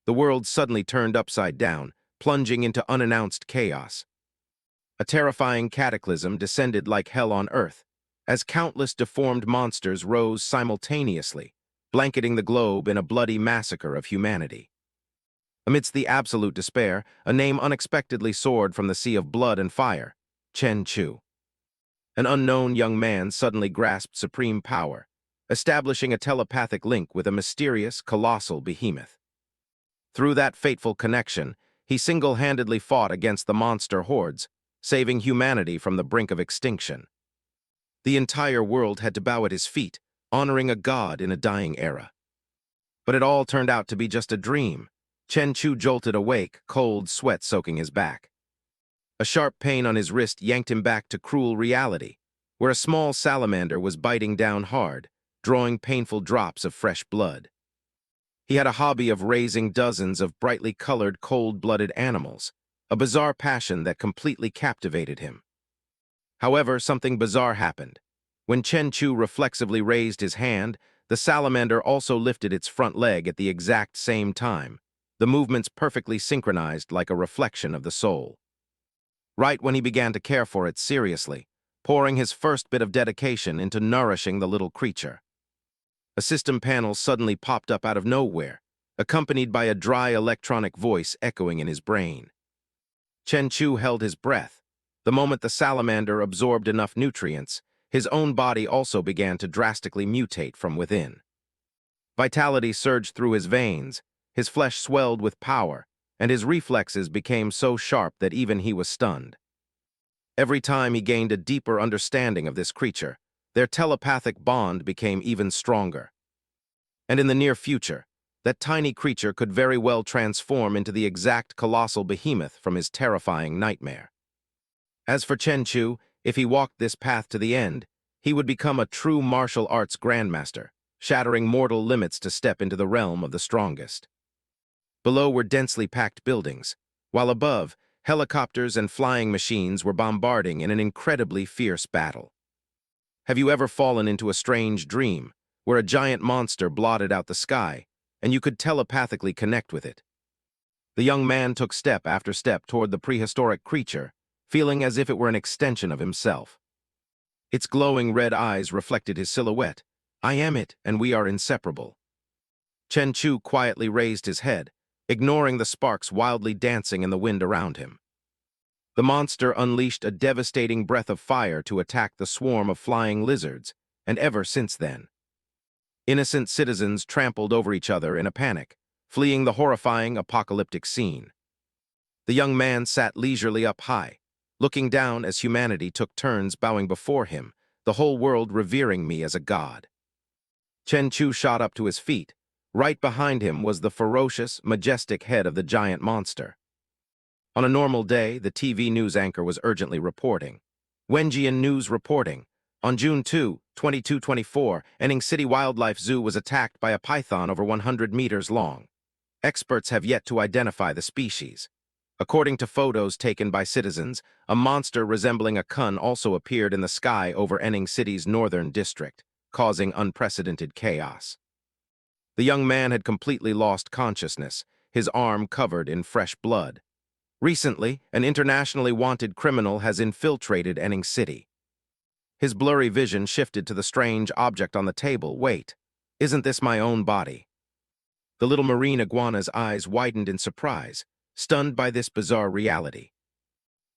the world suddenly turned upside down, plunging into unannounced chaos. A terrifying cataclysm descended like hell on earth, as countless deformed monsters rose simultaneously, blanketing the globe in a bloody massacre of humanity. Amidst the absolute despair, a name unexpectedly soared from the sea of blood and fire: Chen Chu. An unknown young man suddenly grasped supreme power, establishing a telepathic link with a mysterious, colossal behemoth. Through that fateful connection, he single-handedly fought against the monster hordes, saving humanity from the brink of extinction. The entire world had to bow at his feet, honoring a god in a dying era. But it all turned out to be just a dream. Chen Chu jolted awake, cold sweat soaking his back. A sharp pain on his wrist yanked him back to cruel reality, where a small salamander was biting down hard, drawing painful drops of fresh blood. He had a hobby of raising dozens of brightly colored, cold-blooded animals, a bizarre passion that completely captivated him. However, something bizarre happened. When Chen Chu reflexively raised his hand, the salamander also lifted its front leg at the exact same time, the movements perfectly synchronized like a reflection of the soul. Right when he began to care for it seriously, pouring his first bit of dedication into nourishing the little creature, a system panel suddenly popped up out of nowhere, accompanied by a dry electronic voice echoing in his brain. Chen Chu held his breath. The moment the salamander absorbed enough nutrients, his own body also began to drastically mutate from within. Vitality surged through his veins, his flesh swelled with power, and his reflexes became so sharp that even he was stunned. Every time he gained a deeper understanding of this creature, their telepathic bond became even stronger. And in the near future, that tiny creature could very well transform into the exact colossal behemoth from his terrifying nightmare. As for Chen Chu, if he walked this path to the end, he would become a true martial arts grandmaster, shattering mortal limits to step into the realm of the strongest. Below were densely packed buildings, while above, helicopters and flying machines were bombarding in an incredibly fierce battle. Have you ever fallen into a strange dream, where a giant monster blotted out the sky, and you could telepathically connect with it? The young man took step after step toward the prehistoric creature, feeling as if it were an extension of himself. Its glowing red eyes reflected his silhouette. "I am it, and we are inseparable." Chen Chu quietly raised his head, ignoring the sparks wildly dancing in the wind around him. The monster unleashed a devastating breath of fire to attack the swarm of flying lizards, and ever since then, innocent citizens trampled over each other in a panic, fleeing the horrifying apocalyptic scene. The young man sat leisurely up high, looking down as humanity took turns bowing before him, the whole world revering me as a god. Chen Chu shot up to his feet. Right behind him was the ferocious, majestic head of the giant monster. On a normal day, the TV news anchor was urgently reporting. Wenjian News reporting. On June 2, 2224, Enning City Wildlife Zoo was attacked by a python over 100 meters long. Experts have yet to identify the species. According to photos taken by citizens, a monster resembling a kun also appeared in the sky over Enning City's northern district, causing unprecedented chaos. The young man had completely lost consciousness, his arm covered in fresh blood. Recently, an internationally wanted criminal has infiltrated Enning City. His blurry vision shifted to the strange object on the table. "Wait, isn't this my own body?" The little marine iguana's eyes widened in surprise, stunned by this bizarre reality.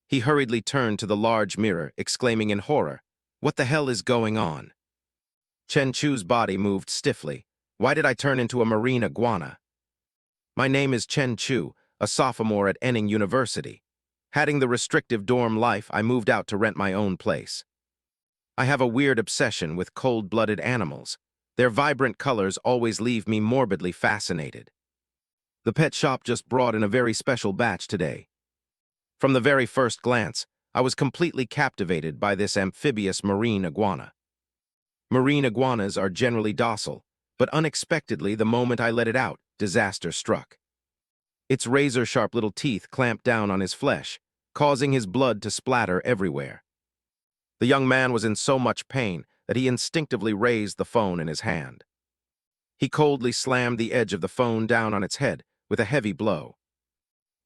He hurriedly turned to the large mirror, exclaiming in horror, "What the hell is going on?" Chen Chu's body moved stiffly. "Why did I turn into a marine iguana?" "My name is Chen Chu, a sophomore at Enning University. Having the restrictive dorm life, I moved out to rent my own place. I have a weird obsession with cold-blooded animals. Their vibrant colors always leave me morbidly fascinated. The pet shop just brought in a very special batch today. From the very first glance, I was completely captivated by this amphibious marine iguana. Marine iguanas are generally docile, but unexpectedly, the moment I let it out, disaster struck. Its razor-sharp little teeth clamped down on his flesh, causing his blood to splatter everywhere. The young man was in so much pain that he instinctively raised the phone in his hand. He coldly slammed the edge of the phone down on its head, with a heavy blow.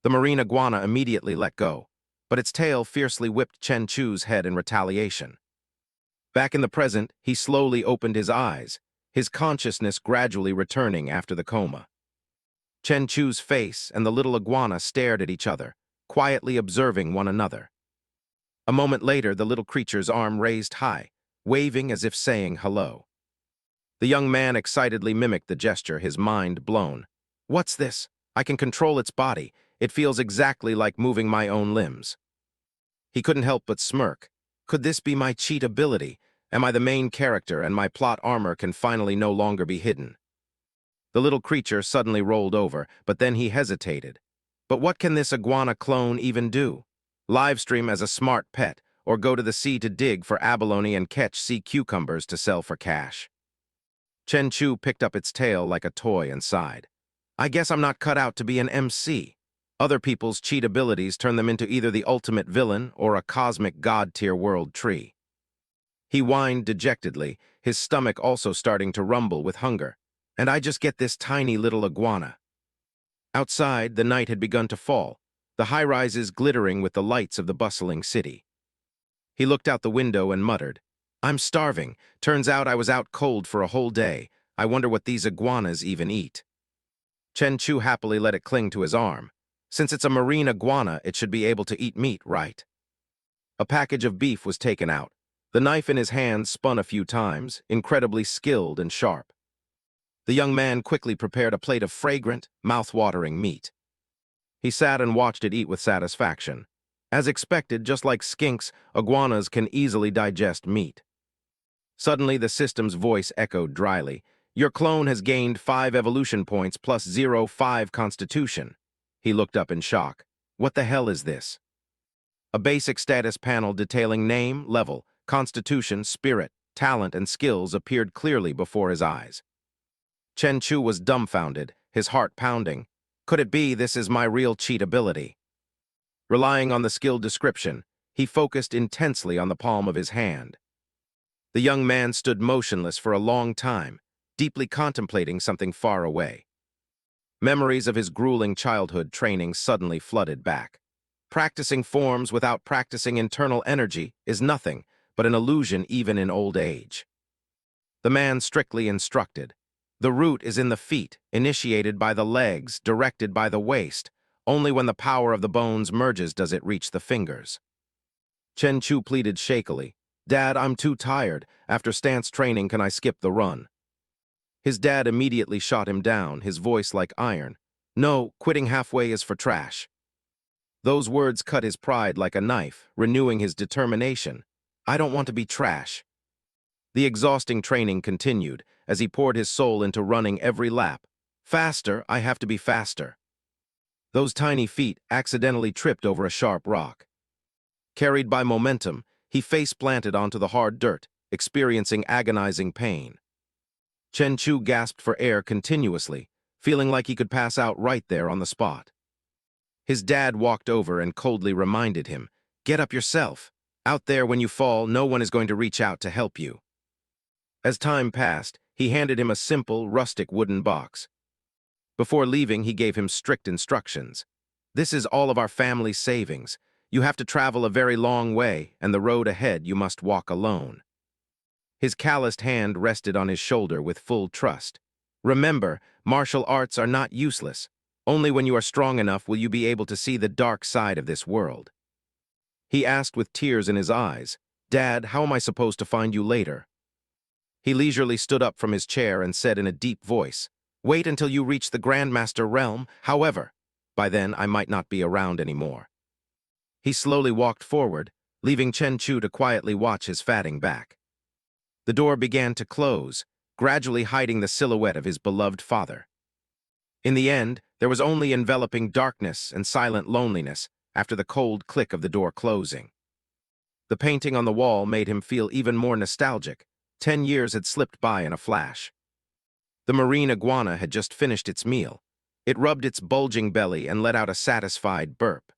The marine iguana immediately let go, but its tail fiercely whipped Chen Chu's head in retaliation. Back in the present, he slowly opened his eyes, his consciousness gradually returning after the coma. Chen Chu's face and the little iguana stared at each other, quietly observing one another. A moment later, the little creature's arm raised high, waving as if saying hello. The young man excitedly mimicked the gesture, his mind blown. "What's this? I can control its body. It feels exactly like moving my own limbs." He couldn't help but smirk. Could this be my cheat ability? Am I the main character and my plot armor can finally no longer be hidden? The little creature suddenly rolled over, but then he hesitated. But what can this iguana clone even do? Livestream as a smart pet, or go to the sea to dig for abalone and catch sea cucumbers to sell for cash? Chen Chu picked up its tail like a toy and sighed. I guess I'm not cut out to be an MC. Other people's cheat abilities turn them into either the ultimate villain or a cosmic god-tier world tree. He whined dejectedly, his stomach also starting to rumble with hunger. And I just get this tiny little iguana. Outside, the night had begun to fall, the high-rises glittering with the lights of the bustling city. He looked out the window and muttered, I'm starving. Turns out I was out cold for a whole day. I wonder what these iguanas even eat. Chen Chu happily let it cling to his arm. Since it's a marine iguana, it should be able to eat meat, right? A package of beef was taken out. The knife in his hand spun a few times, incredibly skilled and sharp. The young man quickly prepared a plate of fragrant, mouth-watering meat. He sat and watched it eat with satisfaction. As expected, just like skinks, iguanas can easily digest meat. Suddenly, the system's voice echoed dryly. Your clone has gained 5 evolution points plus 0.5 constitution. He looked up in shock. What the hell is this? A basic status panel detailing name, level, constitution, spirit, talent, and skills appeared clearly before his eyes. Chen Chu was dumbfounded, his heart pounding. Could it be this is my real cheat ability? Relying on the skill description, he focused intensely on the palm of his hand. The young man stood motionless for a long time, deeply contemplating something far away. Memories of his grueling childhood training suddenly flooded back. Practicing forms without practicing internal energy is nothing but an illusion even in old age. The man strictly instructed. The root is in the feet, initiated by the legs, directed by the waist. Only when the power of the bones merges does it reach the fingers. Chen Chu pleaded shakily, Dad, I'm too tired. After stance training, can I skip the run? His dad immediately shot him down, his voice like iron. No, quitting halfway is for trash. Those words cut his pride like a knife, renewing his determination. I don't want to be trash. The exhausting training continued, as he poured his soul into running every lap. Faster, I have to be faster. Those tiny feet accidentally tripped over a sharp rock. Carried by momentum, he face-planted onto the hard dirt, experiencing agonizing pain. Chen Chu gasped for air continuously, feeling like he could pass out right there on the spot. His dad walked over and coldly reminded him, Get up yourself. Out there when you fall, no one is going to reach out to help you. As time passed, he handed him a simple, rustic wooden box. Before leaving, he gave him strict instructions. This is all of our family's savings. You have to travel a very long way, and the road ahead you must walk alone. His calloused hand rested on his shoulder with full trust. Remember, martial arts are not useless. Only when you are strong enough will you be able to see the dark side of this world. He asked with tears in his eyes, Dad, how am I supposed to find you later? He leisurely stood up from his chair and said in a deep voice, Wait until you reach the Grandmaster realm, however. By then, I might not be around anymore. He slowly walked forward, leaving Chen Chu to quietly watch his fatting back. The door began to close, gradually hiding the silhouette of his beloved father. In the end, there was only enveloping darkness and silent loneliness after the cold click of the door closing. The painting on the wall made him feel even more nostalgic. 10 years had slipped by in a flash. The marine iguana had just finished its meal. It rubbed its bulging belly and let out a satisfied burp.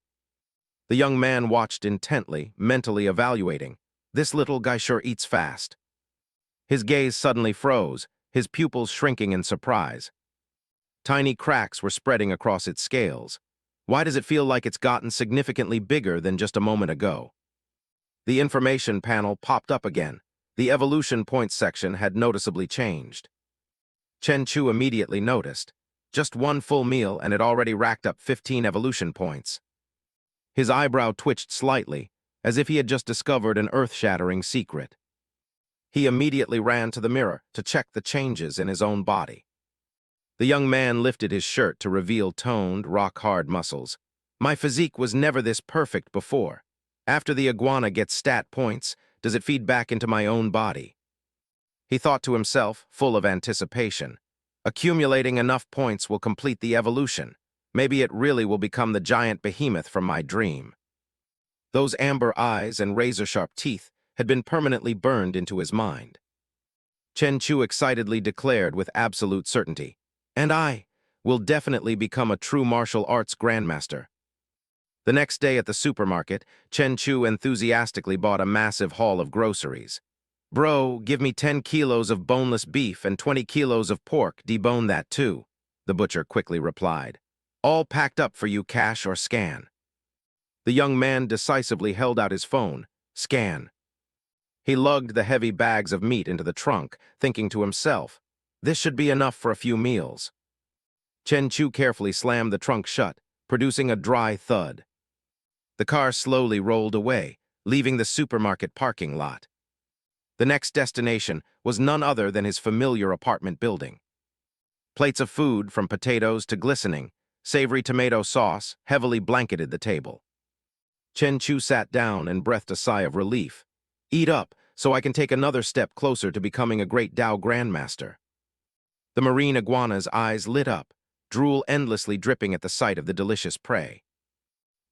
The young man watched intently, mentally evaluating. This little guy sure eats fast. His gaze suddenly froze, his pupils shrinking in surprise. Tiny cracks were spreading across its scales. Why does it feel like it's gotten significantly bigger than just a moment ago? The information panel popped up again. The evolution points section had noticeably changed. Chen Chu immediately noticed. Just one full meal and it already racked up 15 evolution points. His eyebrow twitched slightly, as if he had just discovered an earth-shattering secret. He immediately ran to the mirror to check the changes in his own body. The young man lifted his shirt to reveal toned, rock-hard muscles. My physique was never this perfect before. After the iguana gets stat points, does it feed back into my own body? He thought to himself, full of anticipation. Accumulating enough points will complete the evolution. Maybe it really will become the giant behemoth from my dream. Those amber eyes and razor-sharp teeth had been permanently burned into his mind. Chen Chu excitedly declared with absolute certainty, "And I will definitely become a true martial arts grandmaster." The next day at the supermarket, Chen Chu enthusiastically bought a massive haul of groceries. "Bro, give me 10 kilos of boneless beef and 20 kilos of pork, debone that too," the butcher quickly replied. "All packed up for you, cash or scan." The young man decisively held out his phone. Scan. He lugged the heavy bags of meat into the trunk, thinking to himself, this should be enough for a few meals. Chen Chu carefully slammed the trunk shut, producing a dry thud. The car slowly rolled away, leaving the supermarket parking lot. The next destination was none other than his familiar apartment building. Plates of food, from potatoes to glistening, savory tomato sauce, heavily blanketed the table. Chen Chu sat down and breathed a sigh of relief. Eat up, so I can take another step closer to becoming a great Dao Grandmaster. The marine iguana's eyes lit up, drool endlessly dripping at the sight of the delicious prey.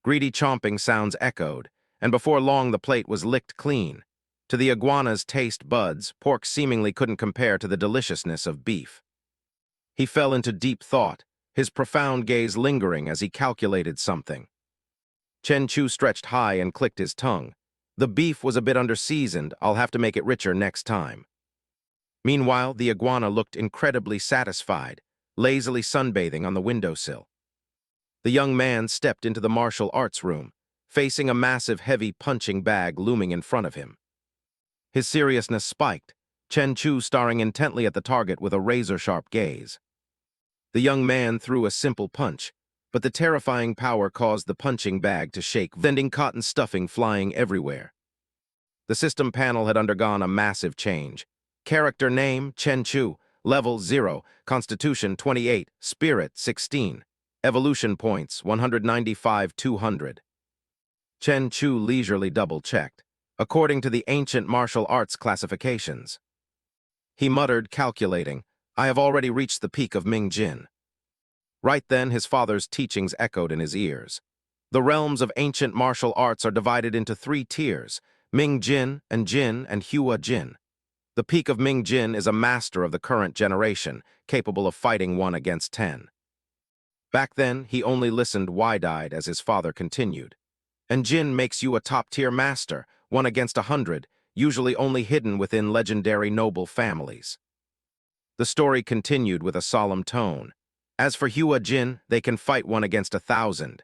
Greedy chomping sounds echoed, and before long the plate was licked clean. To the iguana's taste buds, pork seemingly couldn't compare to the deliciousness of beef. He fell into deep thought, his profound gaze lingering as he calculated something. Chen Chu stretched high and clicked his tongue. The beef was a bit under-seasoned, I'll have to make it richer next time. Meanwhile, the iguana looked incredibly satisfied, lazily sunbathing on the windowsill. The young man stepped into the martial arts room, facing a massive heavy punching bag looming in front of him. His seriousness spiked, Chen Chu staring intently at the target with a razor-sharp gaze. The young man threw a simple punch, but the terrifying power caused the punching bag to shake, sending cotton stuffing flying everywhere. The system panel had undergone a massive change. Character name, Chen Chu, level 0, constitution 28, spirit 16, evolution points 195-200. Chen Chu leisurely double-checked, according to the ancient martial arts classifications. He muttered, calculating, I have already reached the peak of Ming Jin. Right then, his father's teachings echoed in his ears. The realms of ancient martial arts are divided into 3 tiers, Ming Jin and Hua Jin. The peak of Ming Jin is a master of the current generation, capable of fighting 1 against 10. Back then, he only listened wide-eyed as his father continued. And Jin makes you a top-tier master, 1 against 100, usually only hidden within legendary noble families. The story continued with a solemn tone. As for Hua Jin, they can fight 1 against 1,000.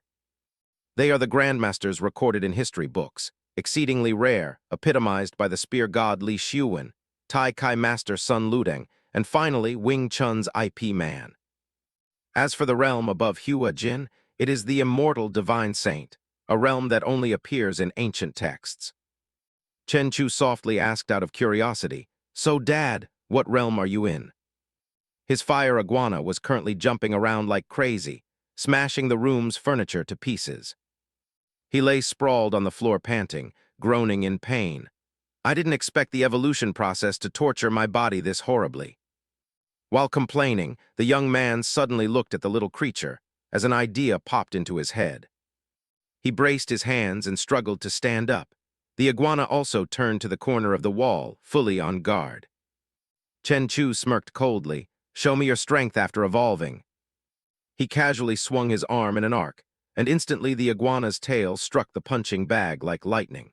They are the grandmasters recorded in history books, exceedingly rare, epitomized by the spear god Li Xiuwen, Tai Kai master Sun Ludeng, and finally Wing Chun's IP man. As for the realm above Hua Jin, it is the immortal divine saint, a realm that only appears in ancient texts. Chen Chu softly asked out of curiosity, So, Dad, what realm are you in? His fire iguana was currently jumping around like crazy, smashing the room's furniture to pieces. He lay sprawled on the floor panting, groaning in pain. I didn't expect the evolution process to torture my body this horribly. While complaining, the young man suddenly looked at the little creature, as an idea popped into his head. He braced his hands and struggled to stand up. The iguana also turned to the corner of the wall, fully on guard. Chen Chu smirked coldly. Show me your strength after evolving. He casually swung his arm in an arc, and instantly the iguana's tail struck the punching bag like lightning.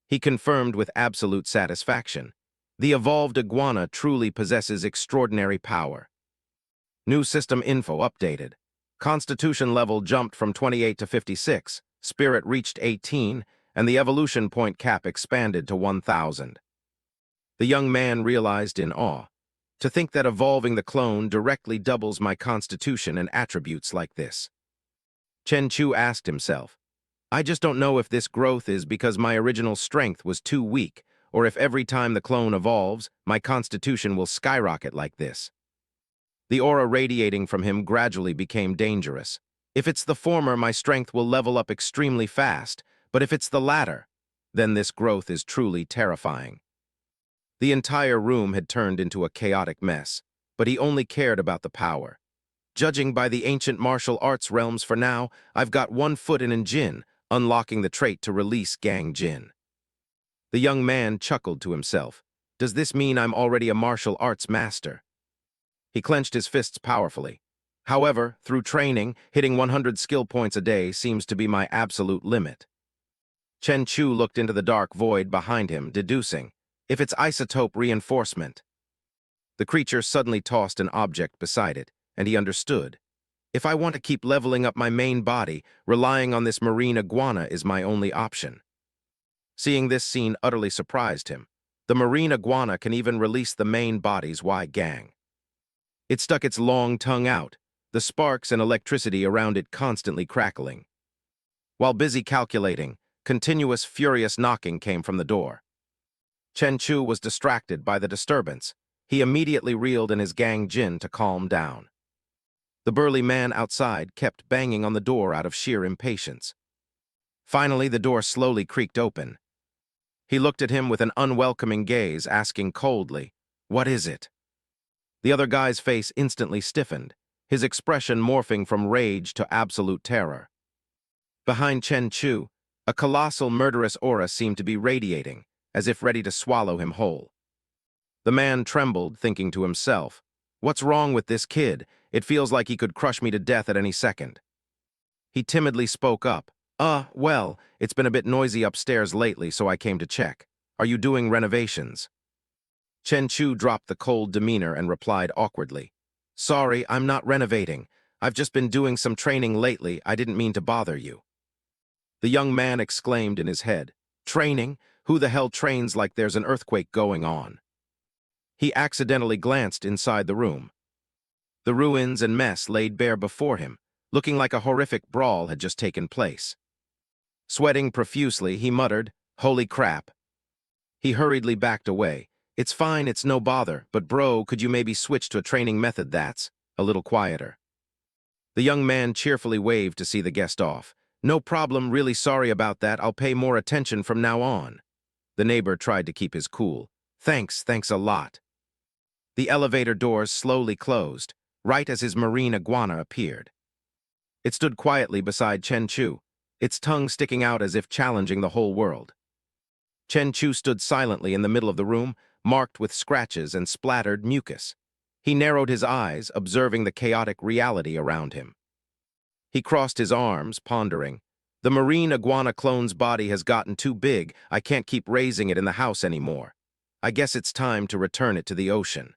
He confirmed with absolute satisfaction. The evolved iguana truly possesses extraordinary power. New system info updated. Constitution level jumped from 28 to 56, spirit reached 18, and the evolution point cap expanded to 1,000. The young man realized in awe. To think that evolving the clone directly doubles my constitution and attributes like this. Chen Chu asked himself, I just don't know if this growth is because my original strength was too weak, or if every time the clone evolves, my constitution will skyrocket like this. The aura radiating from him gradually became dangerous. If it's the former, my strength will level up extremely fast, but if it's the latter, then this growth is truly terrifying. The entire room had turned into a chaotic mess, but he only cared about the power. Judging by the ancient martial arts realms for now, I've got one foot in Jin, unlocking the trait to release Gang Jin. The young man chuckled to himself. Does this mean I'm already a martial arts master? He clenched his fists powerfully. However, through training, hitting 100 skill points a day seems to be my absolute limit. Chen Chu looked into the dark void behind him, deducing, if it's isotope reinforcement. The creature suddenly tossed an object beside it, and he understood. If I want to keep leveling up my main body, relying on this marine iguana is my only option. Seeing this scene utterly surprised him. The marine iguana can even release the main body's gang. It stuck its long tongue out, the sparks and electricity around it constantly crackling. While busy calculating, continuous furious knocking came from the door. Chen Chu was distracted by the disturbance. He immediately reeled in his Gang Jin to calm down. The burly man outside kept banging on the door out of sheer impatience. Finally, the door slowly creaked open. He looked at him with an unwelcoming gaze, asking coldly, "What is it?" The other guy's face instantly stiffened, his expression morphing from rage to absolute terror. Behind Chen Chu, a colossal murderous aura seemed to be radiating, as if ready to swallow him whole. The man trembled, thinking to himself, "What's wrong with this kid? It feels like he could crush me to death at any second." He timidly spoke up. Well, it's been a bit noisy upstairs lately, so I came to check. Are you doing renovations?" Chen Chu dropped the cold demeanor and replied awkwardly, "Sorry, I'm not renovating. I've just been doing some training lately. I didn't mean to bother you." The young man exclaimed in his head, "Training? Who the hell trains like there's an earthquake going on?" He accidentally glanced inside the room. The ruins and mess laid bare before him, looking like a horrific brawl had just taken place. Sweating profusely, he muttered, "Holy crap." He hurriedly backed away. "It's fine, it's no bother, but bro, could you maybe switch to a training method that's a little quieter?" The young man cheerfully waved to see the guest off. "No problem, really sorry about that, I'll pay more attention from now on." The neighbor tried to keep his cool. Thanks a lot." The elevator doors slowly closed, right as his marine iguana appeared. It stood quietly beside Chen Chu, its tongue sticking out as if challenging the whole world. Chen Chu stood silently in the middle of the room, marked with scratches and splattered mucus. He narrowed his eyes, observing the chaotic reality around him. He crossed his arms, pondering. The marine iguana clone's body has gotten too big. I can't keep raising it in the house anymore. I guess it's time to return it to the ocean.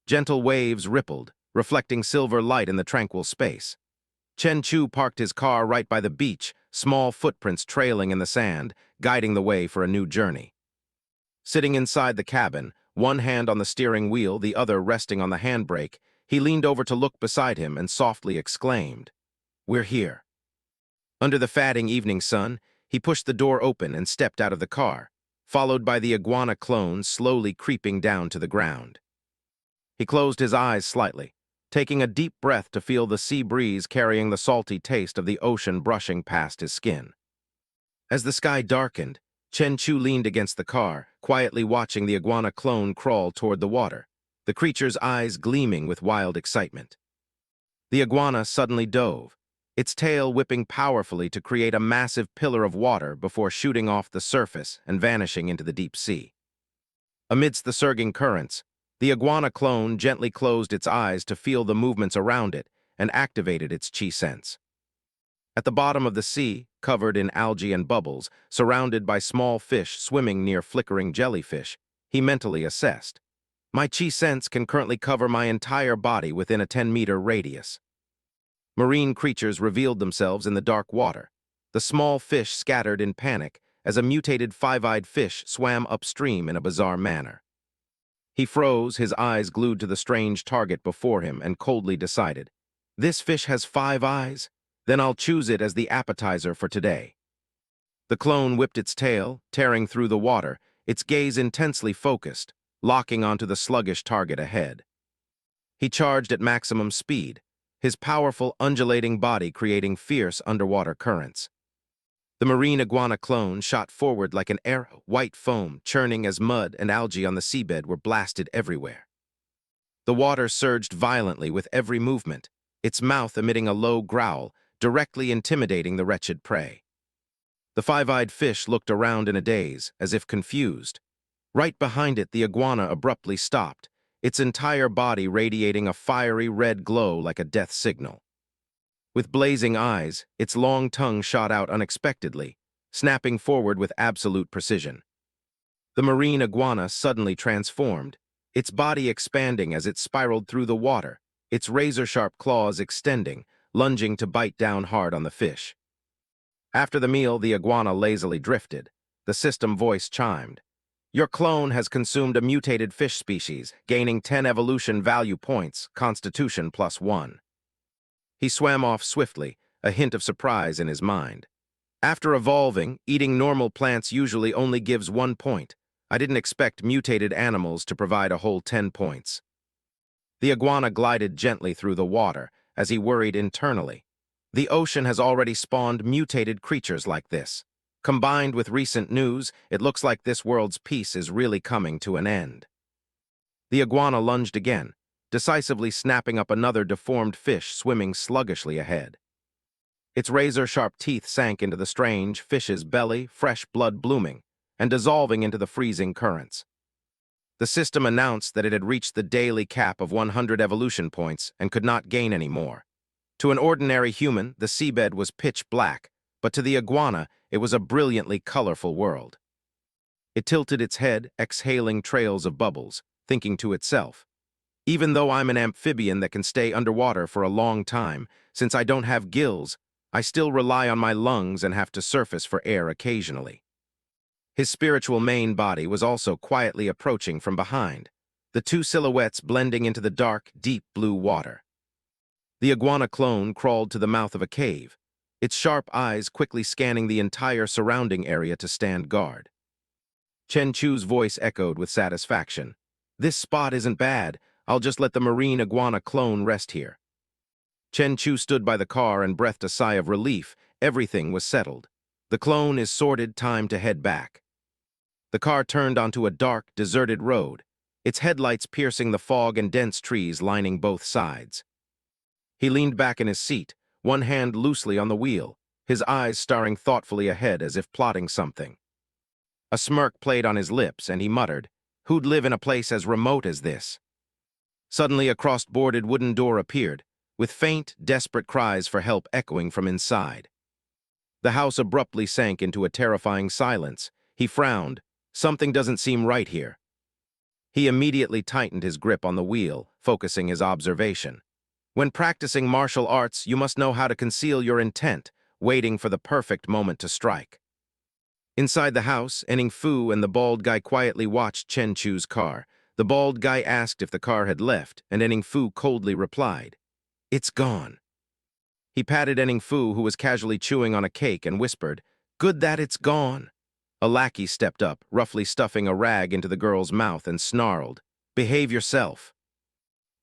Gentle waves rippled, reflecting silver light in the tranquil space. Chen Chu parked his car right by the beach, small footprints trailing in the sand, guiding the way for a new journey. Sitting inside the cabin, one hand on the steering wheel, the other resting on the handbrake, he leaned over to look beside him and softly exclaimed, "We're here." Under the fading evening sun, he pushed the door open and stepped out of the car, followed by the iguana clone slowly creeping down to the ground. He closed his eyes slightly, taking a deep breath to feel the sea breeze carrying the salty taste of the ocean brushing past his skin. As the sky darkened, Chen Chu leaned against the car, quietly watching the iguana clone crawl toward the water, the creature's eyes gleaming with wild excitement. The iguana suddenly dove, its tail whipping powerfully to create a massive pillar of water before shooting off the surface and vanishing into the deep sea. Amidst the surging currents, the iguana clone gently closed its eyes to feel the movements around it and activated its chi sense. At the bottom of the sea, covered in algae and bubbles, surrounded by small fish swimming near flickering jellyfish, he mentally assessed. My chi sense can currently cover my entire body within a 10-meter radius. Marine creatures revealed themselves in the dark water. The small fish scattered in panic as a mutated five-eyed fish swam upstream in a bizarre manner. He froze, his eyes glued to the strange target before him, and coldly decided, "This fish has 5 eyes? Then I'll choose it as the appetizer for today." The clone whipped its tail, tearing through the water, its gaze intensely focused, locking onto the sluggish target ahead. He charged at maximum speed, his powerful, undulating body creating fierce underwater currents. The marine iguana clone shot forward like an arrow, white foam churning as mud and algae on the seabed were blasted everywhere. The water surged violently with every movement, its mouth emitting a low growl, directly intimidating the wretched prey. The five-eyed fish looked around in a daze, as if confused. Right behind it, the iguana abruptly stopped, its entire body radiating a fiery red glow like a death signal. With blazing eyes, its long tongue shot out unexpectedly, snapping forward with absolute precision. The marine iguana suddenly transformed, its body expanding as it spiraled through the water, its razor-sharp claws extending, lunging to bite down hard on the fish. After the meal, the iguana lazily drifted. The system voice chimed. "Your clone has consumed a mutated fish species, gaining 10 evolution value points, constitution +1. He swam off swiftly, a hint of surprise in his mind. After evolving, eating normal plants usually only gives 1 point. I didn't expect mutated animals to provide a whole 10 points. The iguana glided gently through the water as he worried internally. The ocean has already spawned mutated creatures like this. Combined with recent news, it looks like this world's peace is really coming to an end. The iguana lunged again, decisively snapping up another deformed fish swimming sluggishly ahead. Its razor-sharp teeth sank into the strange fish's belly, fresh blood blooming, and dissolving into the freezing currents. The system announced that it had reached the daily cap of 100 evolution points and could not gain any more. To an ordinary human, the seabed was pitch black, but to the iguana, it was a brilliantly colorful world. It tilted its head, exhaling trails of bubbles, thinking to itself, "Even though I'm an amphibian that can stay underwater for a long time, since I don't have gills, I still rely on my lungs and have to surface for air occasionally." His spiritual main body was also quietly approaching from behind, the two silhouettes blending into the dark, deep blue water. The iguana clone crawled to the mouth of a cave, its sharp eyes quickly scanning the entire surrounding area to stand guard. Chen Chu's voice echoed with satisfaction. "This spot isn't bad. I'll just let the marine iguana clone rest here." Chen Chu stood by the car and breathed a sigh of relief. Everything was settled. The clone is sorted, time to head back. The car turned onto a dark, deserted road, its headlights piercing the fog and dense trees lining both sides. He leaned back in his seat, one hand loosely on the wheel, his eyes staring thoughtfully ahead as if plotting something. A smirk played on his lips, and he muttered, "Who'd live in a place as remote as this?" Suddenly, a cross-boarded wooden door appeared, with faint, desperate cries for help echoing from inside. The house abruptly sank into a terrifying silence. He frowned. Something doesn't seem right here. He immediately tightened his grip on the wheel, focusing his observation. When practicing martial arts, you must know how to conceal your intent, waiting for the perfect moment to strike. Inside the house, Enning Fu and the bald guy quietly watched Chen Chu's car. The bald guy asked if the car had left, and Enning Fu coldly replied, "It's gone." He patted Enning Fu, who was casually chewing on a cake, and whispered, "Good that it's gone." A lackey stepped up, roughly stuffing a rag into the girl's mouth, and snarled, "Behave yourself."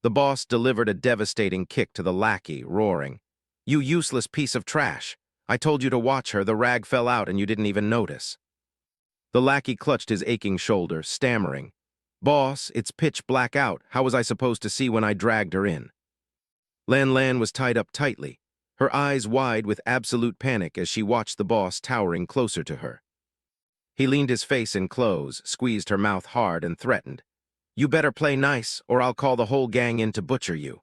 The boss delivered a devastating kick to the lackey, roaring, "You useless piece of trash. I told you to watch her, the rag fell out and you didn't even notice." The lackey clutched his aching shoulder, stammering, "Boss, it's pitch black out. How was I supposed to see when I dragged her in?" Lan Lan was tied up tightly, her eyes wide with absolute panic as she watched the boss towering closer to her. He leaned his face in close, squeezed her mouth hard, and threatened, "You better play nice, or I'll call the whole gang in to butcher you."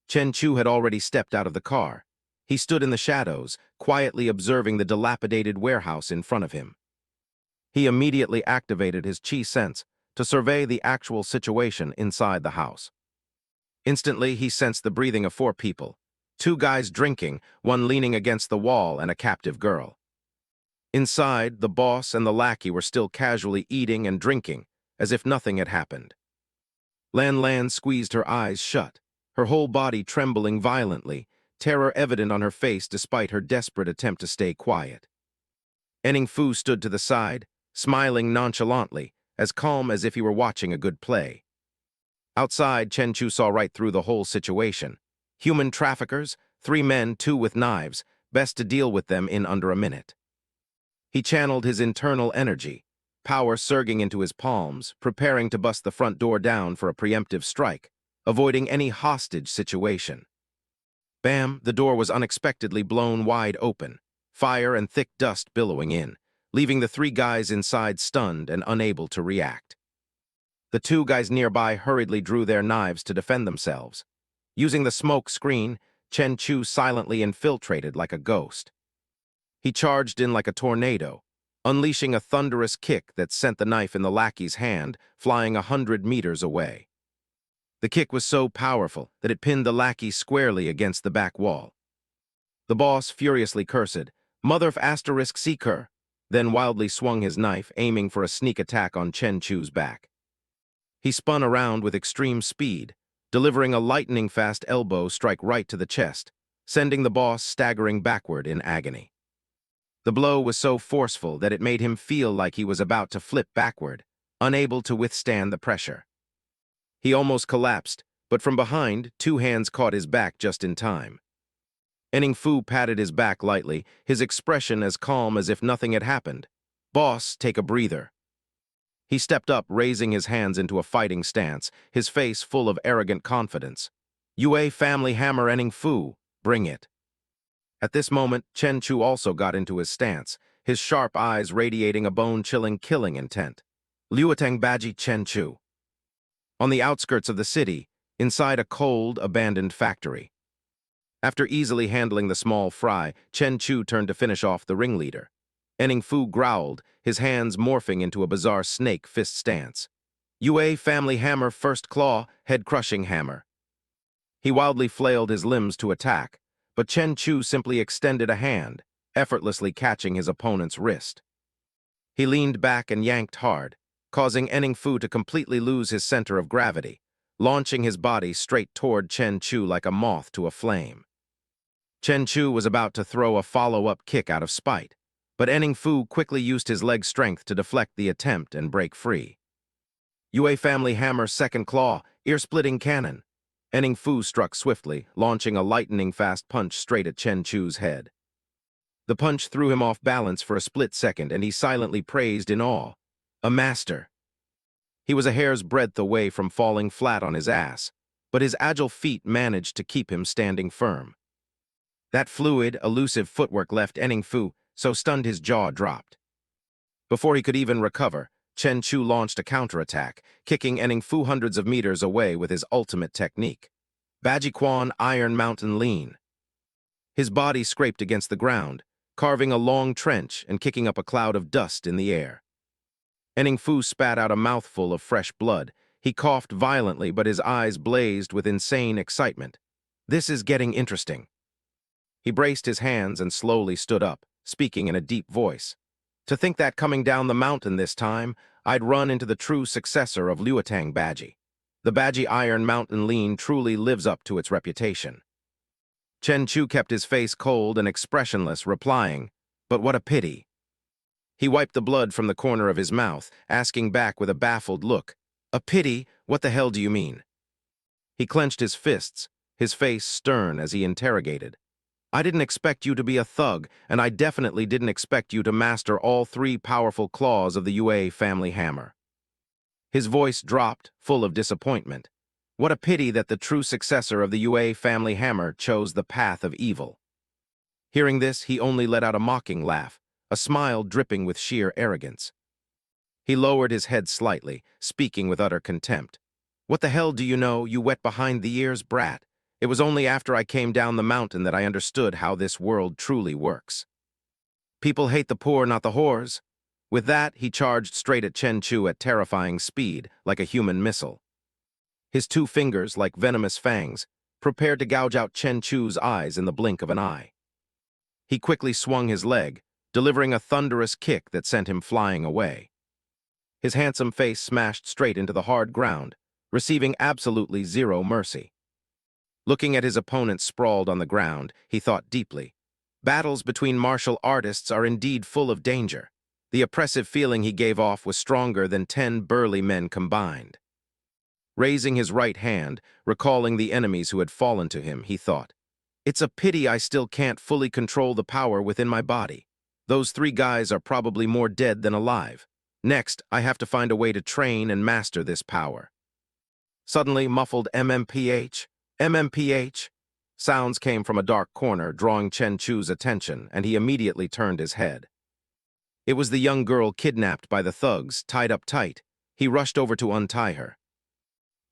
Chen Chu had already stepped out of the car. He stood in the shadows, quietly observing the dilapidated warehouse in front of him. He immediately activated his chi sense, to survey the actual situation inside the house. Instantly, he sensed the breathing of 4 people. 2 guys drinking, one leaning against the wall, and a captive girl. Inside, the boss and the lackey were still casually eating and drinking, as if nothing had happened. Lan Lan squeezed her eyes shut, her whole body trembling violently, terror evident on her face despite her desperate attempt to stay quiet. Enning Fu stood to the side, smiling nonchalantly, as calm as if he were watching a good play. Outside, Chen Chu saw right through the whole situation. Human traffickers, 3 men, 2 with knives, best to deal with them in under a minute. He channeled his internal energy, power surging into his palms, preparing to bust the front door down for a preemptive strike, avoiding any hostage situation. Bam! The door was unexpectedly blown wide open, fire and thick dust billowing in, leaving the 3 guys inside stunned and unable to react. The 2 guys nearby hurriedly drew their knives to defend themselves. Using the smoke screen, Chen Chu silently infiltrated like a ghost. He charged in like a tornado, unleashing a thunderous kick that sent the knife in the lackey's hand flying 100 meters away. The kick was so powerful that it pinned the lackey squarely against the back wall. The boss furiously cursed, "Mother of asterisk seeker," then wildly swung his knife, aiming for a sneak attack on Chen Chu's back. He spun around with extreme speed, delivering a lightning-fast elbow strike right to the chest, sending the boss staggering backward in agony. The blow was so forceful that it made him feel like he was about to flip backward, unable to withstand the pressure. He almost collapsed, but from behind, 2 hands caught his back just in time. Enning Fu patted his back lightly, his expression as calm as if nothing had happened. "Boss, take a breather." He stepped up, raising his hands into a fighting stance, his face full of arrogant confidence. "Yue family hammer Enning Fu, bring it." At this moment, Chen Chu also got into his stance, his sharp eyes radiating a bone-chilling killing intent. Luotang Baji Chen Chu. On the outskirts of the city, inside a cold, abandoned factory. After easily handling the small fry, Chen Chu turned to finish off the ringleader. Enning Fu growled, his hands morphing into a bizarre snake fist stance. "Yue family hammer first claw, head-crushing hammer." He wildly flailed his limbs to attack, but Chen Chu simply extended a hand, effortlessly catching his opponent's wrist. He leaned back and yanked hard, causing Enning Fu to completely lose his center of gravity, launching his body straight toward Chen Chu like a moth to a flame. Chen Chu was about to throw a follow-up kick out of spite, but Enning Fu quickly used his leg strength to deflect the attempt and break free. Yue family hammer second claw, ear-splitting cannon. Enning Fu struck swiftly, launching a lightning-fast punch straight at Chen Chu's head. The punch threw him off balance for a split second, and he silently praised in awe. A master. He was a hair's breadth away from falling flat on his ass, but his agile feet managed to keep him standing firm. That fluid, elusive footwork left Enning Fu so stunned his jaw dropped. Before he could even recover, Chen Chu launched a counterattack, kicking Enning Fu hundreds of meters away with his ultimate technique. Bajiquan Iron Mountain Lean. His body scraped against the ground, carving a long trench and kicking up a cloud of dust in the air. Enning Fu spat out a mouthful of fresh blood. He coughed violently, but his eyes blazed with insane excitement. "This is getting interesting." He braced his hands and slowly stood up, speaking in a deep voice. "To think that coming down the mountain this time, I'd run into the true successor of Luotang Baji. The Baji Iron Mountain Lean truly lives up to its reputation." Chen Chu kept his face cold and expressionless, replying, "But what a pity." He wiped the blood from the corner of his mouth, asking back with a baffled look, "A pity? What the hell do you mean?" He clenched his fists, his face stern as he interrogated. "I didn't expect you to be a thug, and I definitely didn't expect you to master all 3 powerful claws of the Yue family hammer." His voice dropped, full of disappointment. What a pity that the true successor of the Yue family hammer chose the path of evil. Hearing this, he only let out a mocking laugh, a smile dripping with sheer arrogance. He lowered his head slightly, speaking with utter contempt. "What the hell do you know, you wet behind the ears brat? It was only after I came down the mountain that I understood how this world truly works. People hate the poor, not the whores. With that, he charged straight at Chen Chu at terrifying speed, like a human missile. His two fingers, like venomous fangs, prepared to gouge out Chen Chu's eyes in the blink of an eye. He quickly swung his leg, delivering a thunderous kick that sent him flying away. His handsome face smashed straight into the hard ground, receiving absolutely zero mercy. Looking at his opponent sprawled on the ground, he thought deeply. Battles between martial artists are indeed full of danger. The oppressive feeling he gave off was stronger than 10 burly men combined. Raising his right hand, recalling the enemies who had fallen to him, he thought, "It's a pity I still can't fully control the power within my body. Those 3 guys are probably more dead than alive. Next, I have to find a way to train and master this power." Suddenly, muffled MMPH, MMPH, sounds came from a dark corner, drawing Chen Chu's attention, and he immediately turned his head. It was the young girl kidnapped by the thugs, tied up tight. He rushed over to untie her.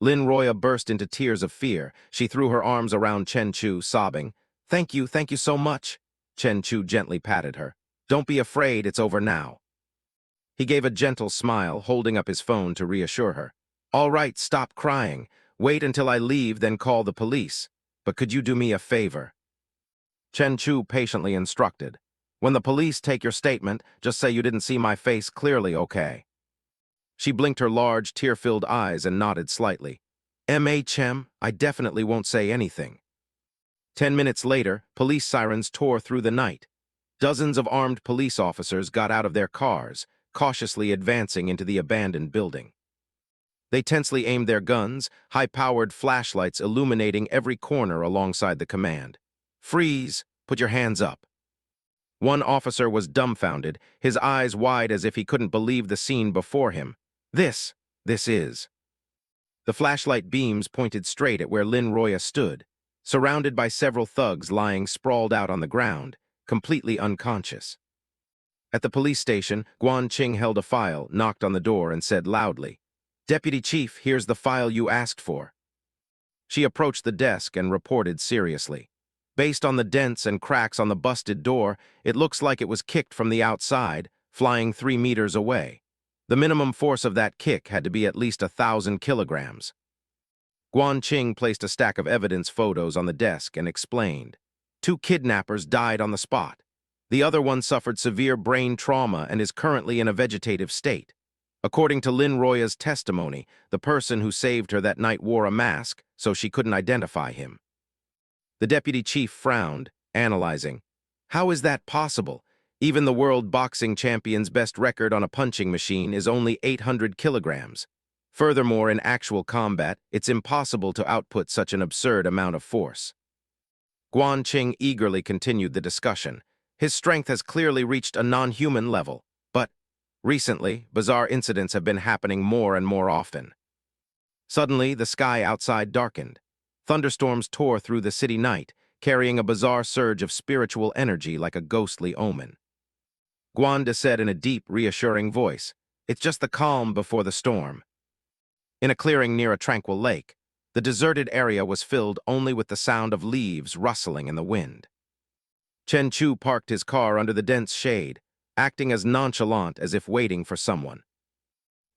Lin Roya burst into tears of fear. She threw her arms around Chen Chu, sobbing. Thank you so much." Chen Chu gently patted her. "Don't be afraid, it's over now." He gave a gentle smile, holding up his phone to reassure her. "All right, stop crying. Wait until I leave, then call the police. But could you do me a favor?" Chen Chu patiently instructed. "When the police take your statement, just say you didn't see my face clearly, okay?" She blinked her large, tear-filled eyes and nodded slightly. "MHM, I definitely won't say anything." 10 minutes later, police sirens tore through the night. Dozens of armed police officers got out of their cars, cautiously advancing into the abandoned building. They tensely aimed their guns, high-powered flashlights illuminating every corner alongside the command. "Freeze! Put your hands up." One officer was dumbfounded, his eyes wide as if he couldn't believe the scene before him. This is. The flashlight beams pointed straight at where Lin Roya stood, surrounded by several thugs lying sprawled out on the ground, completely unconscious. At the police station, Guan Qing held a file, knocked on the door, and said loudly, "Deputy Chief, here's the file you asked for." She approached the desk and reported seriously. "Based on the dents and cracks on the busted door, it looks like it was kicked from the outside, flying 3 meters away. The minimum force of that kick had to be at least 1,000 kilograms." Guan Qing placed a stack of evidence photos on the desk and explained. 2 kidnappers died on the spot. The other one suffered severe brain trauma and is currently in a vegetative state. According to Lin Roya's testimony, the person who saved her that night wore a mask, so she couldn't identify him. The deputy chief frowned, analyzing. "How is that possible? Even the world boxing champion's best record on a punching machine is only 800 kilograms. Furthermore, in actual combat, it's impossible to output such an absurd amount of force." Guan Qing eagerly continued the discussion. "His strength has clearly reached a non-human level, but recently, bizarre incidents have been happening more and more often." Suddenly, the sky outside darkened. Thunderstorms tore through the city night, carrying a bizarre surge of spiritual energy like a ghostly omen. Guan said in a deep, reassuring voice, "It's just the calm before the storm." In a clearing near a tranquil lake, the deserted area was filled only with the sound of leaves rustling in the wind. Chen Chu parked his car under the dense shade, acting as nonchalant as if waiting for someone.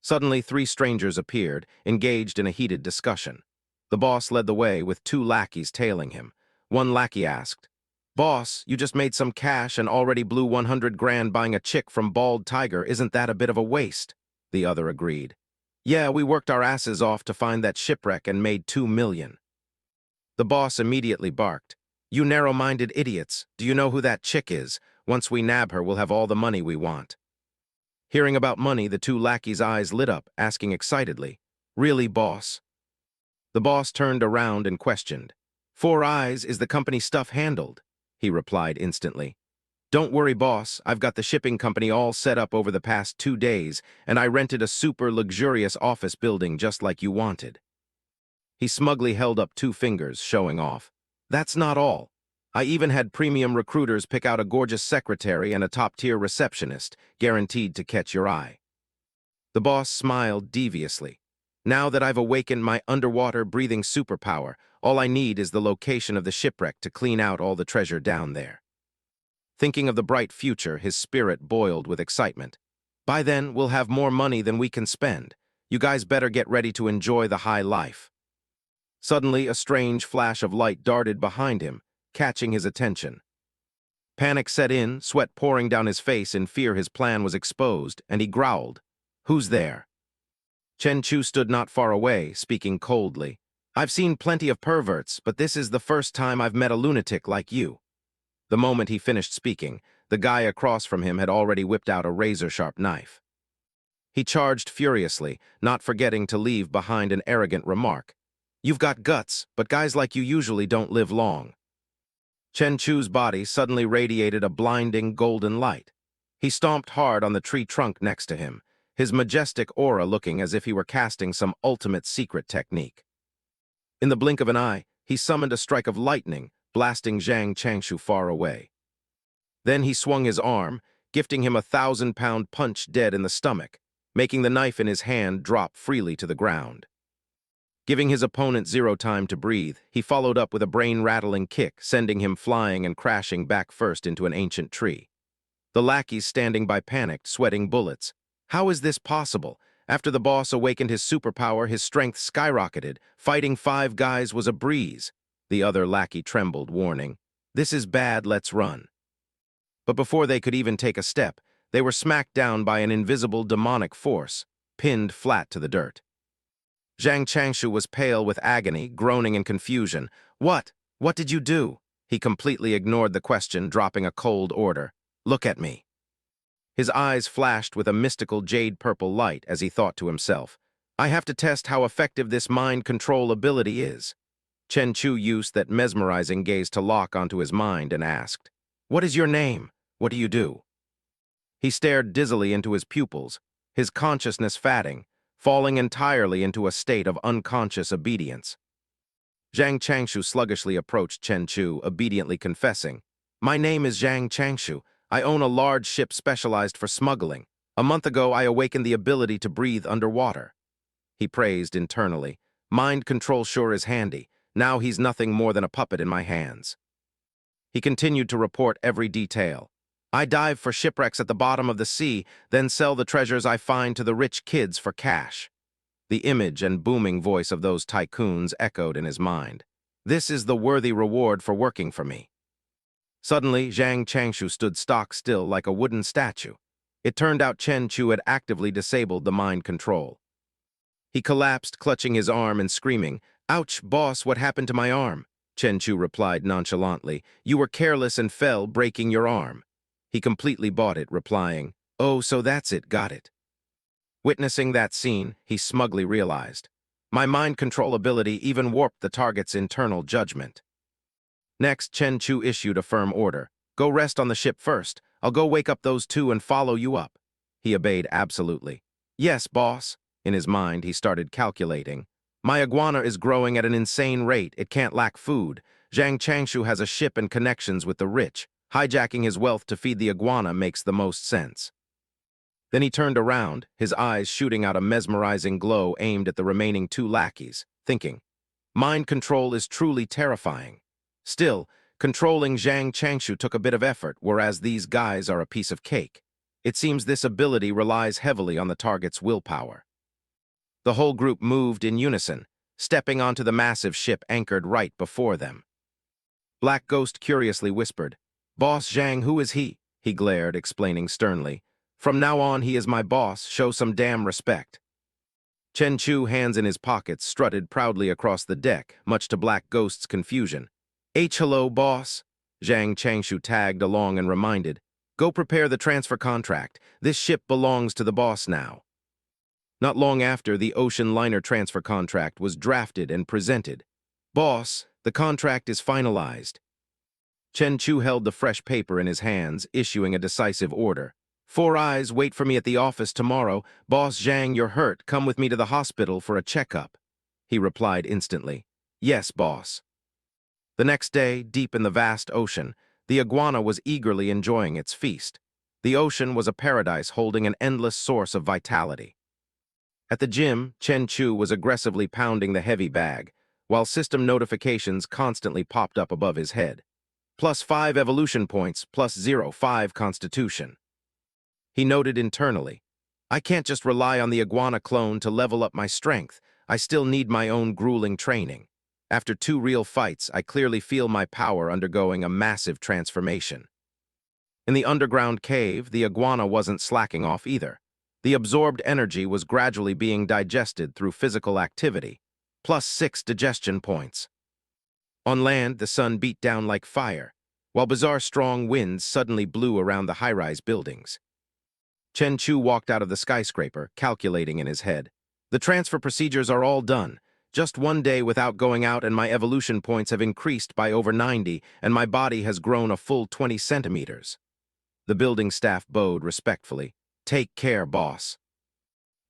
Suddenly, 3 strangers appeared, engaged in a heated discussion. The boss led the way with 2 lackeys tailing him. One lackey asked, "Boss, you just made some cash and already blew 100 grand buying a chick from Bald Tiger. Isn't that a bit of a waste?" The other agreed. "Yeah, we worked our asses off to find that shipwreck and made 2 million. The boss immediately barked, "You narrow-minded idiots, do you know who that chick is? Once we nab her, we'll have all the money we want." Hearing about money, the 2 lackeys' eyes lit up, asking excitedly, "Really, boss?" The boss turned around and questioned. "4 eyes, is the company stuff handled?" He replied instantly. "Don't worry, boss, I've got the shipping company all set up over the past 2 days, and I rented a super luxurious office building just like you wanted." He smugly held up 2 fingers, showing off. "That's not all. I even had premium recruiters pick out a gorgeous secretary and a top-tier receptionist, guaranteed to catch your eye." The boss smiled deviously. "Now that I've awakened my underwater breathing superpower, all I need is the location of the shipwreck to clean out all the treasure down there." Thinking of the bright future, his spirit boiled with excitement. By then, we'll have more money than we can spend. You guys better get ready to enjoy the high life. Suddenly, a strange flash of light darted behind him, catching his attention. Panic set in, sweat pouring down his face in fear his plan was exposed, and he growled, "Who's there?" Chen Chu stood not far away, speaking coldly. "I've seen plenty of perverts, but this is the first time I've met a lunatic like you." The moment he finished speaking, the guy across from him had already whipped out a razor-sharp knife. He charged furiously, not forgetting to leave behind an arrogant remark. "You've got guts, but guys like you usually don't live long." Chen Chu's body suddenly radiated a blinding golden light. He stomped hard on the tree trunk next to him, his majestic aura looking as if he were casting some ultimate secret technique. In the blink of an eye, he summoned a strike of lightning, blasting Zhang Changshu far away. Then he swung his arm, gifting him a 1,000-pound punch dead in the stomach, making the knife in his hand drop freely to the ground. Giving his opponent zero time to breathe, he followed up with a brain-rattling kick, sending him flying and crashing back first into an ancient tree. The lackeys standing by panicked, sweating bullets. How is this possible? After the boss awakened his superpower, his strength skyrocketed. Fighting 5 guys was a breeze. The other lackey trembled, warning, "This is bad, let's run." But before they could even take a step, they were smacked down by an invisible demonic force, pinned flat to the dirt. Zhang Changshu was pale with agony, groaning in confusion. "What? What did you do?" He completely ignored the question, dropping a cold order. "Look at me." His eyes flashed with a mystical jade-purple light as he thought to himself, "I have to test how effective this mind control ability is." Chen Chu used that mesmerizing gaze to lock onto his mind and asked, "What is your name? What do you do?" He stared dizzily into his pupils, his consciousness fatting, falling entirely into a state of unconscious obedience. Zhang Changshu sluggishly approached Chen Chu, obediently confessing, "My name is Zhang Changshu. I own a large ship specialized for smuggling. A month ago, I awakened the ability to breathe underwater." He praised internally, "Mind control sure is handy. Now he's nothing more than a puppet in my hands." He continued to report every detail. "I dive for shipwrecks at the bottom of the sea, then sell the treasures I find to the rich kids for cash." The image and booming voice of those tycoons echoed in his mind. "This is the worthy reward for working for me." Suddenly, Zhang Changshu stood stock still like a wooden statue. It turned out Chen Chu had actively disabled the mind control. He collapsed, clutching his arm and screaming, "Ouch, boss, what happened to my arm?" Chen Chu replied nonchalantly, "You were careless and fell, breaking your arm." He completely bought it, replying, "Oh, so that's it, got it." Witnessing that scene, he smugly realized, "My mind control ability even warped the target's internal judgment." Next, Chen Chu issued a firm order. "Go rest on the ship first. I'll go wake up those 2 and follow you up." He obeyed absolutely. "Yes, boss." In his mind, he started calculating. "My iguana is growing at an insane rate. It can't lack food. Zhang Changshu has a ship and connections with the rich. Hijacking his wealth to feed the iguana makes the most sense." Then he turned around, his eyes shooting out a mesmerizing glow aimed at the remaining 2 lackeys, thinking, "Mind control is truly terrifying." Still, controlling Zhang Changshu took a bit of effort, whereas these guys are a piece of cake. It seems this ability relies heavily on the target's willpower. The whole group moved in unison, stepping onto the massive ship anchored right before them. Black Ghost curiously whispered, "Boss Zhang, who is he?" He glared, explaining sternly, "From now on, he is my boss. Show some damn respect." Chen Chu, hands in his pockets, strutted proudly across the deck, much to Black Ghost's confusion. Hello, boss." Zhang Changshu tagged along and reminded, "Go prepare the transfer contract. This ship belongs to the boss now." Not long after, the ocean liner transfer contract was drafted and presented. "Boss, the contract is finalized." Chen Chu held the fresh paper in his hands, issuing a decisive order. "4 eyes, wait for me at the office tomorrow. Boss Zhang, you're hurt. Come with me to the hospital for a checkup." He replied instantly, "Yes, boss." The next day, deep in the vast ocean, the iguana was eagerly enjoying its feast. The ocean was a paradise holding an endless source of vitality. At the gym, Chen Chu was aggressively pounding the heavy bag, while system notifications constantly popped up above his head. +5 evolution points, +0.5 constitution. He noted internally, I can't just rely on the iguana clone to level up my strength. I still need my own grueling training. After 2 real fights, I clearly feel my power undergoing a massive transformation. In the underground cave, the iguana wasn't slacking off either. The absorbed energy was gradually being digested through physical activity, plus 6 digestion points. On land, the sun beat down like fire, while bizarre strong winds suddenly blew around the high-rise buildings. Chen Chu walked out of the skyscraper, calculating in his head. The transfer procedures are all done. Just 1 day without going out and my evolution points have increased by over 90 and my body has grown a full 20 centimeters. The building staff bowed respectfully. Take care, boss.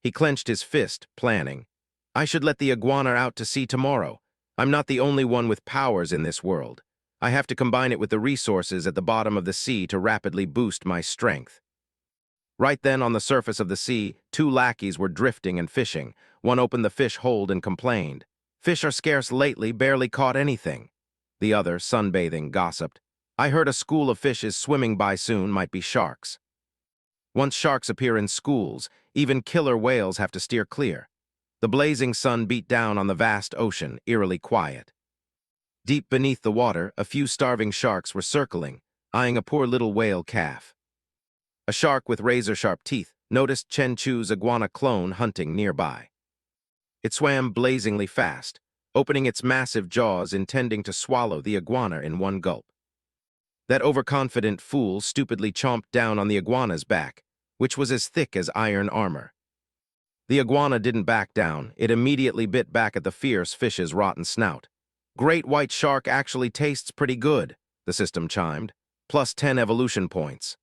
He clenched his fist, planning. I should let the iguana out to sea tomorrow. I'm not the only one with powers in this world. I have to combine it with the resources at the bottom of the sea to rapidly boost my strength. Right then, on the surface of the sea, 2 lackeys were drifting and fishing. One opened the fish hold and complained. Fish are scarce lately, barely caught anything. The other, sunbathing, gossiped. I heard a school of fishes swimming by soon might be sharks. Once sharks appear in schools, even killer whales have to steer clear. The blazing sun beat down on the vast ocean, eerily quiet. Deep beneath the water, a few starving sharks were circling, eyeing a poor little whale calf. A shark with razor-sharp teeth noticed Chen Chu's iguana clone hunting nearby. It swam blazingly fast, opening its massive jaws intending to swallow the iguana in one gulp. That overconfident fool stupidly chomped down on the iguana's back, which was as thick as iron armor. The iguana didn't back down. It immediately bit back at the fierce fish's rotten snout. Great white shark actually tastes pretty good, the system chimed, plus 10 evolution points.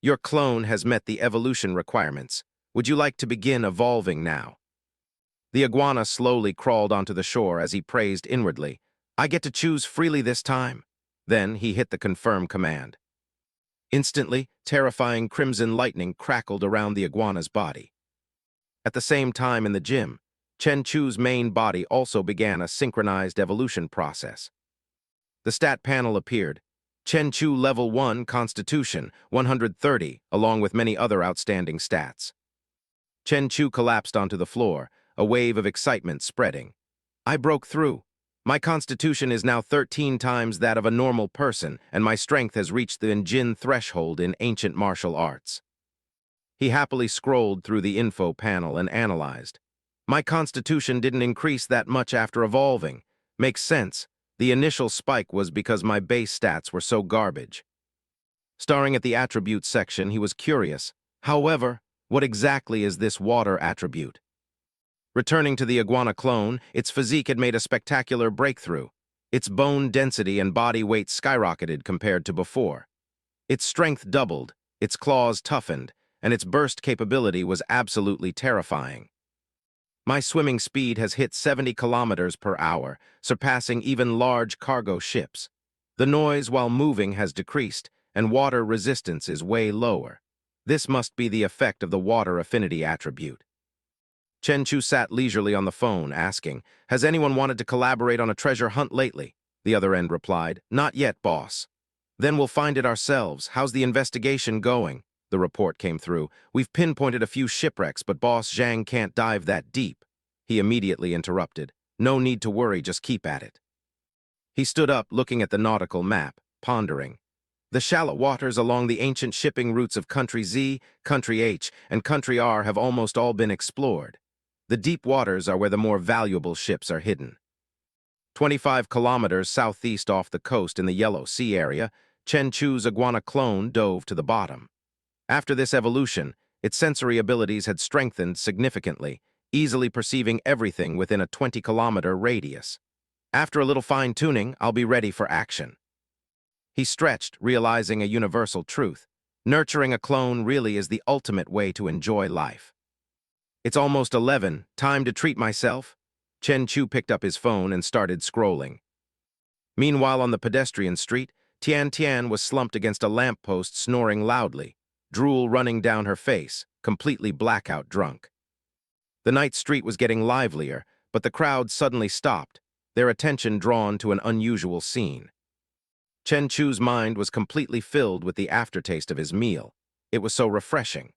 Your clone has met the evolution requirements. Would you like to begin evolving now? The iguana slowly crawled onto the shore as he praised inwardly. I get to choose freely this time. Then he hit the confirm command. Instantly, terrifying crimson lightning crackled around the iguana's body. At the same time in the gym, Chen Chu's main body also began a synchronized evolution process. The stat panel appeared. Chen Chu Level 1 Constitution, 130, along with many other outstanding stats. Chen Chu collapsed onto the floor, a wave of excitement spreading. I broke through. My constitution is now 13 times that of a normal person, and my strength has reached the Jin threshold in ancient martial arts. He happily scrolled through the info panel and analyzed. My constitution didn't increase that much after evolving. Makes sense. The initial spike was because my base stats were so garbage. Staring at the attributes section, he was curious. However, what exactly is this water attribute? Returning to the iguana clone, its physique had made a spectacular breakthrough. Its bone density and body weight skyrocketed compared to before. Its strength doubled, its claws toughened, and its burst capability was absolutely terrifying. My swimming speed has hit 70 kilometers per hour, surpassing even large cargo ships. The noise while moving has decreased, and water resistance is way lower. This must be the effect of the water affinity attribute. Chen Chu sat leisurely on the phone, asking, Has anyone wanted to collaborate on a treasure hunt lately? The other end replied, Not yet, boss. Then we'll find it ourselves. How's the investigation going? The report came through. We've pinpointed a few shipwrecks, but Boss Zhang can't dive that deep. He immediately interrupted. No need to worry, just keep at it. He stood up, looking at the nautical map, pondering. The shallow waters along the ancient shipping routes of Country Z, Country H, and Country R have almost all been explored. The deep waters are where the more valuable ships are hidden. 25 kilometers southeast off the coast in the Yellow Sea area, Chen Chu's iguana clone dove to the bottom. After this evolution, its sensory abilities had strengthened significantly, easily perceiving everything within a 20-kilometer radius. After a little fine-tuning, I'll be ready for action. He stretched, realizing a universal truth. Nurturing a clone really is the ultimate way to enjoy life. It's almost 11, time to treat myself. Chen Chu picked up his phone and started scrolling. Meanwhile, on the pedestrian street, Tian Tian was slumped against a lamppost, snoring loudly, drool running down her face, completely blackout drunk. The night street was getting livelier, but the crowd suddenly stopped, their attention drawn to an unusual scene. Chen Chu's mind was completely filled with the aftertaste of his meal. It was so refreshing.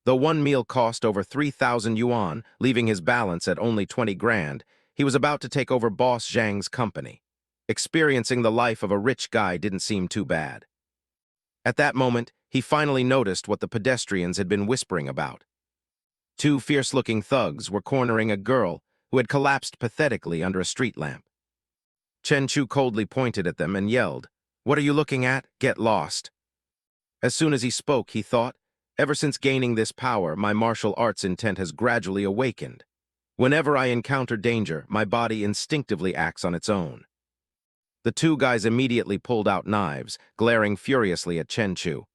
Though one meal cost over 3,000 yuan, leaving his balance at only 20 grand, he was about to take over boss Zhang's company. Experiencing the life of a rich guy didn't seem too bad. At that moment, he finally noticed what the pedestrians had been whispering about. Two fierce-looking thugs were cornering a girl who had collapsed pathetically under a street lamp. Chen Chu coldly pointed at them and yelled, "What are you looking at? Get lost." As soon as he spoke, he thought, "Ever since gaining this power, my martial arts intent has gradually awakened. Whenever I encounter danger, my body instinctively acts on its own." The two guys immediately pulled out knives, glaring furiously at Chen Chu.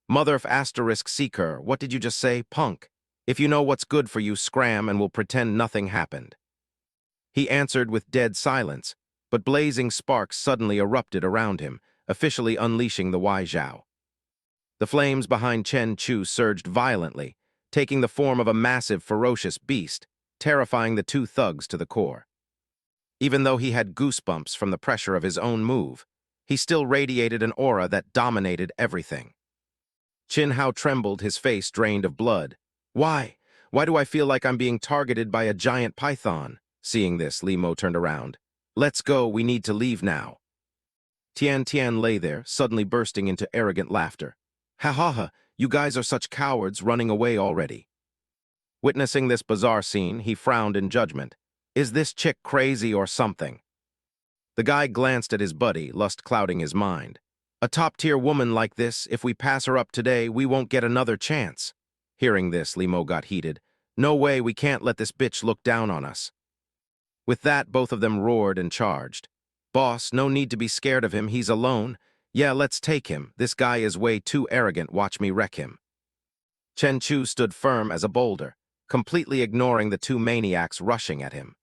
"Mother of asterisk seeker, what did you just say, punk? If you know what's good for you, scram and we'll pretend nothing happened." He answered with dead silence, but blazing sparks suddenly erupted around him, officially unleashing the Wai Zhao. The flames behind Chen Chu surged violently, taking the form of a massive, ferocious beast, terrifying the two thugs to the core. Even though he had goosebumps from the pressure of his own move, he still radiated an aura that dominated everything. Qin Hao trembled, his face drained of blood. "Why? Why do I feel like I'm being targeted by a giant python?" Seeing this, Li Mo turned around. "Let's go, we need to leave now." Tian Tian lay there, suddenly bursting into arrogant laughter. "Ha ha ha, you guys are such cowards, running away already." Witnessing this bizarre scene, he frowned in judgment. Is this chick crazy or something? The guy glanced at his buddy, lust clouding his mind. "A top-tier woman like this, if we pass her up today, we won't get another chance." Hearing this, Li Mo got heated. "No way, we can't let this bitch look down on us." With that, both of them roared and charged. "Boss, no need to be scared of him, he's alone. Yeah, let's take him. This guy is way too arrogant, watch me wreck him." Chen Chu stood firm as a boulder, completely ignoring the two maniacs rushing at him.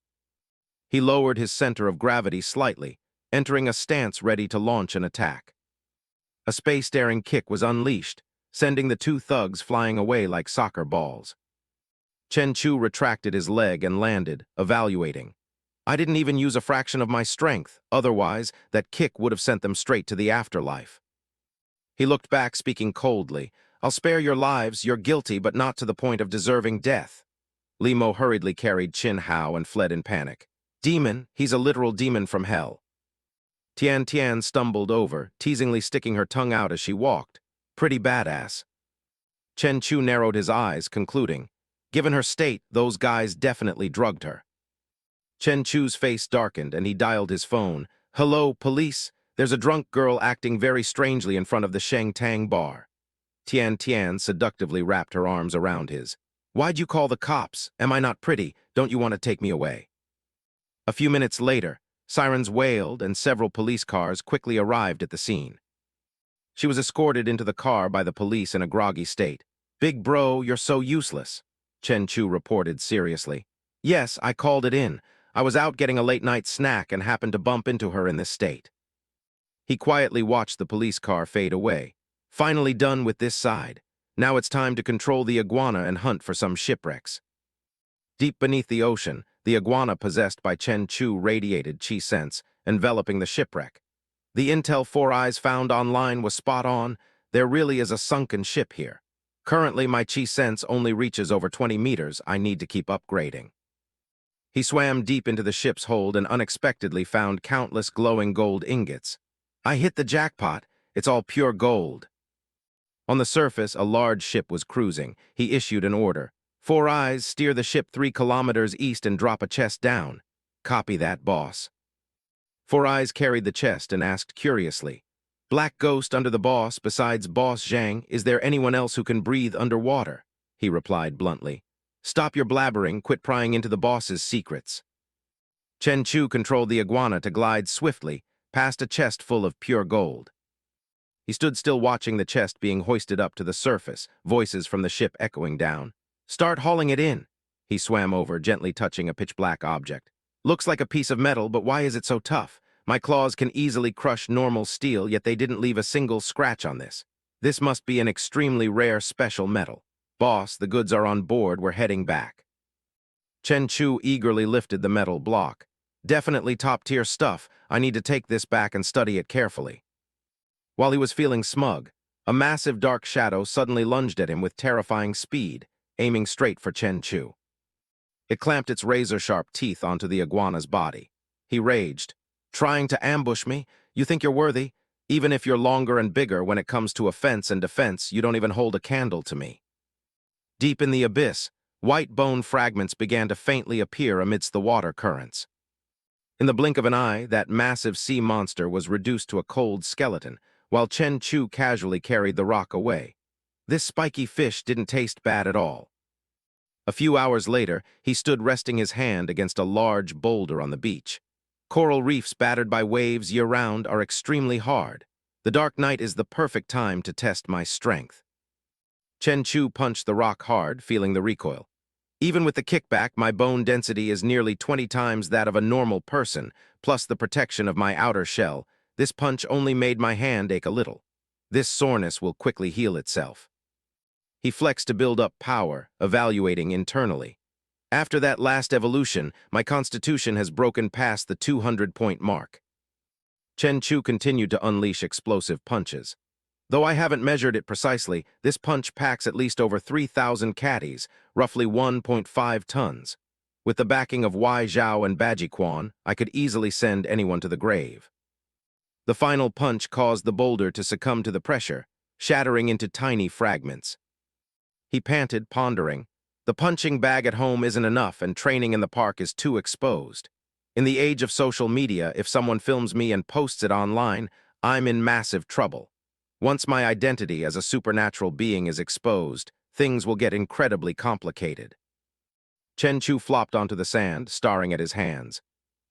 He lowered his center of gravity slightly, entering a stance ready to launch an attack. A space-daring kick was unleashed, sending the two thugs flying away like soccer balls. Chen Chu retracted his leg and landed, evaluating. "I didn't even use a fraction of my strength, otherwise, that kick would have sent them straight to the afterlife." He looked back, speaking coldly. "I'll spare your lives, you're guilty, but not to the point of deserving death." Li Mo hurriedly carried Qin Hao and fled in panic. "Demon, he's a literal demon from hell." Tian Tian stumbled over, teasingly sticking her tongue out as she walked. "Pretty badass." Chen Chu narrowed his eyes, concluding, "Given her state, those guys definitely drugged her." Chen Chu's face darkened and he dialed his phone. "Hello, police? There's a drunk girl acting very strangely in front of the Sheng Tang bar." Tian Tian seductively wrapped her arms around his. "Why'd you call the cops? Am I not pretty? Don't you want to take me away?" A few minutes later, sirens wailed and several police cars quickly arrived at the scene. She was escorted into the car by the police in a groggy state. "Big bro, you're so useless," Chen Chu reported seriously. "Yes, I called it in. I was out getting a late-night snack and happened to bump into her in this state." He quietly watched the police car fade away. "Finally done with this side. Now it's time to control the iguana and hunt for some shipwrecks." Deep beneath the ocean, the iguana possessed by Chen Chu radiated chi sense, enveloping the shipwreck. The intel Four Eyes found online was spot on. There really is a sunken ship here. Currently, my chi sense only reaches over 20 meters. I need to keep upgrading. He swam deep into the ship's hold and unexpectedly found countless glowing gold ingots. "I hit the jackpot. It's all pure gold." On the surface, a large ship was cruising. He issued an order. "Four Eyes, steer the ship 3 kilometers east and drop a chest down." "Copy that, boss." Four Eyes carried the chest and asked curiously, "Black ghost under the boss, besides Boss Zhang, is there anyone else who can breathe underwater?" He replied bluntly. "Stop your blabbering, quit prying into the boss's secrets." Chen Chu controlled the iguana to glide swiftly past a chest full of pure gold. He stood still watching the chest being hoisted up to the surface, voices from the ship echoing down. "Start hauling it in." He swam over, gently touching a pitch-black object. "Looks like a piece of metal, but why is it so tough? My claws can easily crush normal steel, yet they didn't leave a single scratch on this. This must be an extremely rare special metal. Boss, the goods are on board, we're heading back." Chen Chu eagerly lifted the metal block. "Definitely top-tier stuff. I need to take this back and study it carefully." While he was feeling smug, a massive dark shadow suddenly lunged at him with terrifying speed. aiming straight for Chen Chu. It clamped its razor-sharp teeth onto the iguana's body. He raged. "Trying to ambush me? You think you're worthy? Even if you're longer and bigger when it comes to offense and defense, you don't even hold a candle to me." Deep in the abyss, white bone fragments began to faintly appear amidst the water currents. In the blink of an eye, that massive sea monster was reduced to a cold skeleton, while Chen Chu casually carried the rock away. This spiky fish didn't taste bad at all. A few hours later, he stood resting his hand against a large boulder on the beach. Coral reefs battered by waves year-round are extremely hard. The dark night is the perfect time to test my strength. Chen Chu punched the rock hard, feeling the recoil. Even with the kickback, my bone density is nearly 20 times that of a normal person, plus the protection of my outer shell. This punch only made my hand ache a little. This soreness will quickly heal itself. He flexed to build up power, evaluating internally. After that last evolution, my constitution has broken past the 200-point mark. Chen Chu continued to unleash explosive punches. Though I haven't measured it precisely, this punch packs at least over 3,000 caddies, roughly 1.5 tons. With the backing of Wai Zhao and Baji Quan, I could easily send anyone to the grave. The final punch caused the boulder to succumb to the pressure, shattering into tiny fragments. He panted, pondering. The punching bag at home isn't enough, and training in the park is too exposed. In the age of social media, if someone films me and posts it online, I'm in massive trouble. Once my identity as a supernatural being is exposed, things will get incredibly complicated. Chen Chu flopped onto the sand, staring at his hands.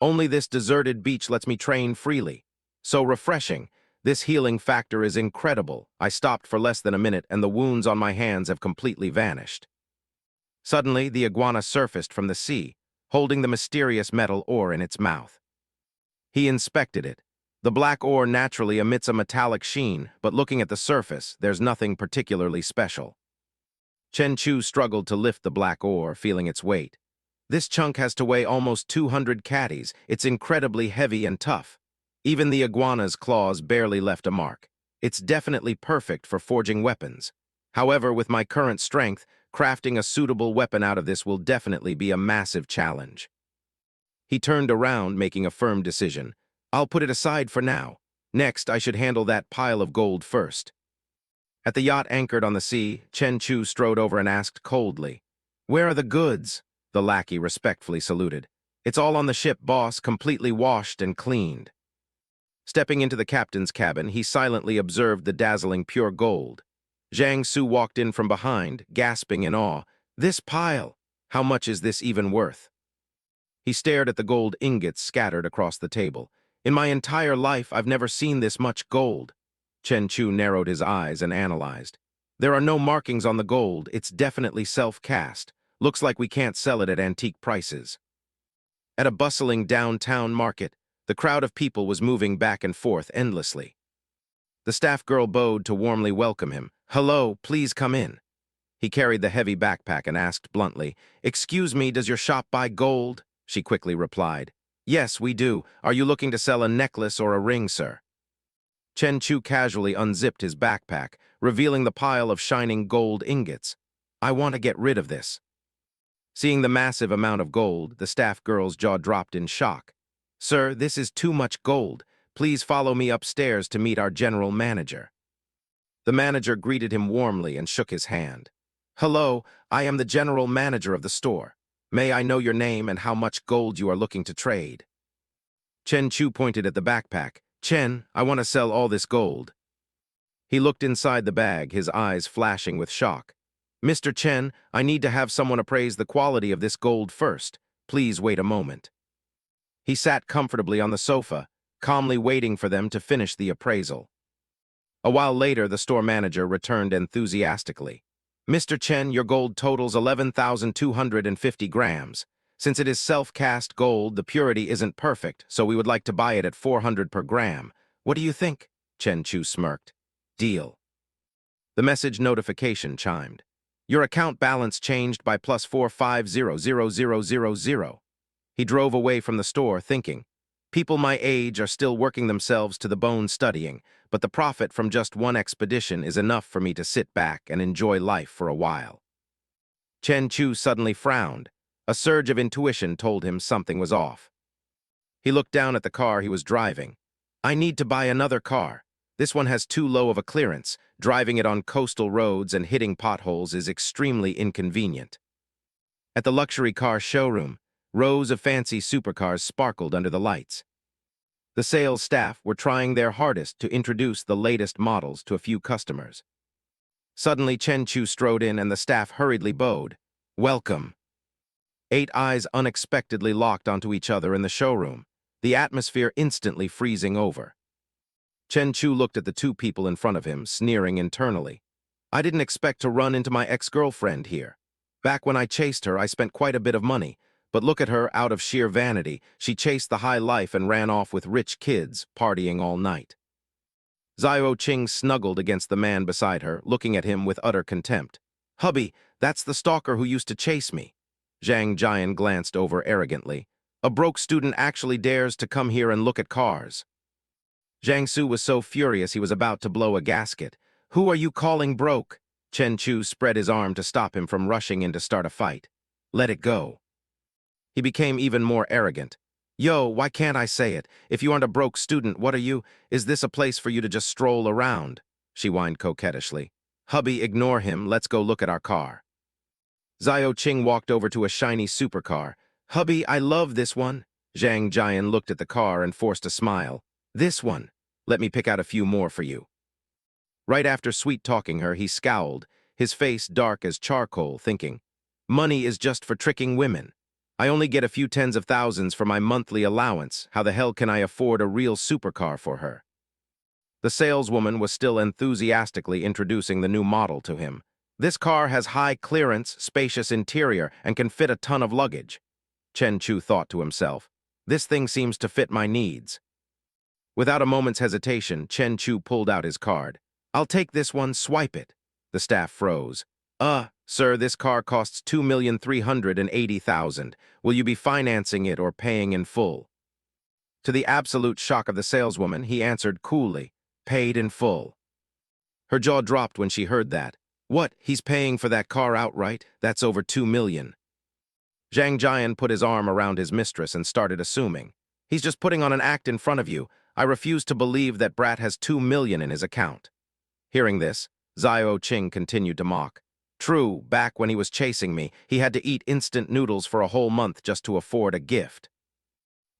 Only this deserted beach lets me train freely. So refreshing. This healing factor is incredible. I stopped for less than a minute, and the wounds on my hands have completely vanished. Suddenly, the iguana surfaced from the sea, holding the mysterious metal ore in its mouth. He inspected it. The black ore naturally emits a metallic sheen, but looking at the surface, there's nothing particularly special. Chen Chu struggled to lift the black ore, feeling its weight. This chunk has to weigh almost 200 caddies. It's incredibly heavy and tough. Even the iguana's claws barely left a mark. It's definitely perfect for forging weapons. However, with my current strength, crafting a suitable weapon out of this will definitely be a massive challenge. He turned around, making a firm decision. I'll put it aside for now. Next, I should handle that pile of gold first. At the yacht anchored on the sea, Chen Chu strode over and asked coldly, "Where are the goods?" The lackey respectfully saluted. "It's all on the ship, boss, completely washed and cleaned." Stepping into the captain's cabin, he silently observed the dazzling pure gold. Zhang Su walked in from behind, gasping in awe. "This pile! How much is this even worth?" He stared at the gold ingots scattered across the table. "In my entire life, I've never seen this much gold." Chen Chu narrowed his eyes and analyzed. "There are no markings on the gold. It's definitely self-cast. Looks like we can't sell it at antique prices." At a bustling downtown market, the crowd of people was moving back and forth endlessly. The staff girl bowed to warmly welcome him. "Hello, please come in." He carried the heavy backpack and asked bluntly, "Excuse me, does your shop buy gold?" She quickly replied, "Yes, we do. Are you looking to sell a necklace or a ring, sir?" Chen Chu casually unzipped his backpack, revealing the pile of shining gold ingots. "I want to get rid of this." Seeing the massive amount of gold, the staff girl's jaw dropped in shock. "Sir, this is too much gold. Please follow me upstairs to meet our general manager." The manager greeted him warmly and shook his hand. "Hello, I am the general manager of the store. May I know your name and how much gold you are looking to trade?" Chen Chu pointed at the backpack. "Chen, I want to sell all this gold." He looked inside the bag, his eyes flashing with shock. "Mr. Chen, I need to have someone appraise the quality of this gold first. Please wait a moment." He sat comfortably on the sofa, calmly waiting for them to finish the appraisal. A while later, the store manager returned enthusiastically. "Mr. Chen, your gold totals 11,250 grams. Since it is self-cast gold, the purity isn't perfect, so we would like to buy it at 400 per gram. What do you think?" Chen Chu smirked. "Deal." The message notification chimed. "Your account balance changed by plus 450000." He drove away from the store, thinking, "People my age are still working themselves to the bone studying, but the profit from just one expedition is enough for me to sit back and enjoy life for a while." Chen Chu suddenly frowned. A surge of intuition told him something was off. He looked down at the car he was driving. I need to buy another car. This one has too low of a clearance. Driving it on coastal roads and hitting potholes is extremely inconvenient. At the luxury car showroom, rows of fancy supercars sparkled under the lights. The sales staff were trying their hardest to introduce the latest models to a few customers. Suddenly, Chen Chu strode in and the staff hurriedly bowed. Welcome. 8 eyes unexpectedly locked onto each other in the showroom, the atmosphere instantly freezing over. Chen Chu looked at the 2 people in front of him, sneering internally. I didn't expect to run into my ex-girlfriend here. Back when I chased her, I spent quite a bit of money, but look at her, out of sheer vanity. She chased the high life and ran off with rich kids, partying all night. Zio Ching snuggled against the man beside her, looking at him with utter contempt. Hubby, that's the stalker who used to chase me. Zhang Jian glanced over arrogantly. A broke student actually dares to come here and look at cars. Zhang Su was so furious he was about to blow a gasket. Who are you calling broke? Chen Chu spread his arm to stop him from rushing in to start a fight. Let it go. He became even more arrogant. Yo, why can't I say it? If you aren't a broke student, what are you? Is this a place for you to just stroll around? She whined coquettishly. Hubby, ignore him. Let's go look at our car. Zio Ching walked over to a shiny supercar. Hubby, I love this one. Zhang Jian looked at the car and forced a smile. This one. Let me pick out a few more for you. Right after sweet-talking her, he scowled, his face dark as charcoal, thinking, money is just for tricking women. I only get a few tens of thousands for my monthly allowance. How the hell can I afford a real supercar for her? The saleswoman was still enthusiastically introducing the new model to him. This car has high clearance, spacious interior, and can fit a ton of luggage. Chen Chu thought to himself, this thing seems to fit my needs. Without a moment's hesitation, Chen Chu pulled out his card. I'll take this one, swipe it. The staff froze. Sir, this car costs $2,380,000. Will you be financing it or paying in full? To the absolute shock of the saleswoman, he answered coolly, paid in full. Her jaw dropped when she heard that. What, he's paying for that car outright? That's over $2 million. Zhang Jian put his arm around his mistress and started assuming. He's just putting on an act in front of you. I refuse to believe that brat has $2 million in his account. Hearing this, Zio Ching continued to mock. True, back when he was chasing me, he had to eat instant noodles for a whole month just to afford a gift.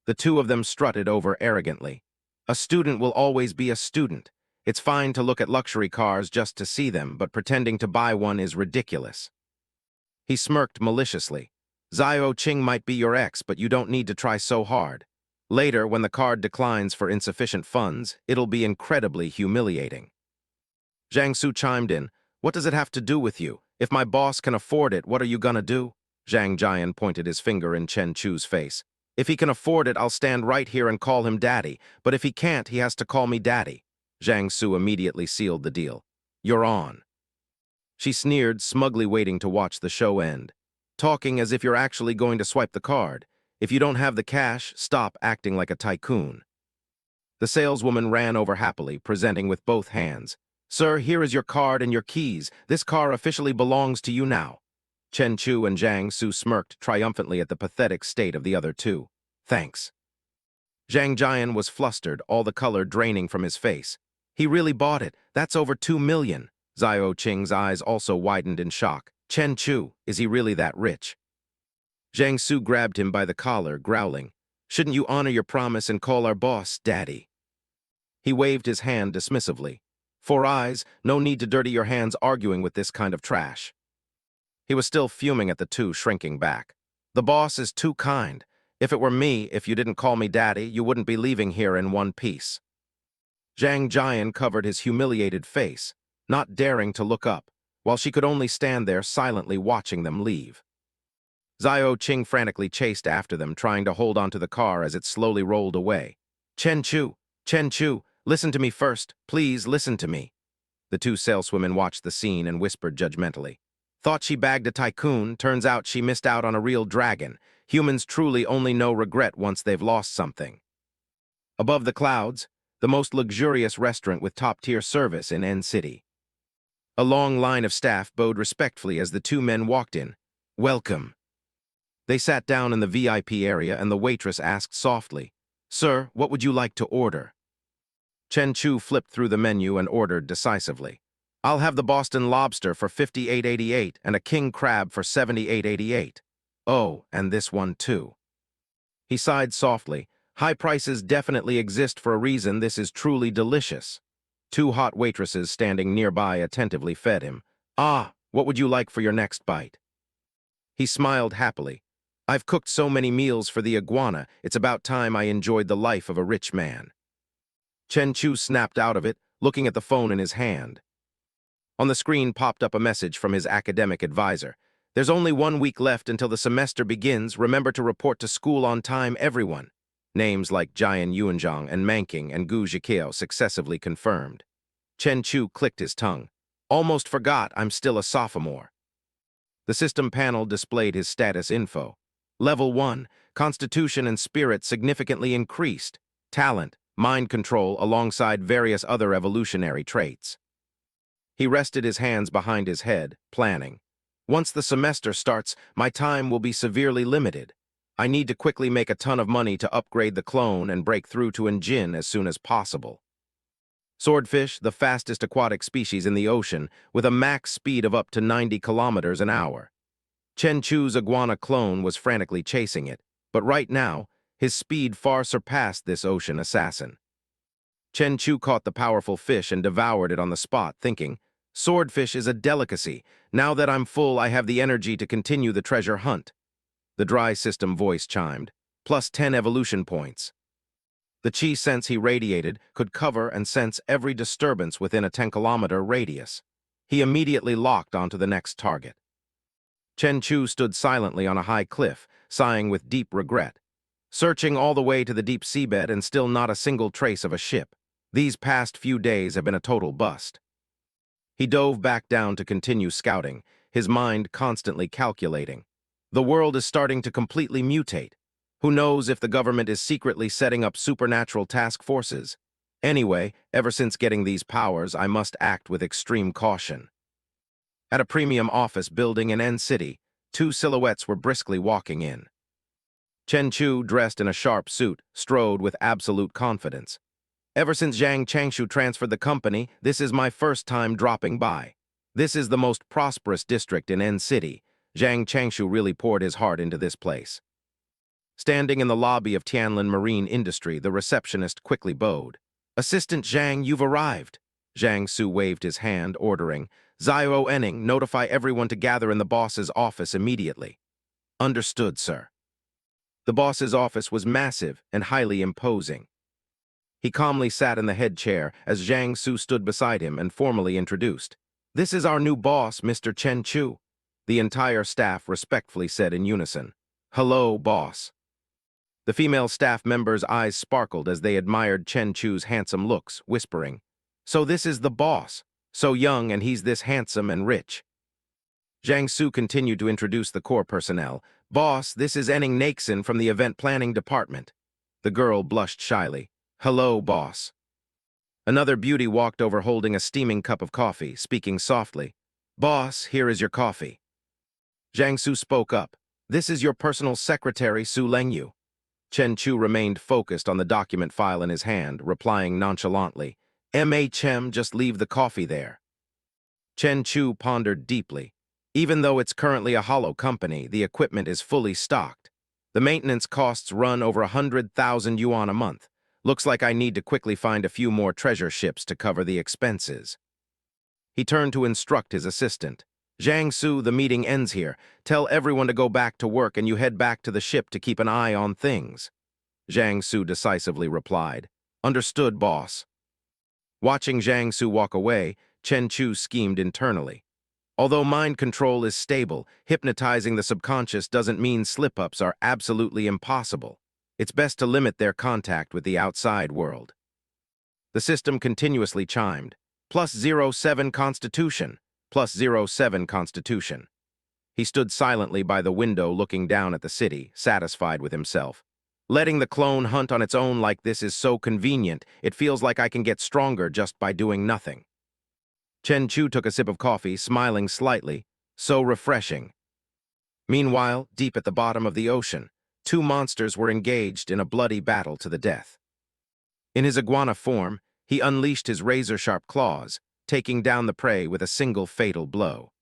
The 2 of them strutted over arrogantly. A student will always be a student. It's fine to look at luxury cars just to see them, but pretending to buy one is ridiculous. He smirked maliciously. Zio Ching might be your ex, but you don't need to try so hard. Later, when the card declines for insufficient funds, it'll be incredibly humiliating. Zhang Su chimed in. What does it have to do with you? If my boss can afford it, what are you gonna do? Zhang Jian pointed his finger in Chen Chu's face. If he can afford it, I'll stand right here and call him daddy, but if he can't, he has to call me daddy. Zhang Su immediately sealed the deal. You're on. She sneered, smugly waiting to watch the show end. Talking as if you're actually going to swipe the card. If you don't have the cash, stop acting like a tycoon. The saleswoman ran over happily, presenting with both hands. Sir, here is your card and your keys. This car officially belongs to you now. Chen Chu and Zhang Su smirked triumphantly at the pathetic state of the other 2. Thanks. Zhang Jian was flustered, all the color draining from his face. He really bought it. That's over $2 million. Zio Ching's eyes also widened in shock. Chen Chu, is he really that rich? Zhang Su grabbed him by the collar, growling. Shouldn't you honor your promise and call our boss, Daddy? He waved his hand dismissively. 4 eyes, no need to dirty your hands arguing with this kind of trash. He was still fuming at the 2 shrinking back. The boss is too kind. If it were me, if you didn't call me daddy, you wouldn't be leaving here in one piece. Zhang Jian covered his humiliated face, not daring to look up, while she could only stand there silently watching them leave. Zio Ching frantically chased after them, trying to hold onto the car as it slowly rolled away. Chen Chu, listen to me first. Please listen to me. The 2 saleswomen watched the scene and whispered judgmentally. Thought she bagged a tycoon, turns out she missed out on a real dragon. Humans truly only know regret once they've lost something. Above the clouds, the most luxurious restaurant with top-tier service in N City. A long line of staff bowed respectfully as the 2 men walked in. Welcome. They sat down in the VIP area and the waitress asked softly, "Sir, what would you like to order?" Chen Chu flipped through the menu and ordered decisively. "I'll have the Boston lobster for $58.88 and a king crab for $78.88. Oh, and this one too." He sighed softly. "High prices definitely exist for a reason. This is truly delicious." Two hot waitresses standing nearby attentively fed him. "Ah, what would you like for your next bite?" He smiled happily. "I've cooked so many meals for the iguana, it's about time I enjoyed the life of a rich man." Chen Chu snapped out of it, looking at the phone in his hand. On the screen popped up a message from his academic advisor. "There's only 1 week left until the semester begins. Remember to report to school on time, everyone." Names like Jian Yuanzhang and Manking and Gu Zixie successively confirmed. Chen Chu clicked his tongue. "Almost forgot I'm still a sophomore." The system panel displayed his status info. Level 1, Constitution and Spirit significantly increased. Talent, mind control alongside various other evolutionary traits. He rested his hands behind his head, planning. "Once the semester starts, my time will be severely limited. I need to quickly make a ton of money to upgrade the clone and break through to Njin as soon as possible." Swordfish, the fastest aquatic species in the ocean, with a max speed of up to 90 kilometers an hour. Chen Chu's iguana clone was frantically chasing it, but right now, his speed far surpassed this ocean assassin. Chen Chu caught the powerful fish and devoured it on the spot, thinking, "Swordfish is a delicacy. Now that I'm full, I have the energy to continue the treasure hunt." The dry system voice chimed. "Plus 10 evolution points." The chi sense he radiated could cover and sense every disturbance within a 10-kilometer radius. He immediately locked onto the next target. Chen Chu stood silently on a high cliff, sighing with deep regret. Searching all the way to the deep seabed and still not a single trace of a ship. These past few days have been a total bust. He dove back down to continue scouting, his mind constantly calculating. The world is starting to completely mutate. Who knows if the government is secretly setting up supernatural task forces? Anyway, ever since getting these powers, I must act with extreme caution. At a premium office building in N City, two silhouettes were briskly walking in. Chen Chu, dressed in a sharp suit, strode with absolute confidence. "Ever since Zhang Changshu transferred the company, this is my first time dropping by. This is the most prosperous district in N City. Zhang Changshu really poured his heart into this place." Standing in the lobby of Tianlin Marine Industry, the receptionist quickly bowed. "Assistant Zhang, you've arrived." Zhang Su waved his hand, ordering, "Zio Enning, notify everyone to gather in the boss's office immediately." "Understood, sir." The boss's office was massive and highly imposing. He calmly sat in the head chair as Zhang Su stood beside him and formally introduced. "This is our new boss, Mr. Chen Chu." The entire staff respectfully said in unison, "Hello, boss." The female staff members' eyes sparkled as they admired Chen Chu's handsome looks, whispering, "So this is the boss, so young and he's this handsome and rich." Zhang Su continued to introduce the core personnel. "Boss, this is Enning Naixin from the event planning department." The girl blushed shyly. "Hello, boss." Another beauty walked over holding a steaming cup of coffee, speaking softly. "Boss, here is your coffee." Zhang Su spoke up. "This is your personal secretary, Su Lengyu." Chen Chu remained focused on the document file in his hand, replying nonchalantly, "MHM, just leave the coffee there." Chen Chu pondered deeply. Even though it's currently a hollow company, the equipment is fully stocked. The maintenance costs run over 100,000 yuan a month. Looks like I need to quickly find a few more treasure ships to cover the expenses. He turned to instruct his assistant. "Zhang Su, the meeting ends here. Tell everyone to go back to work and you head back to the ship to keep an eye on things." Zhang Su decisively replied, "Understood, boss." Watching Zhang Su walk away, Chen Chu schemed internally. Although mind control is stable, hypnotizing the subconscious doesn't mean slip-ups are absolutely impossible. It's best to limit their contact with the outside world. The system continuously chimed. +07 Constitution. +07 Constitution. He stood silently by the window looking down at the city, satisfied with himself. Letting the clone hunt on its own like this is so convenient, it feels like I can get stronger just by doing nothing. Chen Chu took a sip of coffee, smiling slightly. So refreshing. Meanwhile, deep at the bottom of the ocean, two monsters were engaged in a bloody battle to the death. In his iguana form, he unleashed his razor-sharp claws, taking down the prey with a single fatal blow.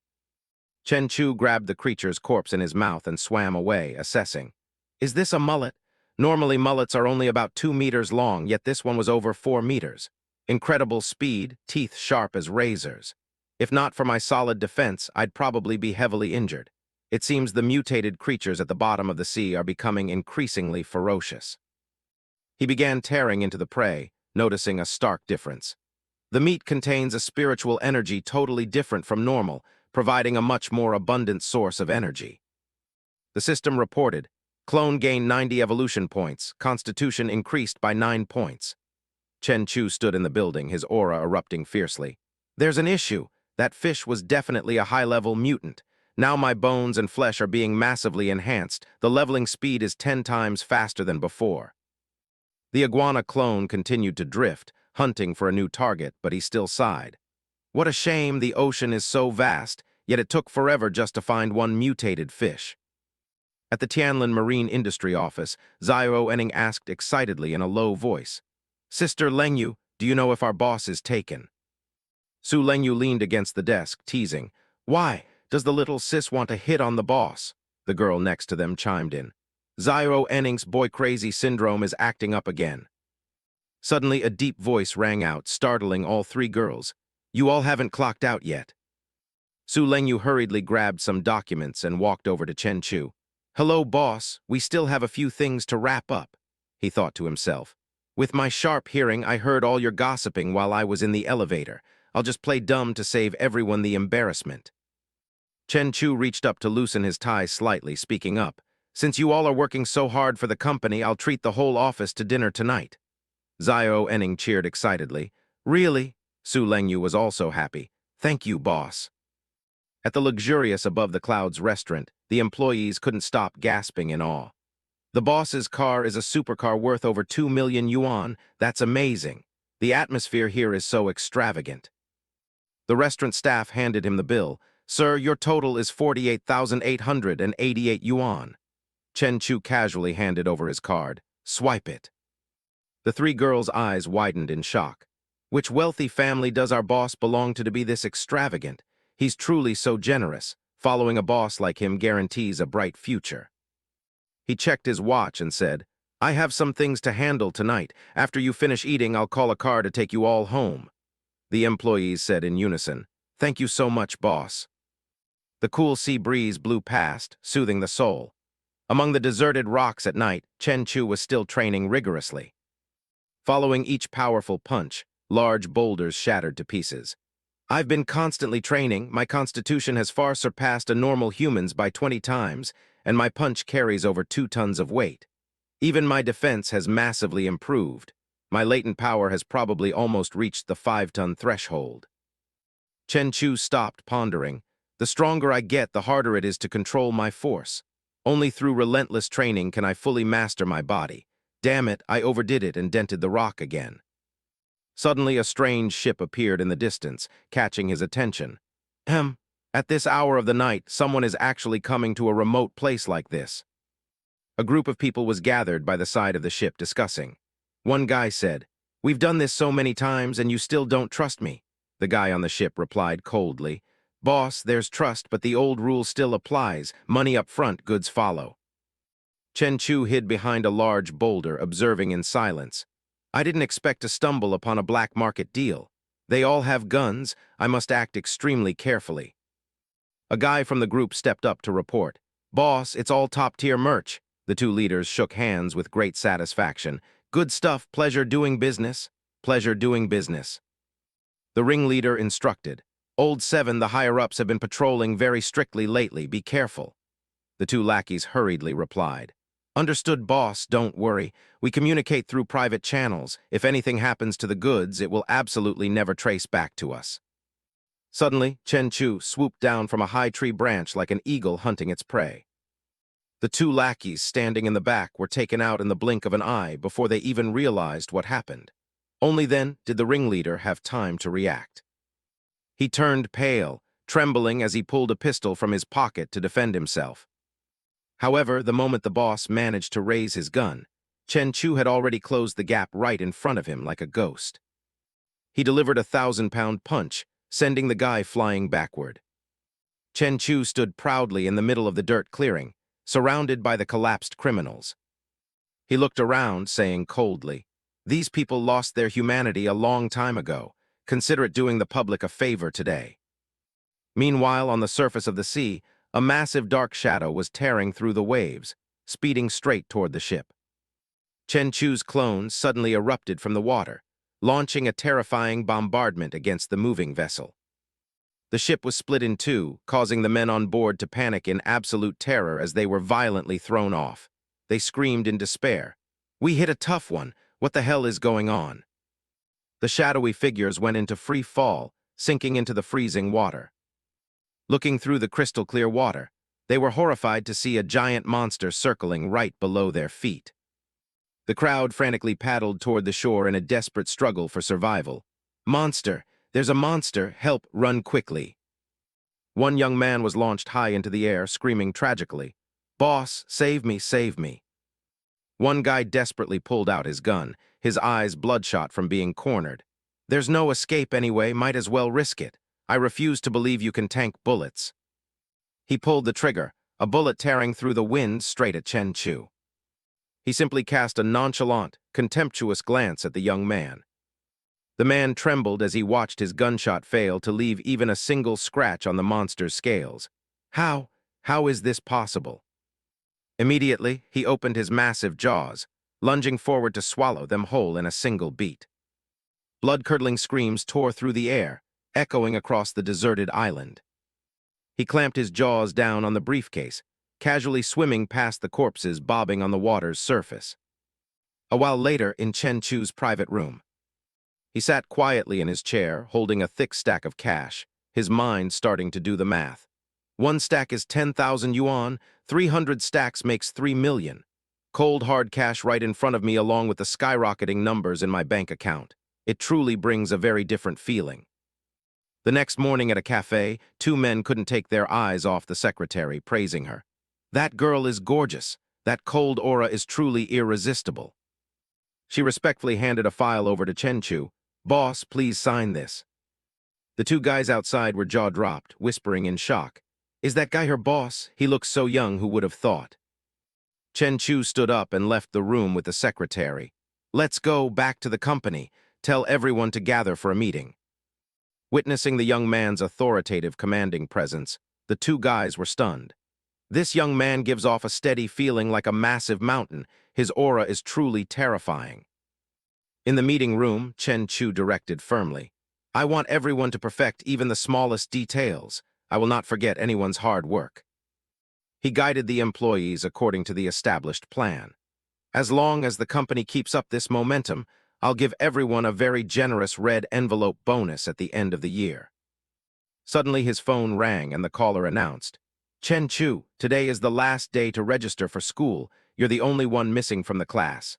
Chen Chu grabbed the creature's corpse in his mouth and swam away, assessing. Is this a mullet? Normally mullets are only about 2 meters long, yet this one was over 4 meters. Incredible speed, teeth sharp as razors. If not for my solid defense, I'd probably be heavily injured. It seems the mutated creatures at the bottom of the sea are becoming increasingly ferocious. He began tearing into the prey, noticing a stark difference. The meat contains a spiritual energy totally different from normal, providing a much more abundant source of energy. The system reported, clone gained 90 evolution points, constitution increased by 9 points. Chen Chu stood in the building, his aura erupting fiercely. There's an issue. That fish was definitely a high-level mutant. Now my bones and flesh are being massively enhanced. The leveling speed is 10 times faster than before. The iguana clone continued to drift, hunting for a new target, but he still sighed. What a shame the ocean is so vast, yet it took forever just to find one mutated fish. At the Tianlin Marine Industry office, Zio Enning asked excitedly in a low voice, Sister Lengyu, do you know if our boss is taken? Su Lengyu leaned against the desk, teasing, Why, does the little sis want to hit on the boss? The girl next to them chimed in. Zio Enning's boy-crazy syndrome is acting up again. Suddenly, a deep voice rang out, startling all three girls. You all haven't clocked out yet. Su Lengyu hurriedly grabbed some documents and walked over to Chen Chu. Hello, boss. We still have a few things to wrap up, he thought to himself. With my sharp hearing, I heard all your gossiping while I was in the elevator. I'll just play dumb to save everyone the embarrassment. Chen Chu reached up to loosen his tie slightly, speaking up. Since you all are working so hard for the company, I'll treat the whole office to dinner tonight. Zio Enning cheered excitedly. Really? Su Lengyu was also happy. Thank you, boss. At the luxurious Above the Clouds restaurant, the employees couldn't stop gasping in awe. The boss's car is a supercar worth over 2 million yuan. That's amazing. The atmosphere here is so extravagant. The restaurant staff handed him the bill. Sir, your total is 48,888 yuan. Chen Chu casually handed over his card. Swipe it. The three girls' eyes widened in shock. Which wealthy family does our boss belong to be this extravagant? He's truly so generous. Following a boss like him guarantees a bright future. He checked his watch and said, I have some things to handle tonight. After you finish eating, I'll call a car to take you all home. The employees said in unison, Thank you so much, boss. The cool sea breeze blew past, soothing the soul. Among the deserted rocks at night, Chen Chu was still training rigorously. Following each powerful punch, large boulders shattered to pieces. I've been constantly training. My constitution has far surpassed a normal human's by 20 times, and my punch carries over 2 tons of weight. Even my defense has massively improved. My latent power has probably almost reached the 5-ton threshold. Chen Chu stopped, pondering. The stronger I get, the harder it is to control my force. Only through relentless training can I fully master my body. Damn it, I overdid it and dented the rock again. Suddenly, a strange ship appeared in the distance, catching his attention. At this hour of the night, someone is actually coming to a remote place like this. A group of people was gathered by the side of the ship discussing. One guy said, We've done this so many times and you still don't trust me. The guy on the ship replied coldly, Boss, there's trust, but the old rule still applies. Money up front, goods follow. Chen Chu hid behind a large boulder, observing in silence. I didn't expect to stumble upon a black market deal. They all have guns. I must act extremely carefully. A guy from the group stepped up to report. Boss, it's all top-tier merch. The two leaders shook hands with great satisfaction. Good stuff, pleasure doing business. Pleasure doing business. The ringleader instructed. Old 7, the higher-ups have been patrolling very strictly lately. Be careful. The two lackeys hurriedly replied. Understood, boss, don't worry. We communicate through private channels. If anything happens to the goods, it will absolutely never trace back to us. Suddenly, Chen Chu swooped down from a high tree branch like an eagle hunting its prey. The two lackeys standing in the back were taken out in the blink of an eye before they even realized what happened. Only then did the ringleader have time to react. He turned pale, trembling as he pulled a pistol from his pocket to defend himself. However, the moment the boss managed to raise his gun, Chen Chu had already closed the gap right in front of him like a ghost. He delivered a 1,000-pound punch, sending the guy flying backward. Chen Chu stood proudly in the middle of the dirt clearing, surrounded by the collapsed criminals. He looked around, saying coldly, "These people lost their humanity a long time ago. Consider it doing the public a favor today." Meanwhile, on the surface of the sea, a massive dark shadow was tearing through the waves, speeding straight toward the ship. Chen Chu's clones suddenly erupted from the water, launching a terrifying bombardment against the moving vessel. The ship was split in two, causing the men on board to panic in absolute terror as they were violently thrown off. They screamed in despair, "We hit a tough one. What the hell is going on?" The shadowy figures went into free fall, sinking into the freezing water. Looking through the crystal-clear water, they were horrified to see a giant monster circling right below their feet. The crowd frantically paddled toward the shore in a desperate struggle for survival. "Monster! There's a monster! Help! Run quickly!" One young man was launched high into the air, screaming tragically, "Boss, save me, save me!" One guy desperately pulled out his gun, his eyes bloodshot from being cornered. "There's no escape anyway, might as well risk it. I refuse to believe you can tank bullets." He pulled the trigger, a bullet tearing through the wind straight at Chen Chu. He simply cast a nonchalant, contemptuous glance at the young man. The man trembled as he watched his gunshot fail to leave even a single scratch on the monster's scales. How is this possible? Immediately, he opened his massive jaws, lunging forward to swallow them whole in a single beat. Blood-curdling screams tore through the air, echoing across the deserted island. He clamped his jaws down on the briefcase, casually swimming past the corpses bobbing on the water's surface. A while later, in Chen Chu's private room, he sat quietly in his chair, holding a thick stack of cash, his mind starting to do the math. One stack is 10,000 yuan, 300 stacks makes 3 million. Cold hard cash right in front of me along with the skyrocketing numbers in my bank account. It truly brings a very different feeling. The next morning at a cafe, two men couldn't take their eyes off the secretary, praising her. "That girl is gorgeous. That cold aura is truly irresistible." She respectfully handed a file over to Chen Chu. "Boss, please sign this." The two guys outside were jaw-dropped, whispering in shock. "Is that guy her boss? He looks so young, who would have thought?" Chen Chu stood up and left the room with the secretary. "Let's go back to the company. Tell everyone to gather for a meeting." Witnessing the young man's authoritative, commanding presence, the two guys were stunned. This young man gives off a steady feeling like a massive mountain. His aura is truly terrifying. In the meeting room, Chen Chu directed firmly, "I want everyone to perfect even the smallest details. I will not forget anyone's hard work." He guided the employees according to the established plan. "As long as the company keeps up this momentum, I'll give everyone a very generous red envelope bonus at the end of the year." Suddenly his phone rang and the caller announced, "Chen Chu, today is the last day to register for school. You're the only one missing from the class."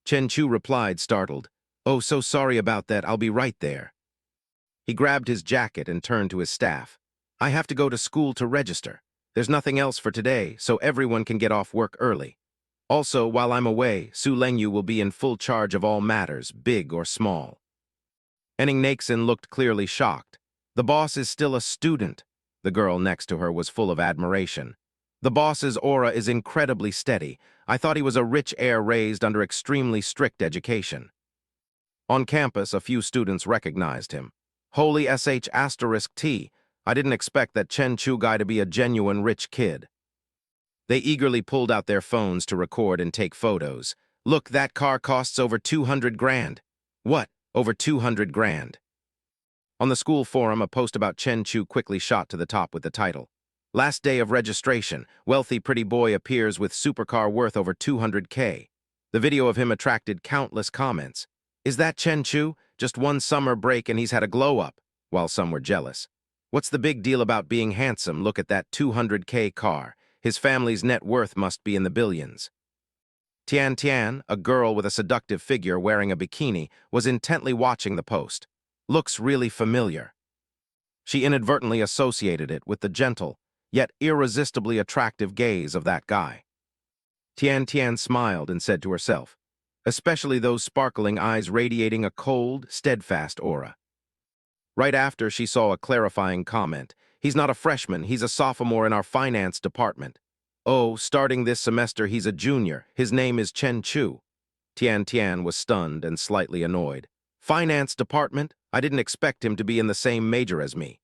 Chen Chu replied, startled, "Oh, so sorry about that. I'll be right there." He grabbed his jacket and turned to his staff. "I have to go to school to register. There's nothing else for today, so everyone can get off work early. Also, while I'm away, Su Lengyu will be in full charge of all matters, big or small." Enning Naxin looked clearly shocked. "The boss is still a student." The girl next to her was full of admiration. "The boss's aura is incredibly steady. I thought he was a rich heir raised under extremely strict education." On campus, a few students recognized him. "Holy sh*T. I didn't expect that Chen Chu guy to be a genuine rich kid." They eagerly pulled out their phones to record and take photos. "Look, that car costs over 200 grand. "What? Over 200 grand? On the school forum, a post about Chen Chu quickly shot to the top with the title, "Last day of registration. Wealthy pretty boy appears with supercar worth over 200K. The video of him attracted countless comments. "Is that Chen Chu? Just one summer break and he's had a glow-up," while some were jealous. "What's the big deal about being handsome? Look at that 200K car. His family's net worth must be in the billions." Tian Tian, a girl with a seductive figure wearing a bikini, was intently watching the post. "Looks really familiar." She inadvertently associated it with the gentle, yet irresistibly attractive gaze of that guy. Tian Tian smiled and said to herself, especially those sparkling eyes radiating a cold, steadfast aura. Right after, she saw a clarifying comment. He's not a freshman, he's a sophomore in our finance department. Oh, starting this semester, he's a junior. His name is Chen Chu. Tian Tian was stunned and slightly annoyed. Finance department? I didn't expect him to be in the same major as me.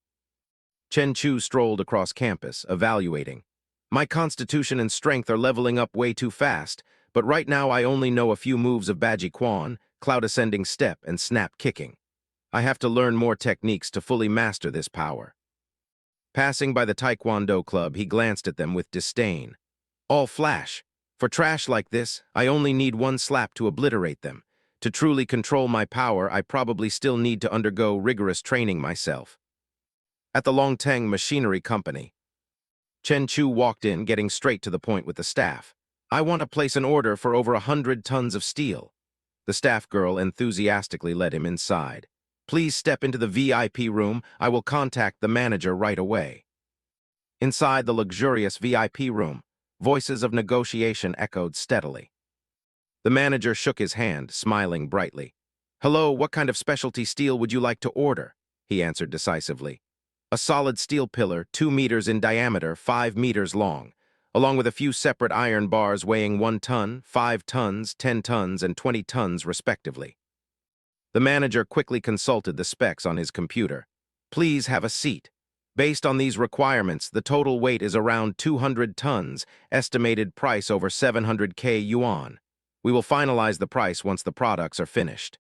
Chen Chu strolled across campus, evaluating. My constitution and strength are leveling up way too fast, but right now I only know a few moves of Baji Quan, cloud ascending step, and snap kicking. I have to learn more techniques to fully master this power. Passing by the Taekwondo club, he glanced at them with disdain. All flash. For trash like this, I only need one slap to obliterate them. To truly control my power, I probably still need to undergo rigorous training myself. At the Longteng Machinery Company, Chen Chu walked in, getting straight to the point with the staff. I want to place an order for over 100 tons of steel. The staff girl enthusiastically led him inside. Please step into the VIP room. I will contact the manager right away. Inside the luxurious VIP room, voices of negotiation echoed steadily. The manager shook his hand, smiling brightly. Hello, what kind of specialty steel would you like to order? He answered decisively. A solid steel pillar, 2 meters in diameter, 5 meters long, along with a few separate iron bars weighing 1 ton, 5 tons, 10 tons, and 20 tons respectively. The manager quickly consulted the specs on his computer. Please have a seat. Based on these requirements, the total weight is around 200 tons, estimated price over 700k yuan. We will finalize the price once the products are finished.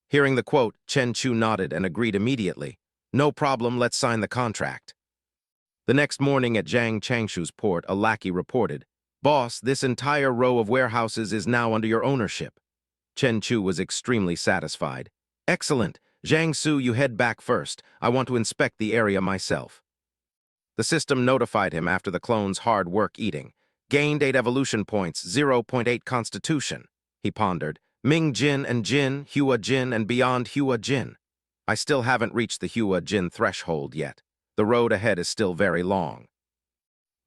Hearing the quote, Chen Chu nodded and agreed immediately. No problem, let's sign the contract. The next morning at Zhang Changshu's port, a lackey reported, Boss, this entire row of warehouses is now under your ownership. Chen Chu was extremely satisfied. Excellent. Zhang Su, you head back first. I want to inspect the area myself. The system notified him after the clone's hard work eating. Gained 8 evolution points, 0.8 constitution. He pondered. Ming Jin and Jin, Hua Jin and beyond Hua Jin. I still haven't reached the Hua Jin threshold yet. The road ahead is still very long.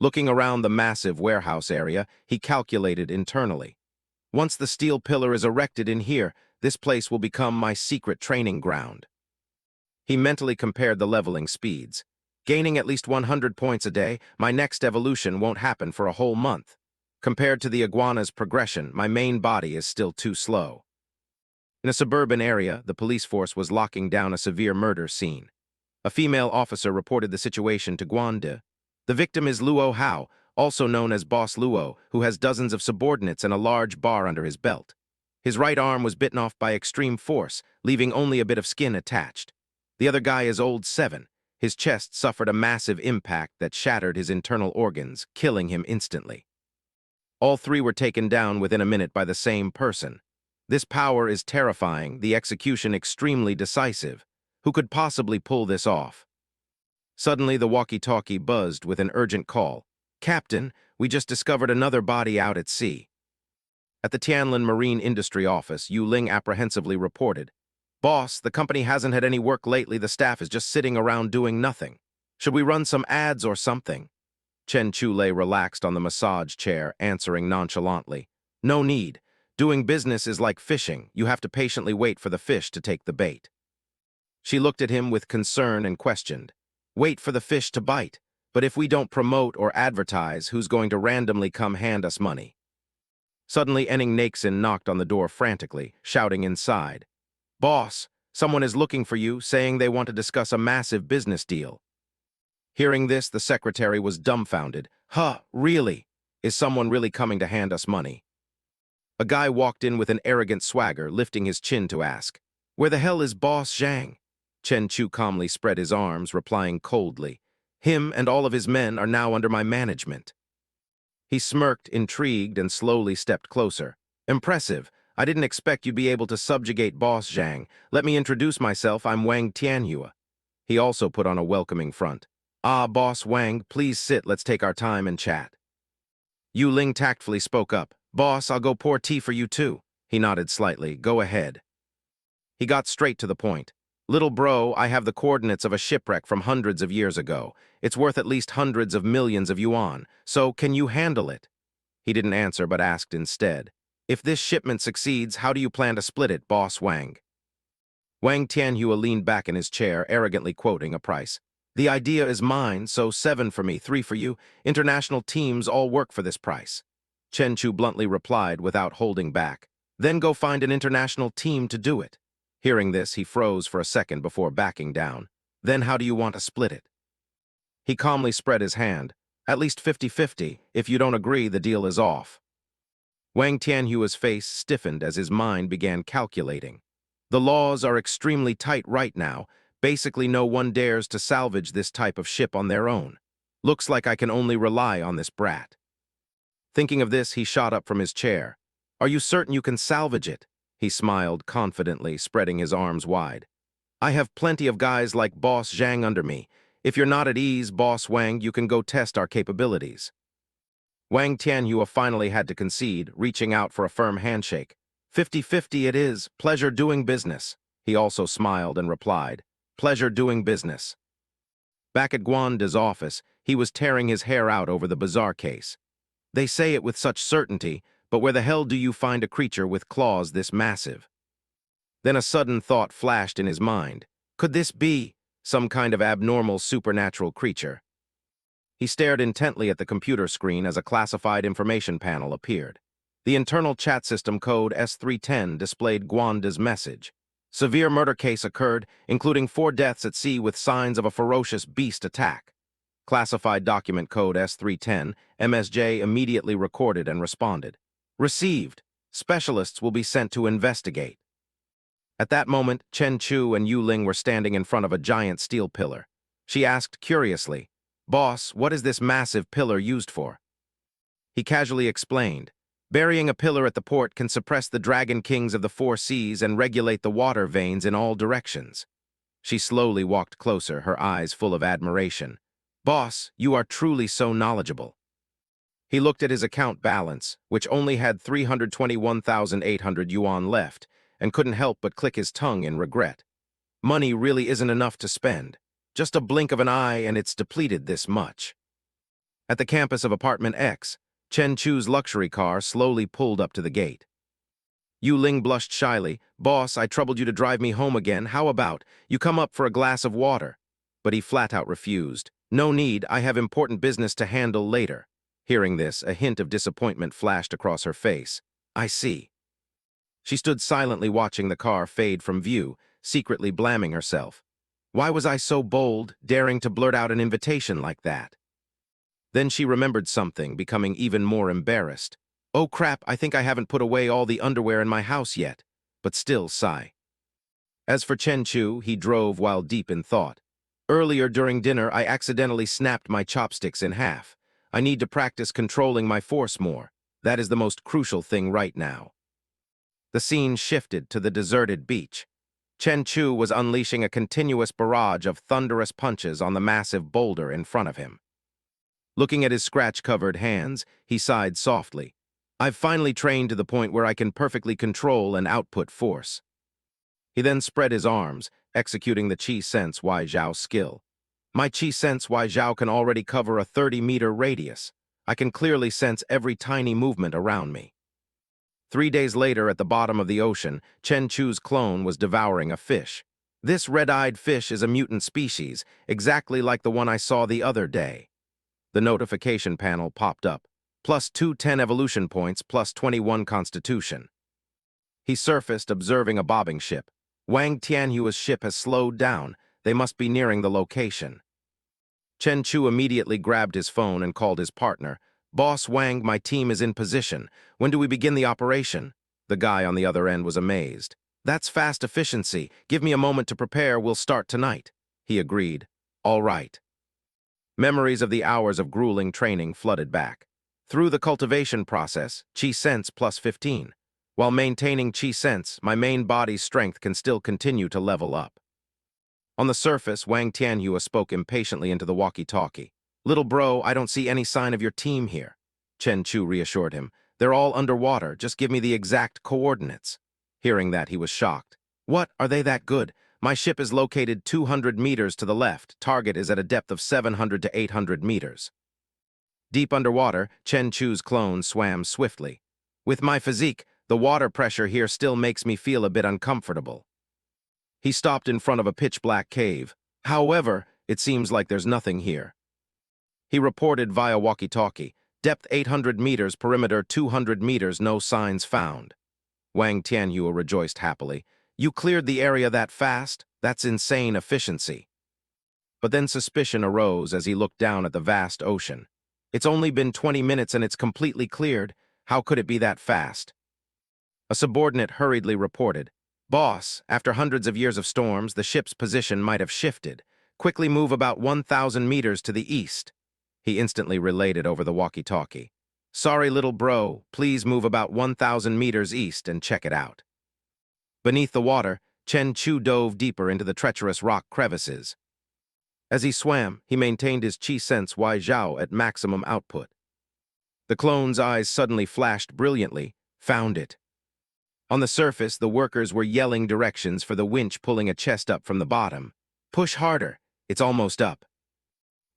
Looking around the massive warehouse area, he calculated internally. Once the steel pillar is erected in here, this place will become my secret training ground. He mentally compared the leveling speeds. Gaining at least 100 points a day, my next evolution won't happen for a whole month. Compared to the iguana's progression, my main body is still too slow. In a suburban area, the police force was locking down a severe murder scene. A female officer reported the situation to Guande. The victim is Luo Hao, also known as Boss Luo, who has dozens of subordinates and a large bar under his belt. His right arm was bitten off by extreme force, leaving only a bit of skin attached. The other guy is old 7. His chest suffered a massive impact that shattered his internal organs, killing him instantly. All 3 were taken down within a minute by the same person. This power is terrifying, the execution extremely decisive. Who could possibly pull this off? Suddenly, the walkie-talkie buzzed with an urgent call. Captain, we just discovered another body out at sea. At the Tianlin Marine Industry office, Yu Ling apprehensively reported, Boss, the company hasn't had any work lately. The staff is just sitting around doing nothing. Should we run some ads or something? Chen Chu lay relaxed on the massage chair, answering nonchalantly. No need. Doing business is like fishing. You have to patiently wait for the fish to take the bait. She looked at him with concern and questioned. Wait for the fish to bite. But if we don't promote or advertise, who's going to randomly come hand us money? Suddenly, Enning Naxin knocked on the door frantically, shouting inside. Boss, someone is looking for you, saying they want to discuss a massive business deal. Hearing this, the secretary was dumbfounded. Huh, really? Is someone really coming to hand us money? A guy walked in with an arrogant swagger, lifting his chin to ask, Where the hell is Boss Zhang? Chen Chu calmly spread his arms, replying coldly, Him and all of his men are now under my management. He smirked, intrigued, and slowly stepped closer. Impressive. I didn't expect you'd be able to subjugate Boss Zhang. Let me introduce myself, I'm Wang Tianhua. He also put on a welcoming front. Ah, Boss Wang, please sit, let's take our time and chat. Yu Ling tactfully spoke up. Boss, I'll go pour tea for you too. He nodded slightly. Go ahead. He got straight to the point. Little bro, I have the coordinates of a shipwreck from hundreds of years ago. It's worth at least hundreds of millions of yuan, so can you handle it? He didn't answer but asked instead. If this shipment succeeds, how do you plan to split it, Boss Wang? Wang Tianhua leaned back in his chair, arrogantly quoting a price. The idea is mine, so 7 for me, 3 for you. International teams all work for this price. Chen Chu bluntly replied without holding back. Then go find an international team to do it. Hearing this, he froze for a second before backing down. Then how do you want to split it? He calmly spread his hand. At least 50-50. If you don't agree, the deal is off. Wang Tianhua's face stiffened as his mind began calculating. The laws are extremely tight right now. Basically, no one dares to salvage this type of ship on their own. Looks like I can only rely on this brat. Thinking of this, he shot up from his chair. Are you certain you can salvage it? He smiled confidently, spreading his arms wide. I have plenty of guys like Boss Zhang under me. If you're not at ease, Boss Wang, you can go test our capabilities. Wang Tianhua finally had to concede, reaching out for a firm handshake. 50-50 it is. Pleasure doing business. He also smiled and replied, pleasure doing business. Back at Guanda's office, he was tearing his hair out over the bizarre case. They say it with such certainty, but where the hell do you find a creature with claws this massive? Then a sudden thought flashed in his mind. Could this be some kind of abnormal supernatural creature? He stared intently at the computer screen as a classified information panel appeared. The internal chat system code S310 displayed Guanda's message. Severe murder case occurred, including 4 deaths at sea with signs of a ferocious beast attack. Classified document code S310, MSJ immediately recorded and responded. Received. Specialists will be sent to investigate. At that moment, Chen Chu and Yu Ling were standing in front of a giant steel pillar. She asked curiously, Boss, what is this massive pillar used for? He casually explained, burying a pillar at the port can suppress the dragon kings of the 4 seas and regulate the water veins in all directions. She slowly walked closer, her eyes full of admiration. Boss, you are truly so knowledgeable. He looked at his account balance, which only had 321,800 yuan left, and couldn't help but click his tongue in regret. Money really isn't enough to spend. Just a blink of an eye and it's depleted this much. At the campus of Apartment X, Chen Chu's luxury car slowly pulled up to the gate. Yu Ling blushed shyly. Boss, I troubled you to drive me home again. How about you come up for a glass of water? But he flat out refused. No need, I have important business to handle later. Hearing this, a hint of disappointment flashed across her face. I see. She stood silently watching the car fade from view, secretly blaming herself. Why was I so bold, daring to blurt out an invitation like that? Then she remembered something, becoming even more embarrassed. Oh crap, I think I haven't put away all the underwear in my house yet, but still sigh. As for Chen Chu, he drove while deep in thought. Earlier during dinner, I accidentally snapped my chopsticks in half. I need to practice controlling my force more. That is the most crucial thing right now. The scene shifted to the deserted beach. Chen Chu was unleashing a continuous barrage of thunderous punches on the massive boulder in front of him. Looking at his scratch-covered hands, he sighed softly. I've finally trained to the point where I can perfectly control and output force. He then spread his arms, executing the Qi Sense Wai Zhao skill. My Qi Sense Wai Zhao can already cover a 30-meter radius. I can clearly sense every tiny movement around me. 3 days later, at the bottom of the ocean, Chen Chu's clone was devouring a fish. This red-eyed fish is a mutant species, exactly like the one I saw the other day. The notification panel popped up. Plus 210 evolution points, plus 21 constitution. He surfaced, observing a bobbing ship. Wang Tianhua's ship has slowed down. They must be nearing the location. Chen Chu immediately grabbed his phone and called his partner. Boss Wang, my team is in position. When do we begin the operation? The guy on the other end was amazed. That's fast efficiency. Give me a moment to prepare. We'll start tonight. He agreed. All right. Memories of the hours of grueling training flooded back. Through the cultivation process, Qi Sense plus 15. While maintaining Qi Sense, my main body's strength can still continue to level up. On the surface, Wang Tianhua spoke impatiently into the walkie-talkie. Little bro, I don't see any sign of your team here. Chen Chu reassured him. They're all underwater. Just give me the exact coordinates. Hearing that, he was shocked. What? Are they that good? My ship is located 200 meters to the left. Target is at a depth of 700 to 800 meters. Deep underwater, Chen Chu's clone swam swiftly. With my physique, the water pressure here still makes me feel a bit uncomfortable. He stopped in front of a pitch-black cave. However, it seems like there's nothing here. He reported via walkie-talkie, depth 800 meters, perimeter 200 meters, no signs found. Wang Tianhua rejoiced happily. You cleared the area that fast? That's insane efficiency. But then suspicion arose as he looked down at the vast ocean. It's only been 20 minutes and it's completely cleared. How could it be that fast? A subordinate hurriedly reported, Boss, after hundreds of years of storms, the ship's position might have shifted. Quickly move about 1,000 meters to the east. He instantly relayed it over the walkie-talkie. Sorry, little bro, please move about 1,000 meters east and check it out. Beneath the water, Chen Chu dove deeper into the treacherous rock crevices. As he swam, he maintained his chi sense Wai Zhao at maximum output. The clone's eyes suddenly flashed brilliantly. Found it. On the surface, the workers were yelling directions for the winch pulling a chest up from the bottom. Push harder. It's almost up.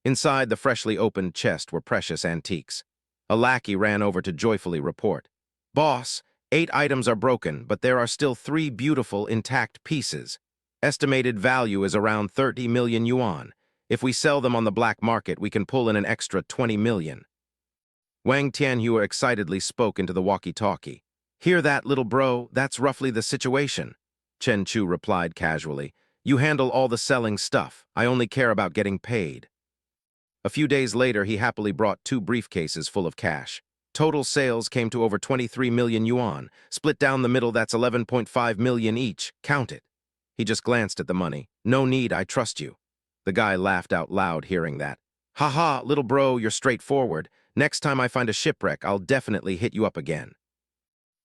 Inside the freshly opened chest were precious antiques. A lackey ran over to joyfully report. Boss, 8 items are broken, but there are still 3 beautiful, intact pieces. Estimated value is around 30 million yuan. If we sell them on the black market, we can pull in an extra 20 million. Wang Tianhua excitedly spoke into the walkie-talkie. Hear that, little bro? That's roughly the situation. Chen Chu replied casually. You handle all the selling stuff. I only care about getting paid. A few days later, he happily brought 2 briefcases full of cash. Total sales came to over 23 million yuan. Split down the middle, that's 11.5 million each. Count it. He just glanced at the money. No need, I trust you. The guy laughed out loud hearing that. Ha ha, little bro, you're straightforward. Next time I find a shipwreck, I'll definitely hit you up again.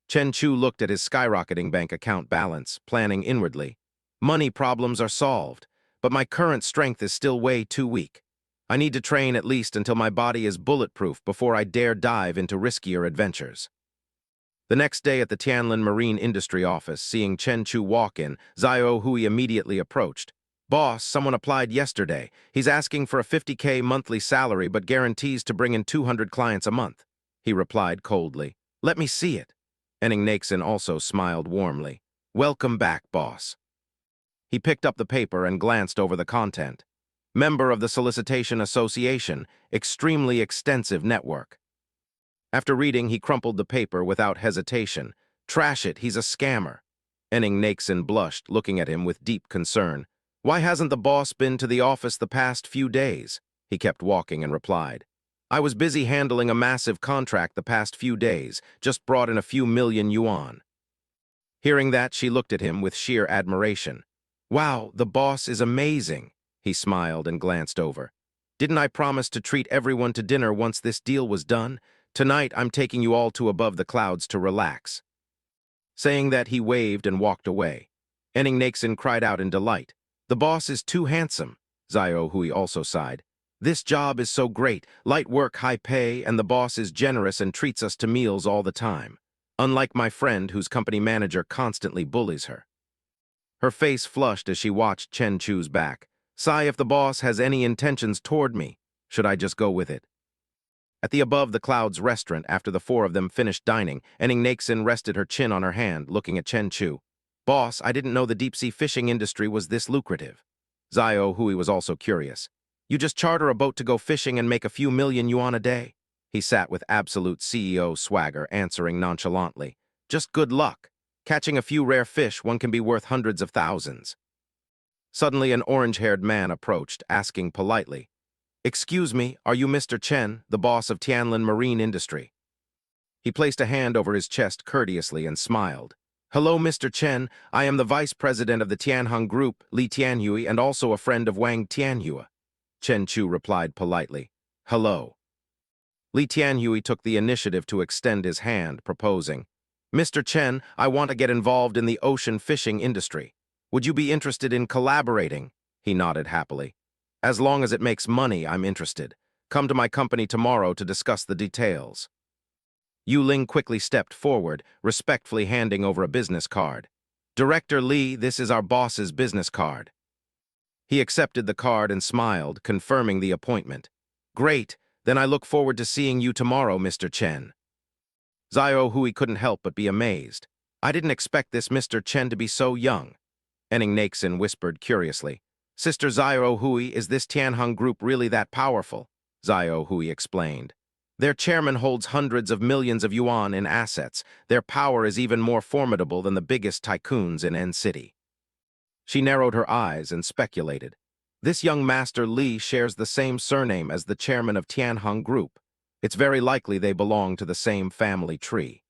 Chen Chu looked at his skyrocketing bank account balance, planning inwardly. Money problems are solved, but my current strength is still way too weak. I need to train at least until my body is bulletproof before I dare dive into riskier adventures. The next day at the Tianlin Marine Industry office, seeing Chen Chu walk in, Zhao Hui immediately approached. Boss, someone applied yesterday. He's asking for a 50K monthly salary but guarantees to bring in 200 clients a month. He replied coldly. Let me see it. Nixon also smiled warmly. Welcome back, boss. He picked up the paper and glanced over the content. Member of the Solicitation Association, extremely extensive network. After reading, he crumpled the paper without hesitation. Trash it, he's a scammer. Nixon blushed, looking at him with deep concern. Why hasn't the boss been to the office the past few days? He kept walking and replied. I was busy handling a massive contract the past few days, just brought in a few million yuan. Hearing that, she looked at him with sheer admiration. Wow, the boss is amazing. He smiled and glanced over. Didn't I promise to treat everyone to dinner once this deal was done? Tonight, I'm taking you all to above the clouds to relax. Saying that, he waved and walked away. Nixon cried out in delight. The boss is too handsome. Zhao Hui also sighed. This job is so great, light work, high pay, and the boss is generous and treats us to meals all the time. Unlike my friend whose company manager constantly bullies her. Her face flushed as she watched Chen Chu's back. Sigh, if the boss has any intentions toward me, should I just go with it? At the Above the Clouds restaurant, after the 4 of them finished dining, Nixon rested her chin on her hand, looking at Chen Chu. Boss, I didn't know the deep-sea fishing industry was this lucrative. Zhao Hui was also curious. You just charter a boat to go fishing and make a few million yuan a day? He sat with absolute CEO swagger, answering nonchalantly. Just good luck. Catching a few rare fish, one can be worth hundreds of thousands. Suddenly, an orange-haired man approached, asking politely, Excuse me, are you Mr. Chen, the boss of Tianlin Marine Industry? He placed a hand over his chest courteously and smiled. Hello, Mr. Chen. I am the vice president of the Tianheng Group, Li Tianhui, and also a friend of Wang Tianhua. Chen Chu replied politely. Hello. Li Tianhui took the initiative to extend his hand, proposing, Mr. Chen, I want to get involved in the ocean fishing industry. Would you be interested in collaborating? He nodded happily. As long as it makes money, I'm interested. Come to my company tomorrow to discuss the details. Yu Ling quickly stepped forward, respectfully handing over a business card. Director Lee, this is our boss's business card. He accepted the card and smiled, confirming the appointment. Great, then I look forward to seeing you tomorrow, Mr. Chen. Xiao Hui couldn't help but be amazed. I didn't expect this Mr. Chen to be so young. Enning Naxin whispered curiously. Sister Xiao Hui, is this Tianheng group really that powerful? Xiao Hui explained. Their chairman holds hundreds of millions of yuan in assets. Their power is even more formidable than the biggest tycoons in N City. She narrowed her eyes and speculated. This young Master Li shares the same surname as the chairman of Tianheng Group. It's very likely they belong to the same family tree.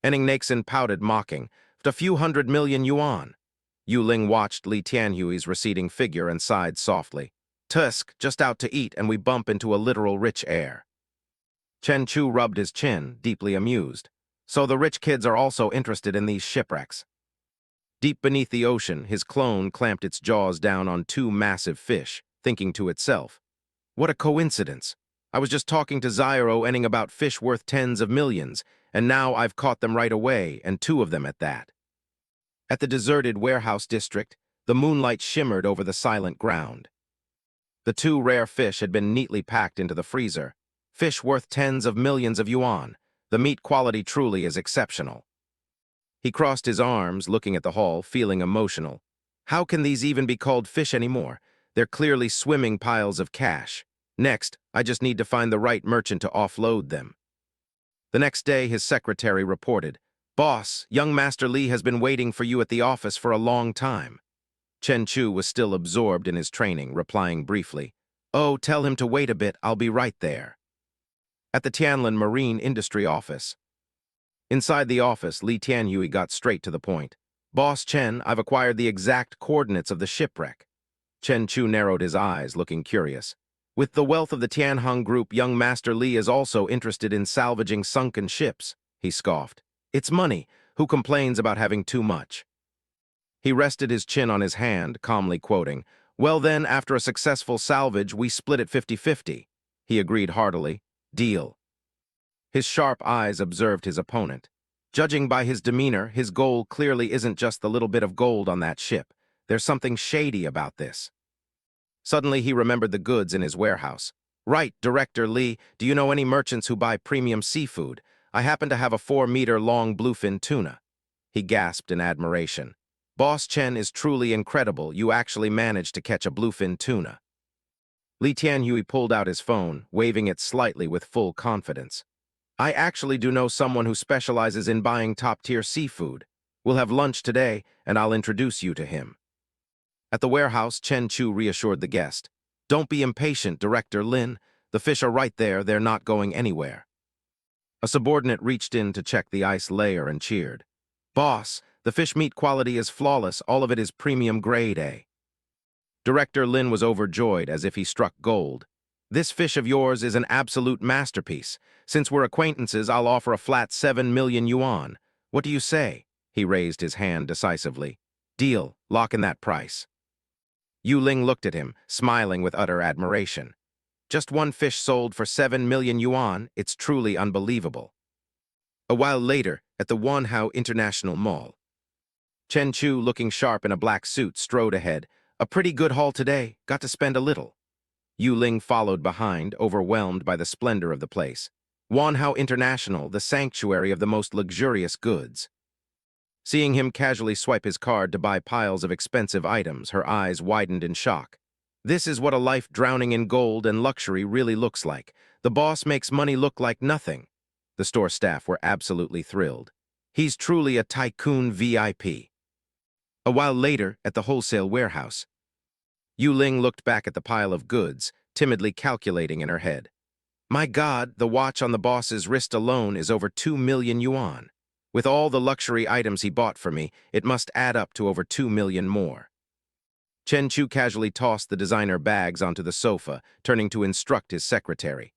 Enning Naxin pouted, mocking. A few 100 million yuan. Yu Ling watched Li Tianhui's receding figure and sighed softly. Tusk, just out to eat and we bump into a literal rich heir. Chen Chu rubbed his chin, deeply amused. So the rich kids are also interested in these shipwrecks. Deep beneath the ocean, his clone clamped its jaws down on two massive fish, thinking to itself. What a coincidence. I was just talking to Zyro Enning about fish worth tens of millions, and now I've caught them right away, and two of them at that. At the deserted warehouse district, the moonlight shimmered over the silent ground. The two rare fish had been neatly packed into the freezer. Fish worth tens of millions of yuan. The meat quality truly is exceptional. He crossed his arms, looking at the haul, feeling emotional. How can these even be called fish anymore? They're clearly swimming piles of cash. Next, I just need to find the right merchant to offload them. The next day, his secretary reported, Boss, young Master Li has been waiting for you at the office for a long time. Chen Chu was still absorbed in his training, replying briefly, Oh, tell him to wait a bit, I'll be right there. At the Tianlin Marine Industry office. Inside the office, Li Tianhui got straight to the point. Boss Chen, I've acquired the exact coordinates of the shipwreck. Chen Chu narrowed his eyes, looking curious. With the wealth of the Tianheng Group, young Master Li is also interested in salvaging sunken ships, he scoffed. It's money. Who complains about having too much? He rested his chin on his hand, calmly quoting, Well then, after a successful salvage, we split it 50-50. He agreed heartily. Deal. His sharp eyes observed his opponent. Judging by his demeanor, his goal clearly isn't just the little bit of gold on that ship. There's something shady about this. Suddenly, he remembered the goods in his warehouse. Right, Director Li, do you know any merchants who buy premium seafood? I happen to have a 4-meter-long bluefin tuna. He gasped in admiration. Boss Chen is truly incredible. You actually managed to catch a bluefin tuna. Li Tianhui pulled out his phone, waving it slightly with full confidence. I actually do know someone who specializes in buying top-tier seafood. We'll have lunch today, and I'll introduce you to him. At the warehouse, Chen Chu reassured the guest. Don't be impatient, Director Lin. The fish are right there, they're not going anywhere. A subordinate reached in to check the ice layer and cheered. Boss, the fish meat quality is flawless, all of it is premium grade A. Director Lin was overjoyed as if he struck gold. This fish of yours is an absolute masterpiece. Since we're acquaintances, I'll offer a flat 7 million yuan. What do you say? He raised his hand decisively. Deal, lock in that price. Yu Ling looked at him, smiling with utter admiration. Just one fish sold for 7 million yuan, it's truly unbelievable. A while later, at the Wanhao International Mall. Chen Chu, looking sharp in a black suit, strode ahead. A pretty good haul today, got to spend a little. Yu Ling followed behind, overwhelmed by the splendor of the place. Wanhao International, the sanctuary of the most luxurious goods. Seeing him casually swipe his card to buy piles of expensive items, her eyes widened in shock. This is what a life drowning in gold and luxury really looks like. The boss makes money look like nothing. The store staff were absolutely thrilled. He's truly a tycoon VIP. A while later, at the wholesale warehouse, Yu Ling looked back at the pile of goods, timidly calculating in her head. My God, the watch on the boss's wrist alone is over 2 million yuan. With all the luxury items he bought for me, it must add up to over 2 million more. Chen Chu casually tossed the designer bags onto the sofa, turning to instruct his secretary.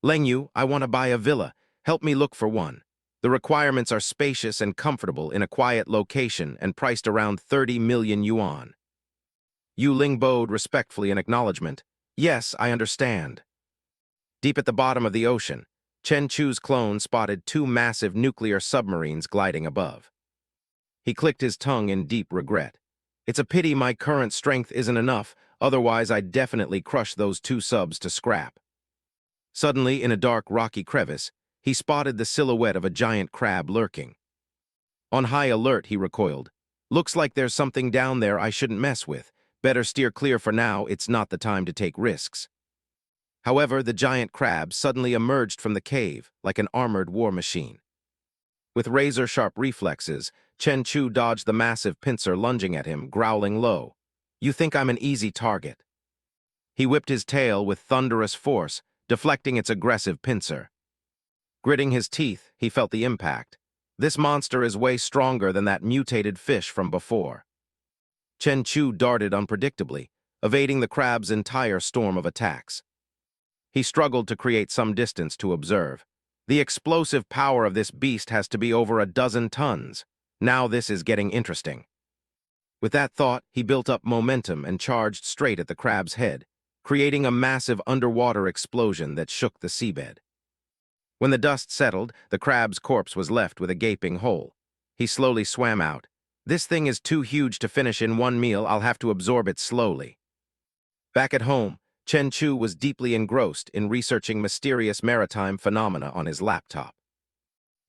Leng Yu, I want to buy a villa. Help me look for one. The requirements are spacious and comfortable in a quiet location and priced around 30 million yuan. Yu Ling bowed respectfully in acknowledgement. Yes, I understand. Deep at the bottom of the ocean, Chen Chu's clone spotted 2 massive nuclear submarines gliding above. He clicked his tongue in deep regret. It's a pity my current strength isn't enough, otherwise I'd definitely crush those two subs to scrap. Suddenly, in a dark, rocky crevice, he spotted the silhouette of a giant crab lurking. On high alert, he recoiled. Looks like there's something down there I shouldn't mess with. Better steer clear for now, it's not the time to take risks. However, the giant crab suddenly emerged from the cave like an armored war machine. With razor-sharp reflexes, Chen Chu dodged the massive pincer lunging at him, growling low. "You think I'm an easy target?" He whipped his tail with thunderous force, deflecting its aggressive pincer. Gritting his teeth, he felt the impact. This monster is way stronger than that mutated fish from before. Chen Chu darted unpredictably, evading the crab's entire storm of attacks. He struggled to create some distance to observe. The explosive power of this beast has to be over a dozen tons. Now this is getting interesting. With that thought, he built up momentum and charged straight at the crab's head, creating a massive underwater explosion that shook the seabed. When the dust settled, the crab's corpse was left with a gaping hole. He slowly swam out. "This thing is too huge to finish in one meal, I'll have to absorb it slowly." Back at home, Chen Chu was deeply engrossed in researching mysterious maritime phenomena on his laptop.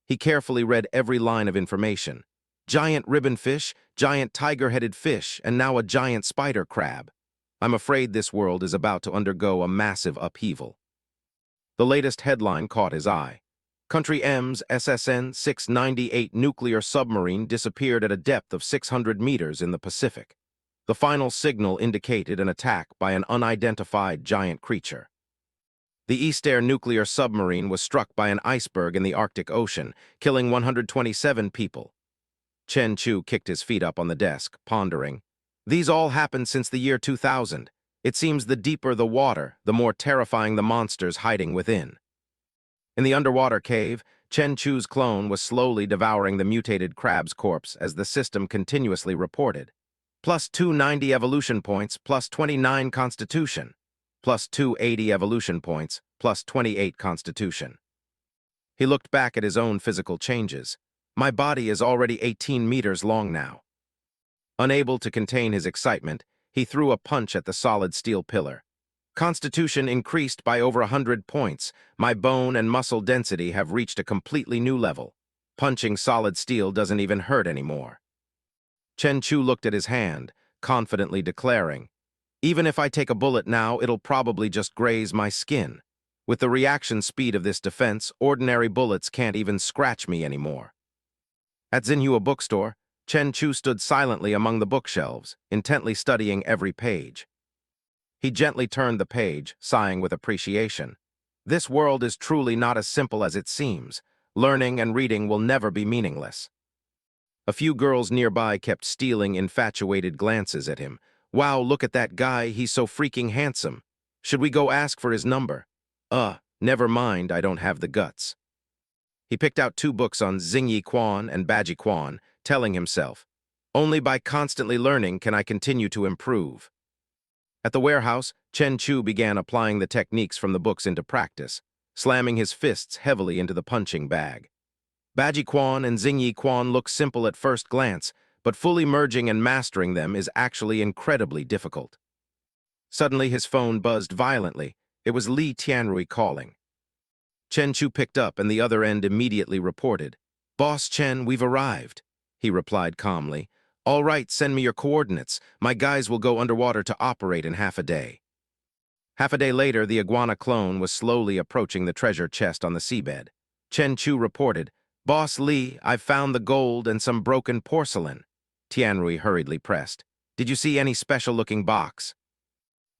He carefully read every line of information. Giant ribbonfish, giant tiger-headed fish, and now a giant spider crab. I'm afraid this world is about to undergo a massive upheaval. The latest headline caught his eye. Country M's SSN 698 nuclear submarine disappeared at a depth of 600 meters in the Pacific. The final signal indicated an attack by an unidentified giant creature. The Easter nuclear submarine was struck by an iceberg in the Arctic Ocean, killing 127 people. Chen Chu kicked his feet up on the desk, pondering. These all happened since the year 2000. It seems the deeper the water, the more terrifying the monsters hiding within. In the underwater cave, Chen Chu's clone was slowly devouring the mutated crab's corpse as the system continuously reported. Plus 290 evolution points, plus 29 constitution. Plus 280 evolution points, plus 28 constitution. He looked back at his own physical changes. My body is already 18 meters long now. Unable to contain his excitement, he threw a punch at the solid steel pillar. Constitution increased by over 100 points. My bone and muscle density have reached a completely new level. Punching solid steel doesn't even hurt anymore. Chen Chu looked at his hand, confidently declaring, "Even if I take a bullet now, it'll probably just graze my skin. With the reaction speed of this defense, ordinary bullets can't even scratch me anymore." At Xinhua bookstore, Chen Chu stood silently among the bookshelves, intently studying every page. He gently turned the page, sighing with appreciation. This world is truly not as simple as it seems. Learning and reading will never be meaningless. A few girls nearby kept stealing infatuated glances at him. "Wow, look at that guy, he's so freaking handsome. Should we go ask for his number?" Never mind, I don't have the guts." He picked out 2 books on Xingyi Quan and Baji Quan, telling himself, "Only by constantly learning can I continue to improve." At the warehouse, Chen Chu began applying the techniques from the books into practice, slamming his fists heavily into the punching bag. Baji Quan and Xingyi Quan look simple at first glance, but fully merging and mastering them is actually incredibly difficult. Suddenly, his phone buzzed violently. It was Li Tianrui calling. Chen Chu picked up, and the other end immediately reported. "Boss Chen, we've arrived," he replied calmly. "All right, send me your coordinates. My guys will go underwater to operate in half a day." Half a day later, the iguana clone was slowly approaching the treasure chest on the seabed. Chen Chu reported, "Boss Li, I've found the gold and some broken porcelain." Tianrui hurriedly pressed, "Did you see any special-looking box?"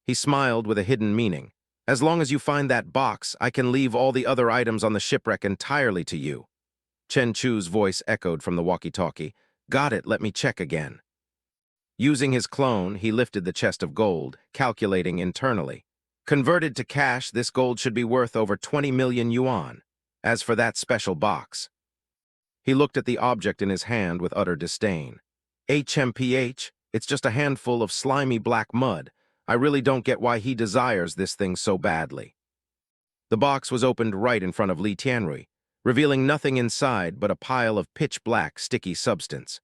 He smiled with a hidden meaning. "As long as you find that box, I can leave all the other items on the shipwreck entirely to you." Chen Chu's voice echoed from the walkie-talkie. "Got it, let me check again." Using his clone, he lifted the chest of gold, calculating internally. Converted to cash, this gold should be worth over 20 million yuan. As for that special box. He looked at the object in his hand with utter disdain. HMPH, it's just a handful of slimy black mud. I really don't get why he desires this thing so badly. The box was opened right in front of Li Tianrui, revealing nothing inside but a pile of pitch-black, sticky substance.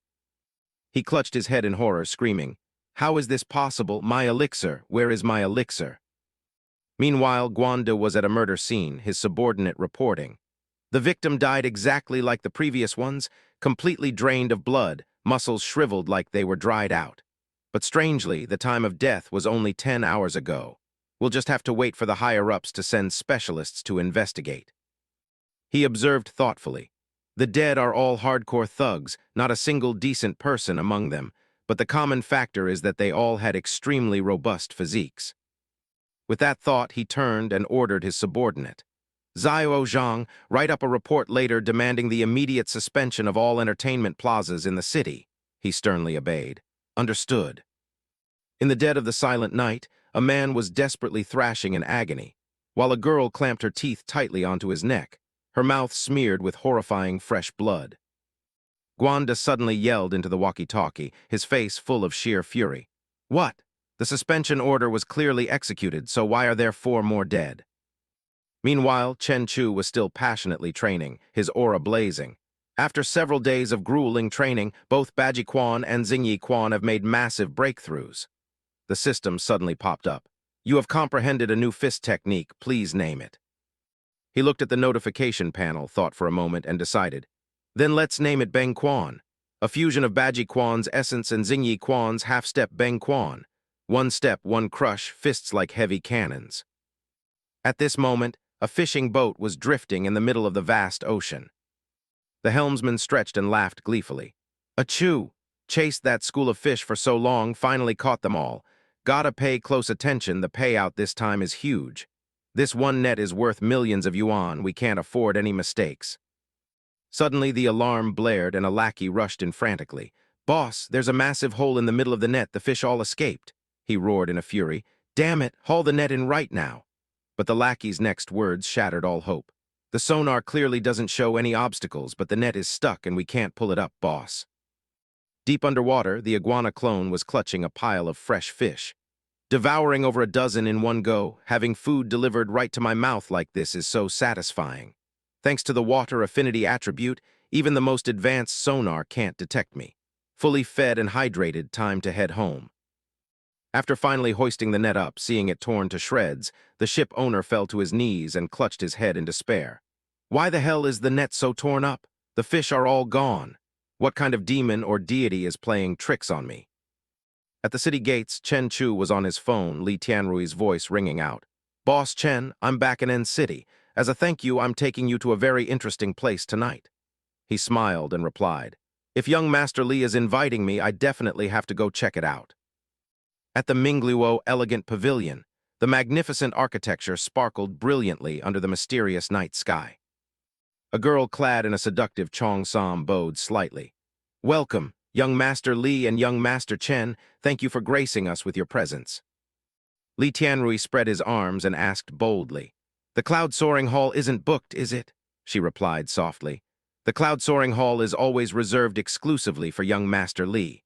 He clutched his head in horror, screaming, "How is this possible? My elixir! Where is my elixir?" Meanwhile, Gwanda was at a murder scene, his subordinate reporting. The victim died exactly like the previous ones, completely drained of blood, muscles shriveled like they were dried out. But strangely, the time of death was only 10 hours ago. We'll just have to wait for the higher-ups to send specialists to investigate. He observed thoughtfully. The dead are all hardcore thugs, not a single decent person among them, but the common factor is that they all had extremely robust physiques. With that thought, he turned and ordered his subordinate. "Zhao Zhang, write up a report later demanding the immediate suspension of all entertainment plazas in the city," he sternly obeyed. "Understood." In the dead of the silent night, a man was desperately thrashing in agony, while a girl clamped her teeth tightly onto his neck, her mouth smeared with horrifying fresh blood. Gwanda suddenly yelled into the walkie-talkie, his face full of sheer fury. "What? The suspension order was clearly executed, so why are there 4 more dead?" Meanwhile, Chen Chu was still passionately training, his aura blazing. After several days of grueling training, both Baji Quan and Xingyi Quan have made massive breakthroughs. The system suddenly popped up. "You have comprehended a new fist technique, please name it." He looked at the notification panel, thought for a moment, and decided. "Then let's name it Beng Quan, a fusion of Baji Quan's essence and Xingyi Quan's half-step Beng Quan. One step, one crush, fists like heavy cannons." At this moment, a fishing boat was drifting in the middle of the vast ocean. The helmsman stretched and laughed gleefully. "Achoo! Chased that school of fish for so long, finally caught them all. Gotta pay close attention, the payout this time is huge. This one net is worth millions of yuan, we can't afford any mistakes." Suddenly the alarm blared and a lackey rushed in frantically. "Boss, there's a massive hole in the middle of the net, the fish all escaped," he roared in a fury. "Damn it, haul the net in right now." But the lackey's next words shattered all hope. "The sonar clearly doesn't show any obstacles, but the net is stuck and we can't pull it up, boss." Deep underwater, the iguana clone was clutching a pile of fresh fish. "Devouring over a dozen in one go, having food delivered right to my mouth like this is so satisfying. Thanks to the water affinity attribute, even the most advanced sonar can't detect me. Fully fed and hydrated, time to head home." After finally hoisting the net up, seeing it torn to shreds, the ship owner fell to his knees and clutched his head in despair. "Why the hell is the net so torn up? The fish are all gone. What kind of demon or deity is playing tricks on me?" At the city gates, Chen Chu was on his phone, Li Tianrui's voice ringing out. "Boss Chen, I'm back in N City. As a thank you, I'm taking you to a very interesting place tonight." He smiled and replied, "If young Master Li is inviting me, I definitely have to go check it out." At the Mingluo Elegant Pavilion, the magnificent architecture sparkled brilliantly under the mysterious night sky. A girl clad in a seductive cheongsam bowed slightly. "Welcome, young Master Li and young Master Chen. Thank you for gracing us with your presence." Li Tianrui spread his arms and asked boldly, "The cloud-soaring hall isn't booked, is it?" She replied softly, "The cloud-soaring hall is always reserved exclusively for young Master Li."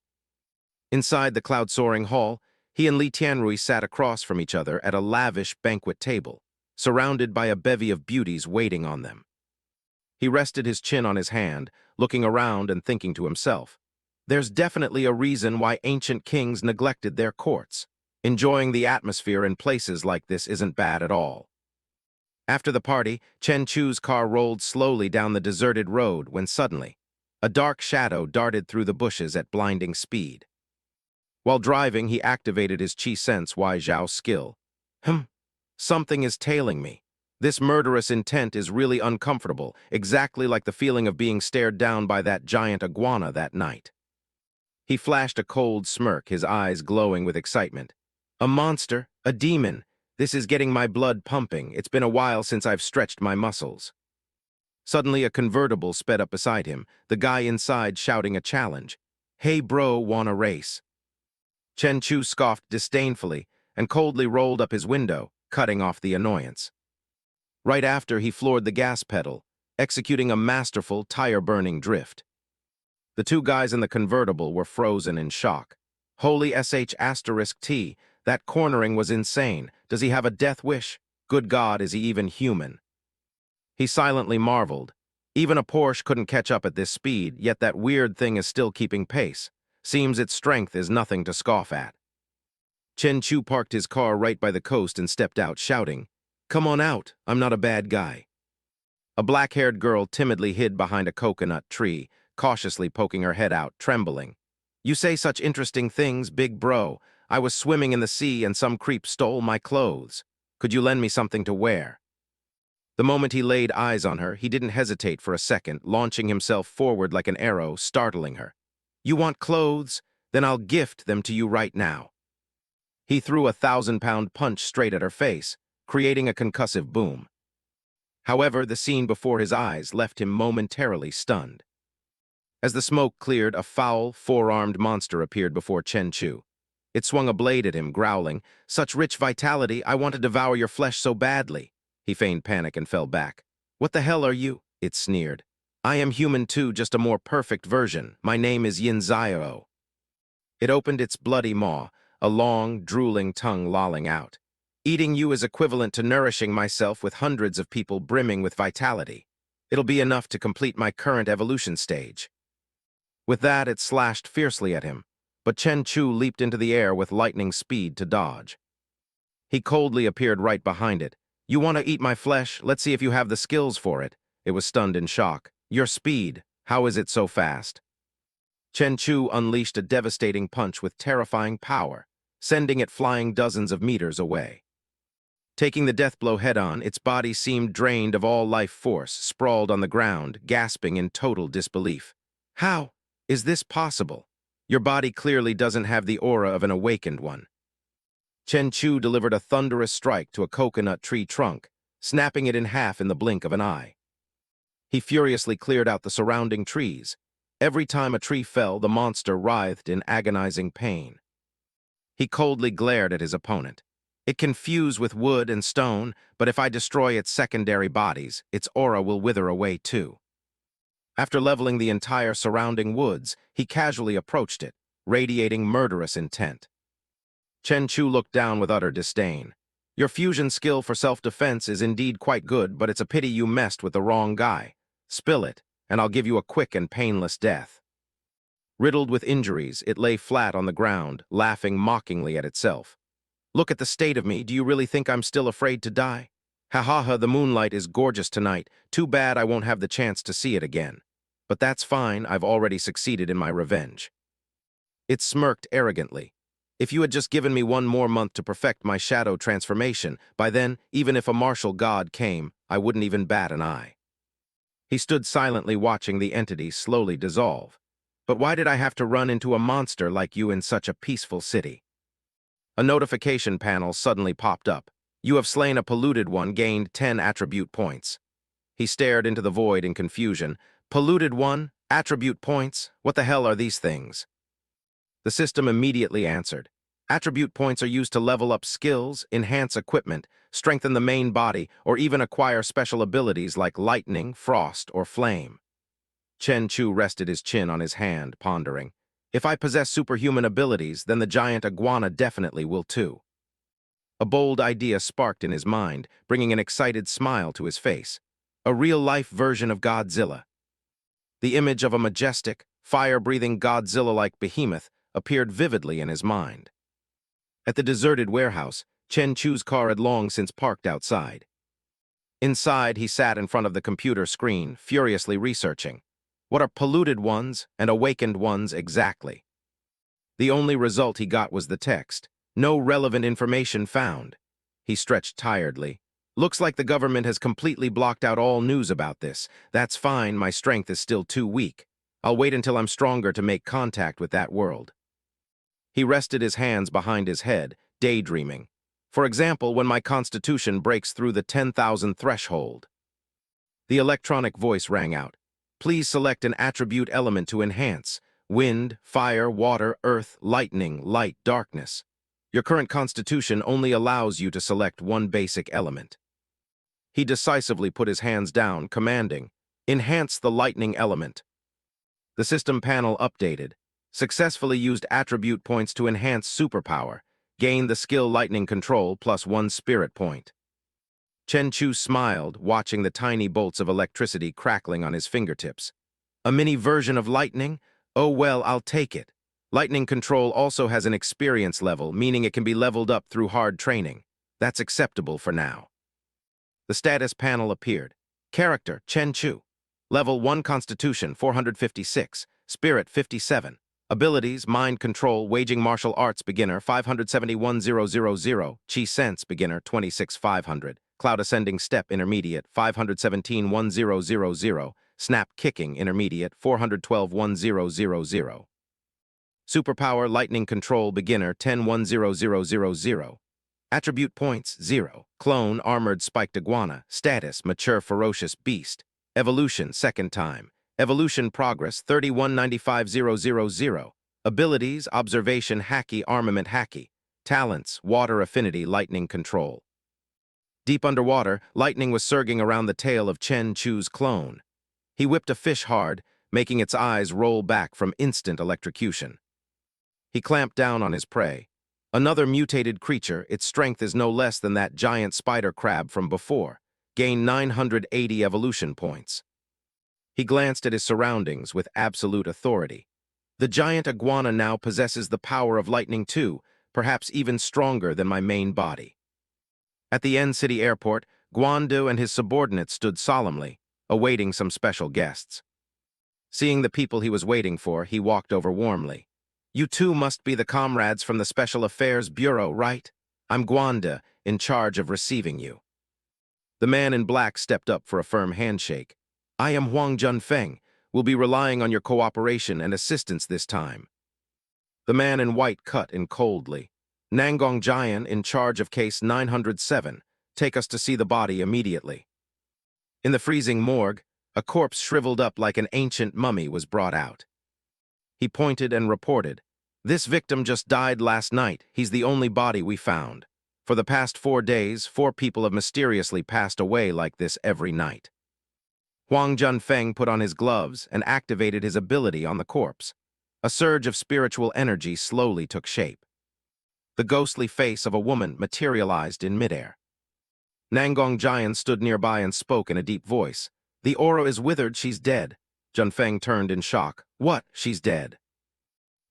Inside the cloud-soaring hall, he and Li Tianrui sat across from each other at a lavish banquet table, surrounded by a bevy of beauties waiting on them. He rested his chin on his hand, looking around and thinking to himself, "There's definitely a reason why ancient kings neglected their courts. Enjoying the atmosphere in places like this isn't bad at all." After the party, Chen Chu's car rolled slowly down the deserted road when suddenly, a dark shadow darted through the bushes at blinding speed. While driving, he activated his Qi Sense Wai Zhao skill. Something is tailing me. This murderous intent is really uncomfortable, exactly like the feeling of being stared down by that giant iguana that night." He flashed a cold smirk, his eyes glowing with excitement. "A monster, a demon. This is getting my blood pumping. It's been a while since I've stretched my muscles." Suddenly, a convertible sped up beside him, the guy inside shouting a challenge. "Hey bro, wanna race?" Chen Chu scoffed disdainfully and coldly rolled up his window, cutting off the annoyance. Right after, he floored the gas pedal, executing a masterful, tire-burning drift. The two guys in the convertible were frozen in shock. Holy *T, that cornering was insane. Does he have a death wish? Good God, is he even human? He silently marveled. Even a Porsche couldn't catch up at this speed, yet that weird thing is still keeping pace. Seems its strength is nothing to scoff at. Chen Chu parked his car right by the coast and stepped out, shouting, "Come on out, I'm not a bad guy." A black-haired girl timidly hid behind a coconut tree, cautiously poking her head out, trembling. "You say such interesting things, big bro. I was swimming in the sea and some creep stole my clothes. Could you lend me something to wear?" The moment he laid eyes on her, he didn't hesitate for a second, launching himself forward like an arrow, startling her. "You want clothes? Then I'll gift them to you right now." He threw a 1,000-pound punch straight at her face, creating a concussive boom. However, the scene before his eyes left him momentarily stunned. As the smoke cleared, a foul, four-armed monster appeared before Chen Chu. It swung a blade at him, growling, "Such rich vitality, I want to devour your flesh so badly." He feigned panic and fell back. "What the hell are you?" it sneered. "I am human too, just a more perfect version. My name is Yin Xio." It opened its bloody maw, a long, drooling tongue lolling out. "Eating you is equivalent to nourishing myself with hundreds of people brimming with vitality. It'll be enough to complete my current evolution stage." With that, it slashed fiercely at him, but Chen Chu leaped into the air with lightning speed to dodge. He coldly appeared right behind it. "You want to eat my flesh? Let's see if you have the skills for it." It was stunned in shock. "Your speed, how is it so fast?" Chen Chu unleashed a devastating punch with terrifying power, sending it flying dozens of meters away. Taking the death blow head-on, its body seemed drained of all life force, sprawled on the ground, gasping in total disbelief. "How is this possible? Your body clearly doesn't have the aura of an awakened one." Chen Chu delivered a thunderous strike to a coconut tree trunk, snapping it in half in the blink of an eye. He furiously cleared out the surrounding trees. Every time a tree fell, the monster writhed in agonizing pain. He coldly glared at his opponent. "It can fuse with wood and stone, but if I destroy its secondary bodies, its aura will wither away too." After leveling the entire surrounding woods, he casually approached it, radiating murderous intent. Chen Chu looked down with utter disdain. "Your fusion skill for self-defense is indeed quite good, but it's a pity you messed with the wrong guy. Spill it, and I'll give you a quick and painless death." Riddled with injuries, it lay flat on the ground, laughing mockingly at itself. "Look at the state of me. Do you really think I'm still afraid to die? Ha ha ha, the moonlight is gorgeous tonight. Too bad I won't have the chance to see it again. But that's fine, I've already succeeded in my revenge." It smirked arrogantly. "If you had just given me one more month to perfect my shadow transformation, by then, even if a martial god came, I wouldn't even bat an eye." He stood silently watching the entity slowly dissolve. "But why did I have to run into a monster like you in such a peaceful city?" A notification panel suddenly popped up. "You have slain a polluted one, gained 10 attribute points." He stared into the void in confusion. "Polluted one? Attribute points? What the hell are these things?" The system immediately answered. "Attribute points are used to level up skills, enhance equipment, strengthen the main body, or even acquire special abilities like lightning, frost, or flame." Chen Chu rested his chin on his hand, pondering. "If I possess superhuman abilities, then the giant iguana definitely will too." A bold idea sparked in his mind, bringing an excited smile to his face. A real-life version of Godzilla. The image of a majestic, fire-breathing Godzilla-like behemoth appeared vividly in his mind. At the deserted warehouse, Chen Chu's car had long since parked outside. Inside, he sat in front of the computer screen, furiously researching. What are polluted ones and awakened ones exactly? The only result he got was the text. No relevant information found. He stretched tiredly. "Looks like the government has completely blocked out all news about this. That's fine, my strength is still too weak. I'll wait until I'm stronger to make contact with that world." He rested his hands behind his head, daydreaming. "For example, when my constitution breaks through the 10,000 threshold." The electronic voice rang out. "Please select an attribute element to enhance. Wind, fire, water, earth, lightning, light, darkness. Your current constitution only allows you to select one basic element." He decisively put his hands down, commanding, "Enhance the lightning element." The system panel updated. Successfully used attribute points to enhance superpower. Gain the skill lightning control plus 1 spirit point. Chen Chu smiled, watching the tiny bolts of electricity crackling on his fingertips. "A mini version of lightning? Oh well, I'll take it. Lightning control also has an experience level, meaning it can be leveled up through hard training. That's acceptable for now. The status panel appeared. Character, Chen Chu. Level 1 Constitution, 456. Spirit, 57. Abilities, Mind Control, Waging Martial Arts Beginner, 571,000. Chi Sense Beginner, 26,500. Cloud Ascending Step Intermediate, 517,1000. Snap Kicking Intermediate, 412,1000. Superpower Lightning Control Beginner, 10,1000. Attribute points, 0. Clone Armored Spiked Iguana. Status Mature Ferocious Beast. Evolution Second Time. Evolution Progress 3195,000. Abilities Observation Hacky Armament Hacky. Talents Water Affinity Lightning Control. Deep underwater, lightning was surging around the tail of Chen Chu's clone. He whipped a fish hard, making its eyes roll back from instant electrocution. He clamped down on his prey. Another mutated creature, its strength is no less than that giant spider crab from before, gained 980 evolution points. He glanced at his surroundings with absolute authority. The giant iguana now possesses the power of lightning too, perhaps even stronger than my main body. At the N City airport, Guandu and his subordinates stood solemnly, awaiting some special guests. Seeing the people he was waiting for, he walked over warmly. "You two must be the comrades from the Special Affairs Bureau, right? I'm Guandu, in charge of receiving you." The man in black stepped up for a firm handshake. "I am Huang Junfeng. We'll be relying on your cooperation and assistance this time." The man in white cut in coldly. "Nangong Jian, in charge of case 907. Take us to see the body immediately." In the freezing morgue, a corpse shriveled up like an ancient mummy was brought out. He pointed and reported, "This victim just died last night. He's the only body we found. For the past 4 days, 4 people have mysteriously passed away like this every night." Huang Junfeng put on his gloves and activated his ability on the corpse. A surge of spiritual energy slowly took shape. The ghostly face of a woman materialized in midair. Nangong Jian stood nearby and spoke in a deep voice. "The aura is withered, she's dead." Junfeng turned in shock. "What? She's dead?"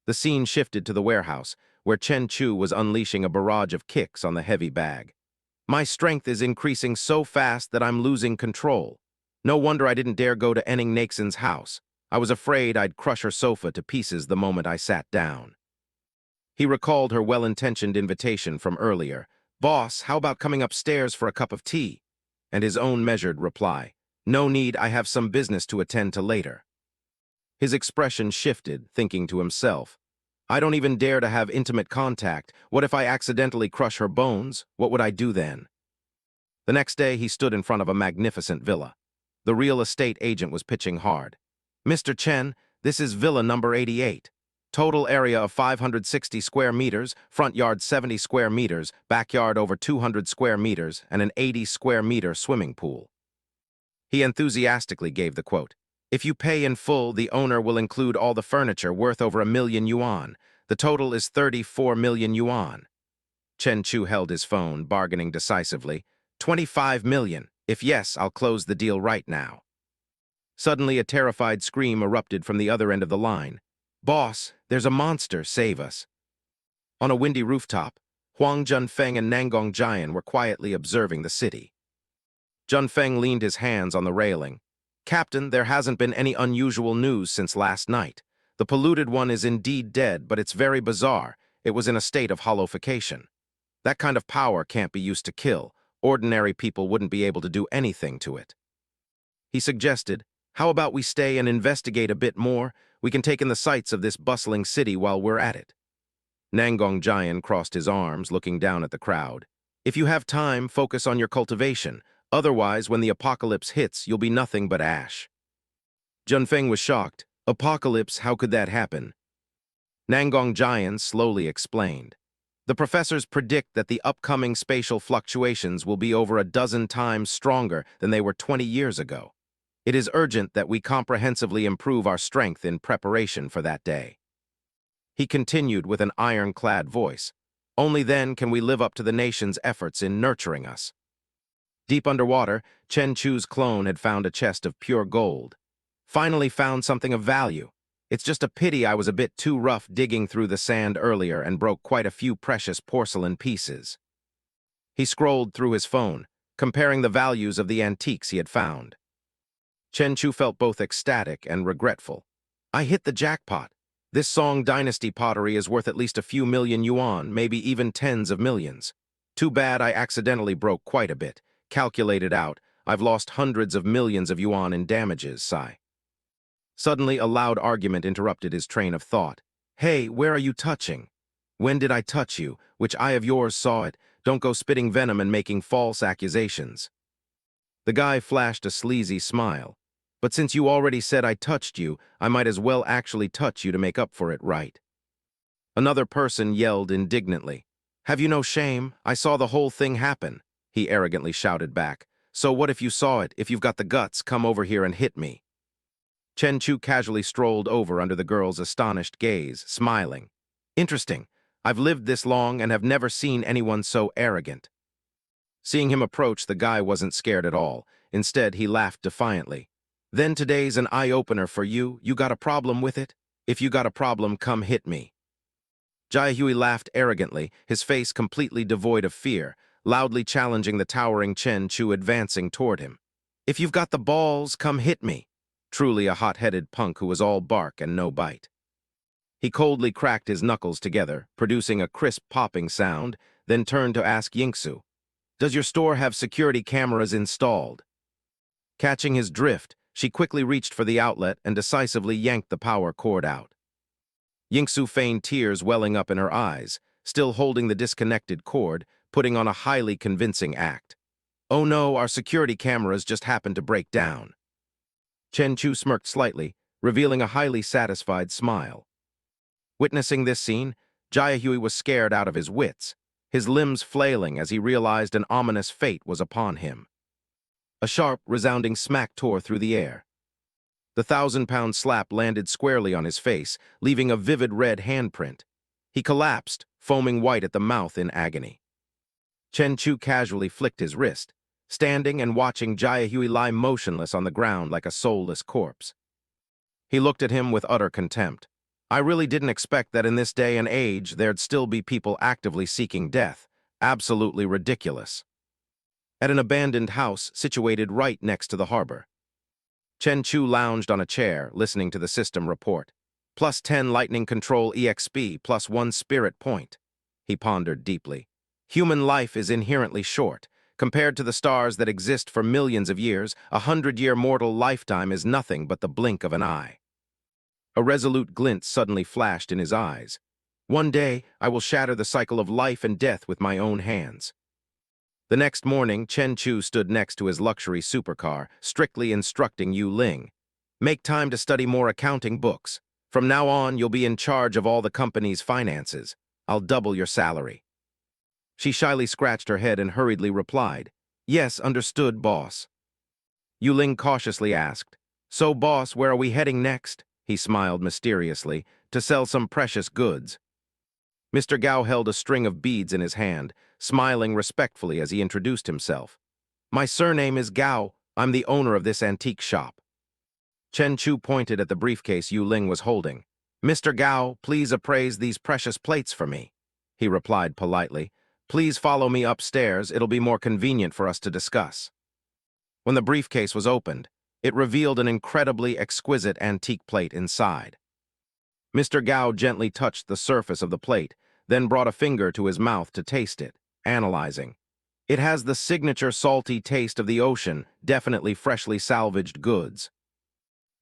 The scene shifted to the warehouse, where Chen Chu was unleashing a barrage of kicks on the heavy bag. "My strength is increasing so fast that I'm losing control. No wonder I didn't dare go to Enning Naxon's house. I was afraid I'd crush her sofa to pieces the moment I sat down." He recalled her well-intentioned invitation from earlier. "Boss, how about coming upstairs for a cup of tea?" And his own measured reply. "No need, I have some business to attend to later." His expression shifted, thinking to himself, "I don't even dare to have intimate contact. What if I accidentally crush her bones? What would I do then?" The next day, he stood in front of a magnificent villa. The real estate agent was pitching hard. "Mr. Chen, this is villa number 88. Total area of 560 square meters, front yard 70 square meters, backyard over 200 square meters, and an 80 square meter swimming pool." He enthusiastically gave the quote. "If you pay in full, the owner will include all the furniture worth over 1,000,000 yuan. The total is 34 million yuan. Chen Chu held his phone, bargaining decisively. 25 million. If yes, I'll close the deal right now." Suddenly, a terrified scream erupted from the other end of the line. "Boss, there's a monster, save us." On a windy rooftop, Huang Junfeng and Nangong Jian were quietly observing the city. Junfeng leaned his hands on the railing. "Captain, there hasn't been any unusual news since last night. The polluted one is indeed dead, but it's very bizarre. It was in a state of hollowification. That kind of power can't be used to kill. Ordinary people wouldn't be able to do anything to it." He suggested, "How about we stay and investigate a bit more? We can take in the sights of this bustling city while we're at it." Nangong Jian crossed his arms, looking down at the crowd. "If you have time, focus on your cultivation. Otherwise, when the apocalypse hits, you'll be nothing but ash." Junfeng was shocked. "Apocalypse, how could that happen?" Nangong Jian slowly explained. "The professors predict that the upcoming spatial fluctuations will be over a dozen times stronger than they were 20 years ago. It is urgent that we comprehensively improve our strength in preparation for that day." He continued with an ironclad voice. "Only then can we live up to the nation's efforts in nurturing us." Deep underwater, Chen Chu's clone had found a chest of pure gold. "Finally found something of value." It's just a pity I was a bit too rough digging through the sand earlier and broke quite a few precious porcelain pieces. He scrolled through his phone, comparing the values of the antiques he had found. Chen Chu felt both ecstatic and regretful. I hit the jackpot. This Song Dynasty pottery is worth at least a few million yuan, maybe even tens of millions. Too bad I accidentally broke quite a bit. Calculated out, I've lost hundreds of millions of yuan in damages, sigh. Suddenly, a loud argument interrupted his train of thought. Hey, where are you touching? When did I touch you? Which eye of yours saw it? Don't go spitting venom and making false accusations. The guy flashed a sleazy smile. But since you already said I touched you, I might as well actually touch you to make up for it, right? Another person yelled indignantly. Have you no shame? I saw the whole thing happen, he arrogantly shouted back. So what if you saw it? If you've got the guts, come over here and hit me. Chen Chu casually strolled over under the girl's astonished gaze, smiling. Interesting. I've lived this long and have never seen anyone so arrogant. Seeing him approach, the guy wasn't scared at all. Instead, he laughed defiantly. Then today's an eye-opener for you. You got a problem with it? If you got a problem, come hit me. Jiahui laughed arrogantly, his face completely devoid of fear, loudly challenging the towering Chen Chu advancing toward him. If you've got the balls, come hit me. Truly a hot-headed punk who was all bark and no bite. He coldly cracked his knuckles together, producing a crisp popping sound, then turned to ask Yin Xio, does your store have security cameras installed? Catching his drift, she quickly reached for the outlet and decisively yanked the power cord out. Yin Xio feigned tears welling up in her eyes, still holding the disconnected cord, putting on a highly convincing act. Oh no, our security cameras just happened to break down. Chen Chu smirked slightly, revealing a highly satisfied smile. Witnessing this scene, Jiahui was scared out of his wits, his limbs flailing as he realized an ominous fate was upon him. A sharp, resounding smack tore through the air. The 1,000-pound slap landed squarely on his face, leaving a vivid red handprint. He collapsed, foaming white at the mouth in agony. Chen Chu casually flicked his wrist, standing and watching Jiahui lie motionless on the ground like a soulless corpse. He looked at him with utter contempt. I really didn't expect that in this day and age there'd still be people actively seeking death. Absolutely ridiculous. At an abandoned house situated right next to the harbor, Chen Chu lounged on a chair, listening to the system report. +10 lightning control EXP, +1 spirit point. He pondered deeply. Human life is inherently short. Compared to the stars that exist for millions of years, 100-year mortal lifetime is nothing but the blink of an eye. A resolute glint suddenly flashed in his eyes. One day, I will shatter the cycle of life and death with my own hands. The next morning, Chen Chu stood next to his luxury supercar, strictly instructing Yu Ling. Make time to study more accounting books. From now on, you'll be in charge of all the company's finances. I'll double your salary. She shyly scratched her head and hurriedly replied, Yes, understood, boss. Yu Ling cautiously asked, So, boss, where are we heading next? He smiled mysteriously, to sell some precious goods. Mr. Gao held a string of beads in his hand, smiling respectfully as he introduced himself. My surname is Gao. I'm the owner of this antique shop. Chen Chu pointed at the briefcase Yu Ling was holding. Mr. Gao, please appraise these precious plates for me. He replied politely. Please follow me upstairs. It'll be more convenient for us to discuss. When the briefcase was opened, it revealed an incredibly exquisite antique plate inside. Mr. Gao gently touched the surface of the plate, then brought a finger to his mouth to taste it, analyzing. It has the signature salty taste of the ocean, definitely freshly salvaged goods.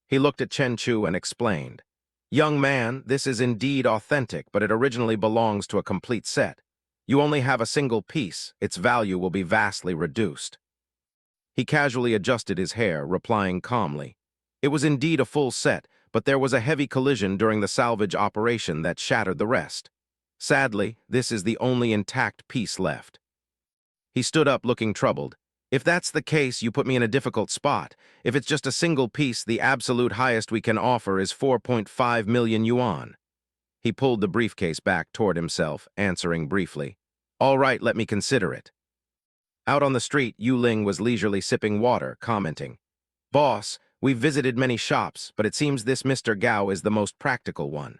He looked at Chen Chu and explained, Young man, this is indeed authentic, but it originally belongs to a complete set. You only have a single piece, its value will be vastly reduced. He casually adjusted his hair, replying calmly. It was indeed a full set, but there was a heavy collision during the salvage operation that shattered the rest. Sadly, this is the only intact piece left. He stood up looking troubled. If that's the case, you put me in a difficult spot. If it's just a single piece, the absolute highest we can offer is 4.5 million yuan. He pulled the briefcase back toward himself, answering briefly. All right, let me consider it. Out on the street, Yu Ling was leisurely sipping water, commenting. Boss, We've visited many shops, but it seems this Mr. Gao is the most practical one.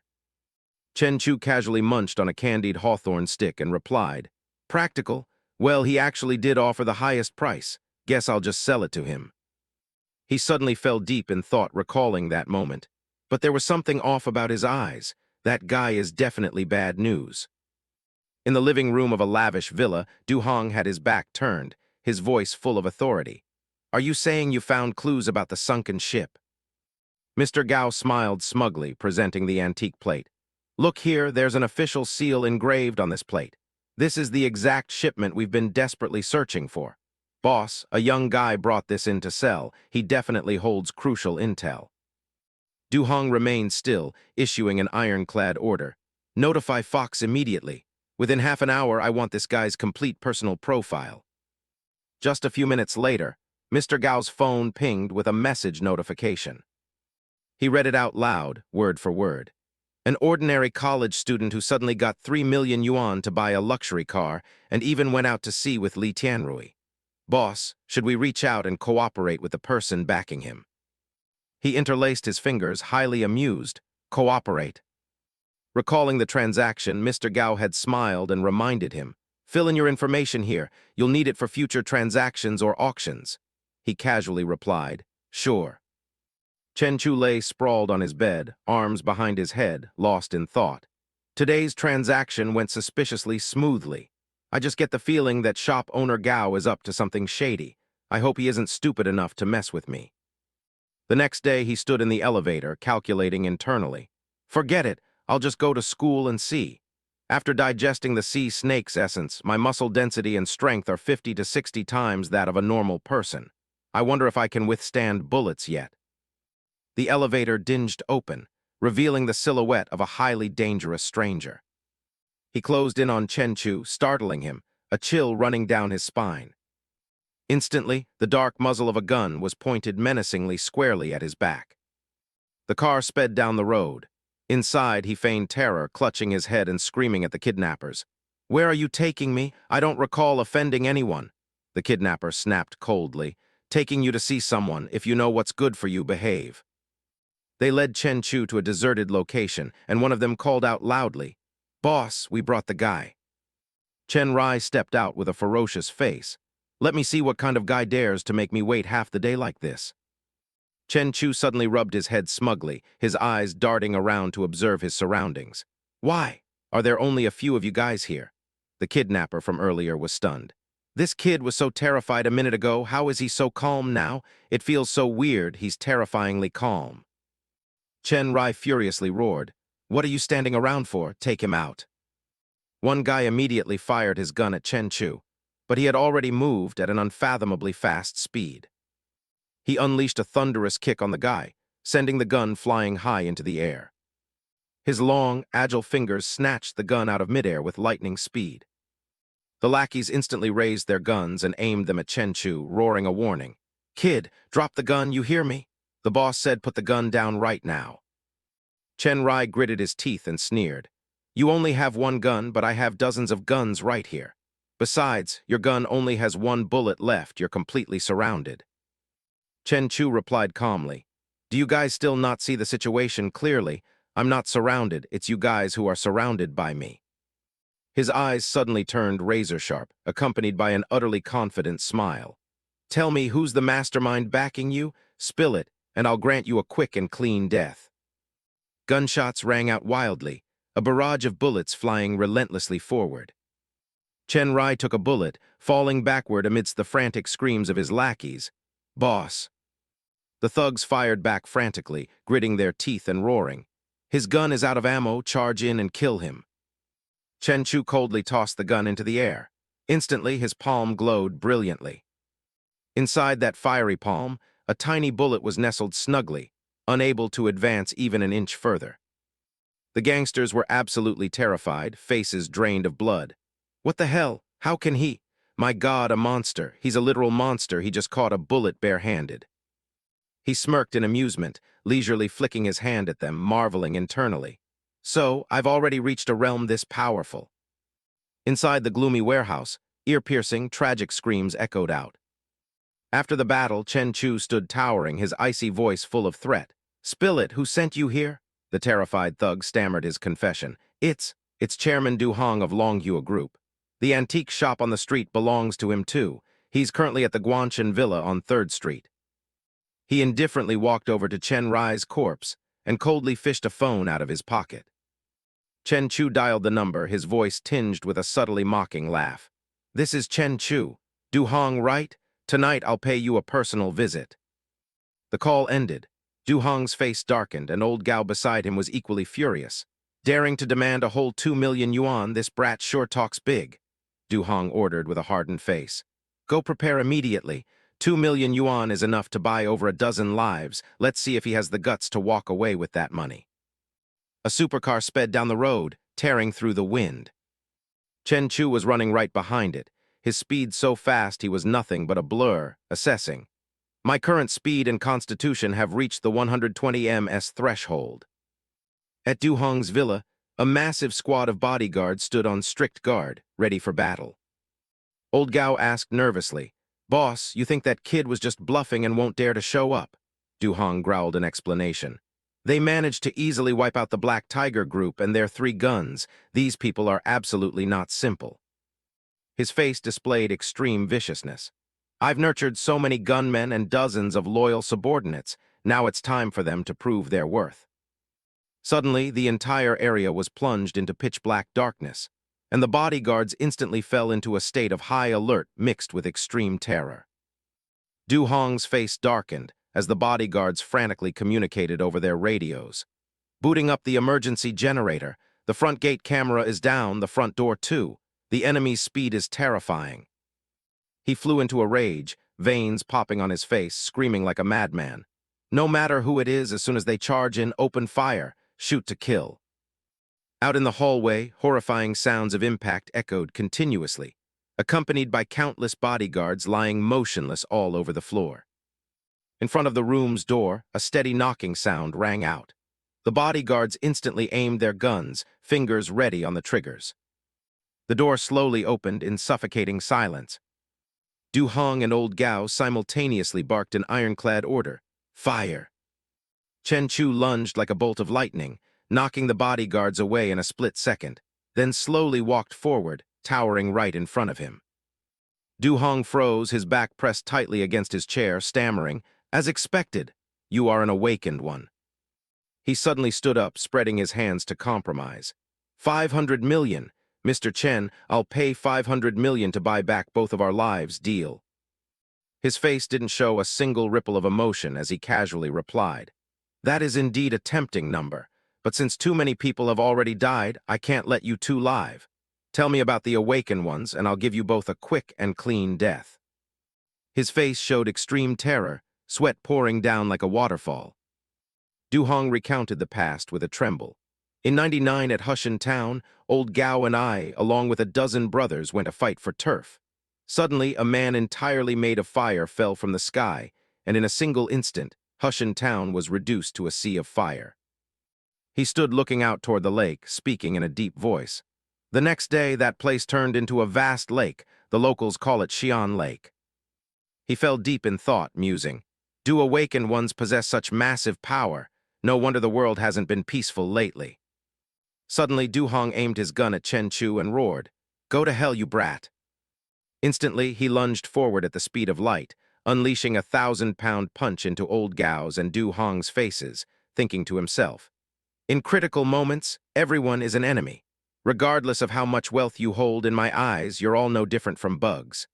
Chen Chu casually munched on a candied hawthorn stick and replied, "Practical? Well, he actually did offer the highest price. Guess I'll just sell it to him." He suddenly fell deep in thought, recalling that moment. But there was something off about his eyes. That guy is definitely bad news. In the living room of a lavish villa, Du Hong had his back turned, his voice full of authority. "Are you saying you found clues about the sunken ship?" Mr. Gao smiled smugly, presenting the antique plate. "Look here, there's an official seal engraved on this plate. This is the exact shipment we've been desperately searching for. Boss, a young guy brought this in to sell. He definitely holds crucial intel." Du Hong remained still, issuing an ironclad order. "Notify Fox immediately. Within half an hour, I want this guy's complete personal profile." Just a few minutes later, Mr. Gao's phone pinged with a message notification. He read it out loud, word for word. An ordinary college student who suddenly got 3 million yuan to buy a luxury car and even went out to sea with Li Tianrui. Boss, should we reach out and cooperate with the person backing him? He interlaced his fingers, highly amused. Cooperate. Recalling the transaction, Mr. Gao had smiled and reminded him, "Fill in your information here. You'll need it for future transactions or auctions." He casually replied, "Sure." Chen Chu lay sprawled on his bed, arms behind his head, lost in thought. Today's transaction went suspiciously smoothly. I just get the feeling that shop owner Gao is up to something shady. I hope he isn't stupid enough to mess with me. The next day he stood in the elevator, calculating internally. Forget it, I'll just go to school and see. After digesting the sea snake's essence, my muscle density and strength are 50 to 60 times that of a normal person. I wonder if I can withstand bullets yet. The elevator dinged open, revealing the silhouette of a highly dangerous stranger. He closed in on Chen Chu, startling him, a chill running down his spine. Instantly, the dark muzzle of a gun was pointed menacingly squarely at his back. The car sped down the road. Inside, he feigned terror, clutching his head and screaming at the kidnappers. "Where are you taking me? I don't recall offending anyone." The kidnapper snapped coldly. "Taking you to see someone. If you know what's good for you, behave." They led Chen Chu to a deserted location, and one of them called out loudly, "Boss, we brought the guy." Chen Rai stepped out with a ferocious face. "Let me see what kind of guy dares to make me wait half the day like this." Chen Chu suddenly rubbed his head smugly, his eyes darting around to observe his surroundings. "Why? Are there only a few of you guys here?" The kidnapper from earlier was stunned. "This kid was so terrified a minute ago. How is he so calm now? It feels so weird. He's terrifyingly calm." Chen Rai furiously roared, "What are you standing around for? Take him out." One guy immediately fired his gun at Chen Chu, but he had already moved at an unfathomably fast speed. He unleashed a thunderous kick on the guy, sending the gun flying high into the air. His long, agile fingers snatched the gun out of midair with lightning speed. The lackeys instantly raised their guns and aimed them at Chen Chu, roaring a warning. "Kid, drop the gun, you hear me? The boss said put the gun down right now." Chen Rai gritted his teeth and sneered. "You only have one gun, but I have dozens of guns right here. Besides, your gun only has one bullet left. You're completely surrounded." Chen Chu replied calmly, "Do you guys still not see the situation clearly? I'm not surrounded. It's you guys who are surrounded by me." His eyes suddenly turned razor-sharp, accompanied by an utterly confident smile. "Tell me who's the mastermind backing you? Spill it, and I'll grant you a quick and clean death." Gunshots rang out wildly, a barrage of bullets flying relentlessly forward. Chen Rai took a bullet, falling backward amidst the frantic screams of his lackeys. "Boss." The thugs fired back frantically, gritting their teeth and roaring. "His gun is out of ammo, charge in and kill him." Chen Chu coldly tossed the gun into the air. Instantly, his palm glowed brilliantly. Inside that fiery palm, a tiny bullet was nestled snugly, unable to advance even an inch further. The gangsters were absolutely terrified, faces drained of blood. "What the hell? How can he? My God, a monster. He's a literal monster. He just caught a bullet barehanded." He smirked in amusement, leisurely flicking his hand at them, marveling internally. "So, I've already reached a realm this powerful." Inside the gloomy warehouse, ear-piercing, tragic screams echoed out. After the battle, Chen Chu stood towering, his icy voice full of threat. "Spill it, who sent you here?" The terrified thug stammered his confession. It's Chairman Du Hong of Longhua Group. The antique shop on the street belongs to him too. He's currently at the Guanshan Villa on 3rd Street. He indifferently walked over to Chen Rai's corpse and coldly fished a phone out of his pocket. Chen Chu dialed the number, his voice tinged with a subtly mocking laugh. "This is Chen Chu. Du Hong, right? Tonight I'll pay you a personal visit." The call ended. Du Hong's face darkened, and old Gao beside him was equally furious. "Daring to demand a whole 2,000,000 yuan, this brat sure talks big," Du Hong ordered with a hardened face. "Go prepare immediately. 2,000,000 yuan is enough to buy over a dozen lives. Let's see if he has the guts to walk away with that money." A supercar sped down the road, tearing through the wind. Chen Chu was running right behind it, his speed so fast he was nothing but a blur, assessing. "My current speed and constitution have reached the 120 ms threshold." At Du Hong's villa, a massive squad of bodyguards stood on strict guard, ready for battle. Old Gao asked nervously, "Boss, you think that kid was just bluffing and won't dare to show up?" Du Hong growled an explanation. "They managed to easily wipe out the Black Tiger group and their 3 guns. These people are absolutely not simple." His face displayed extreme viciousness. "I've nurtured so many gunmen and dozens of loyal subordinates. Now it's time for them to prove their worth." Suddenly, the entire area was plunged into pitch-black darkness, and the bodyguards instantly fell into a state of high alert mixed with extreme terror. Du Hong's face darkened as the bodyguards frantically communicated over their radios. "Booting up the emergency generator. The front gate camera is down, the front door too. The enemy's speed is terrifying." He flew into a rage, veins popping on his face, screaming like a madman. "No matter who it is, as soon as they charge in, open fire. Shoot to kill." Out in the hallway, horrifying sounds of impact echoed continuously, accompanied by countless bodyguards lying motionless all over the floor. In front of the room's door, a steady knocking sound rang out. The bodyguards instantly aimed their guns, fingers ready on the triggers. The door slowly opened in suffocating silence. Du Hong and old Gao simultaneously barked an ironclad order: "Fire!" Chen Chu lunged like a bolt of lightning, knocking the bodyguards away in a split second, then slowly walked forward, towering right in front of him. Du Hong froze, his back pressed tightly against his chair, stammering, "As expected, you are an awakened one." He suddenly stood up, spreading his hands to compromise. 500 million. Mr. Chen, I'll pay 500 million to buy back both of our lives, deal." His face didn't show a single ripple of emotion as he casually replied, "That is indeed a tempting number, but since too many people have already died, I can't let you two live. Tell me about the awakened ones, and I'll give you both a quick and clean death." His face showed extreme terror, sweat pouring down like a waterfall. Du Hong recounted the past with a tremble. "In '99 at Hushen Town, old Gao and I, along with a dozen brothers, went to fight for turf. Suddenly, a man entirely made of fire fell from the sky, and in a single instant, Hushen Town was reduced to a sea of fire." He stood looking out toward the lake, speaking in a deep voice. "The next day, that place turned into a vast lake. The locals call it Xian Lake." He fell deep in thought, musing, "Do awakened ones possess such massive power? No wonder the world hasn't been peaceful lately." Suddenly, Du Hong aimed his gun at Chen Chu and roared, "Go to hell, you brat." Instantly, he lunged forward at the speed of light, unleashing a 1,000-pound punch into old Gao's and Du Hong's faces, thinking to himself, "In critical moments, everyone is an enemy. Regardless of how much wealth you hold, in my eyes, you're all no different from bugs."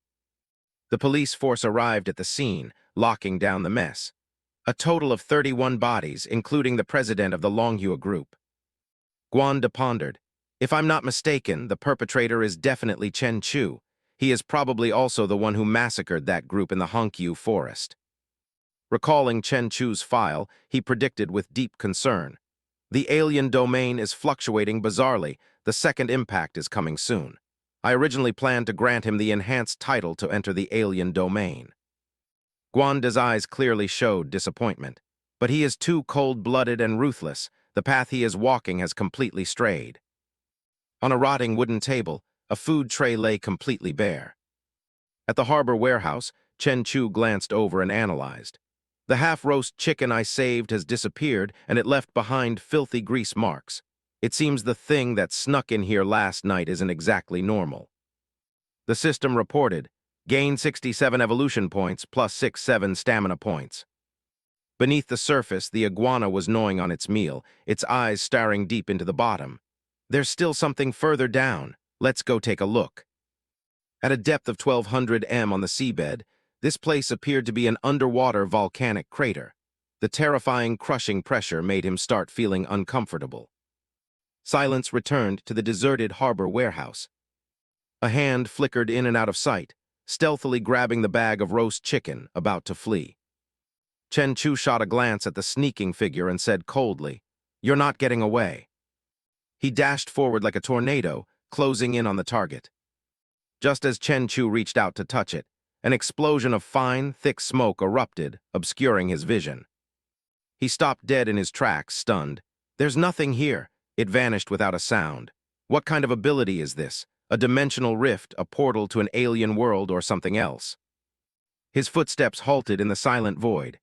The police force arrived at the scene, locking down the mess. A total of 31 bodies, including the president of the Longhua Group. Guanda pondered, "If I'm not mistaken, the perpetrator is definitely Chen Chu. He is probably also the one who massacred that group in the Hongqiu forest." Recalling Chen Chu's file, he predicted with deep concern, "The alien domain is fluctuating bizarrely. The second impact is coming soon. I originally planned to grant him the enhanced title to enter the alien domain." Guanda's eyes clearly showed disappointment. "But he is too cold-blooded and ruthless. The path he is walking has completely strayed." On a rotting wooden table, a food tray lay completely bare. At the harbor warehouse, Chen Chu glanced over and analyzed. The half-roast chicken I saved has disappeared, and it left behind filthy grease marks. It seems the thing that snuck in here last night isn't exactly normal. The system reported, gain 67 evolution points plus 67 stamina points. Beneath the surface, the iguana was gnawing on its meal, its eyes staring deep into the bottom. There's still something further down. Let's go take a look. At a depth of 1200 m on the seabed, this place appeared to be an underwater volcanic crater. The terrifying crushing pressure made him start feeling uncomfortable. Silence returned to the deserted harbor warehouse. A hand flickered in and out of sight, stealthily grabbing the bag of roast chicken, about to flee. Chen Chu shot a glance at the sneaking figure and said coldly, "You're not getting away." He dashed forward like a tornado, closing in on the target. Just as Chen Chu reached out to touch it, an explosion of fine, thick smoke erupted, obscuring his vision. He stopped dead in his tracks, stunned. "There's nothing here." It vanished without a sound. What kind of ability is this? A dimensional rift, a portal to an alien world, or something else? His footsteps halted in the silent void.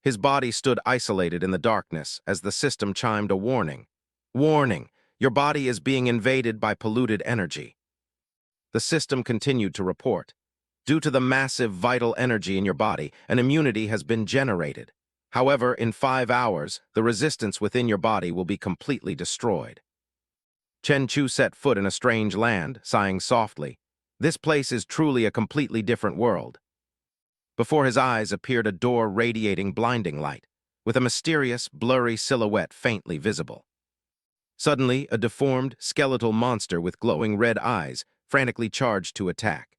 His body stood isolated in the darkness as the system chimed a warning. "Warning! Your body is being invaded by polluted energy." The system continued to report. "Due to the massive vital energy in your body, an immunity has been generated. However, in 5 hours, the resistance within your body will be completely destroyed." Chen Chu set foot in a strange land, sighing softly. This place is truly a completely different world. Before his eyes appeared a door radiating blinding light, with a mysterious, blurry silhouette faintly visible. Suddenly, a deformed, skeletal monster with glowing red eyes frantically charged to attack.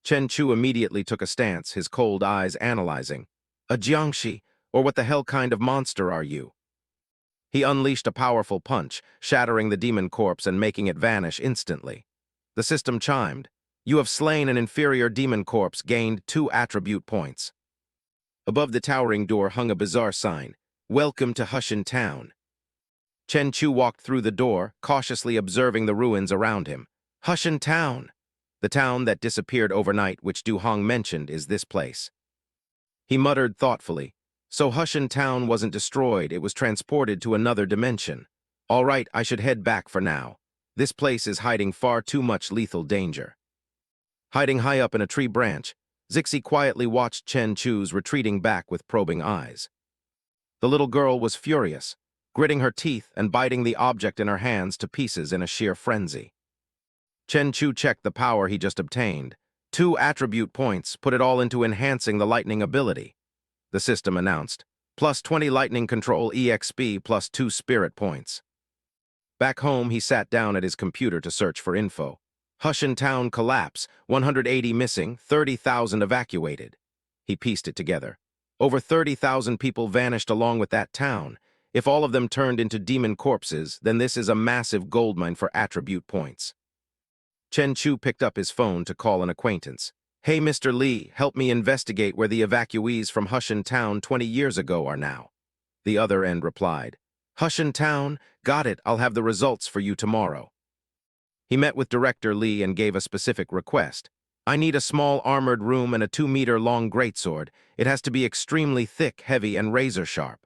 Chen Chu immediately took a stance, his cold eyes analyzing. "A Jiangxi, or what the hell kind of monster are you?" He unleashed a powerful punch, shattering the demon corpse and making it vanish instantly. The system chimed. "You have slain an inferior demon corpse, gained 2 attribute points." Above the towering door hung a bizarre sign, "Welcome to Hushen Town." Chen Chu walked through the door, cautiously observing the ruins around him. Hushen Town! The town that disappeared overnight, which Du Hong mentioned, is this place. He muttered thoughtfully, "So Hushen Town wasn't destroyed, it was transported to another dimension. All right, I should head back for now. This place is hiding far too much lethal danger." Hiding high up in a tree branch, Zixie quietly watched Chen Chu's retreating back with probing eyes. The little girl was furious, gritting her teeth and biting the object in her hands to pieces in a sheer frenzy. Chen Chu checked the power he just obtained. 2 attribute points, put it all into enhancing the lightning ability. The system announced, plus 20 lightning control EXP plus 2 spirit points. Back home, he sat down at his computer to search for info. Hushen Town collapse, 180 missing, 30,000 evacuated. He pieced it together. Over 30,000 people vanished along with that town. If all of them turned into demon corpses, then this is a massive goldmine for attribute points. Chen Chu picked up his phone to call an acquaintance. "Hey, Mr. Lee, help me investigate where the evacuees from Hushen Town 20 years ago are now." The other end replied, "Hushen Town? Got it, I'll have the results for you tomorrow." He met with Director Lee and gave a specific request. "I need a small armored room and a 2-meter-long greatsword. It has to be extremely thick, heavy, and razor-sharp."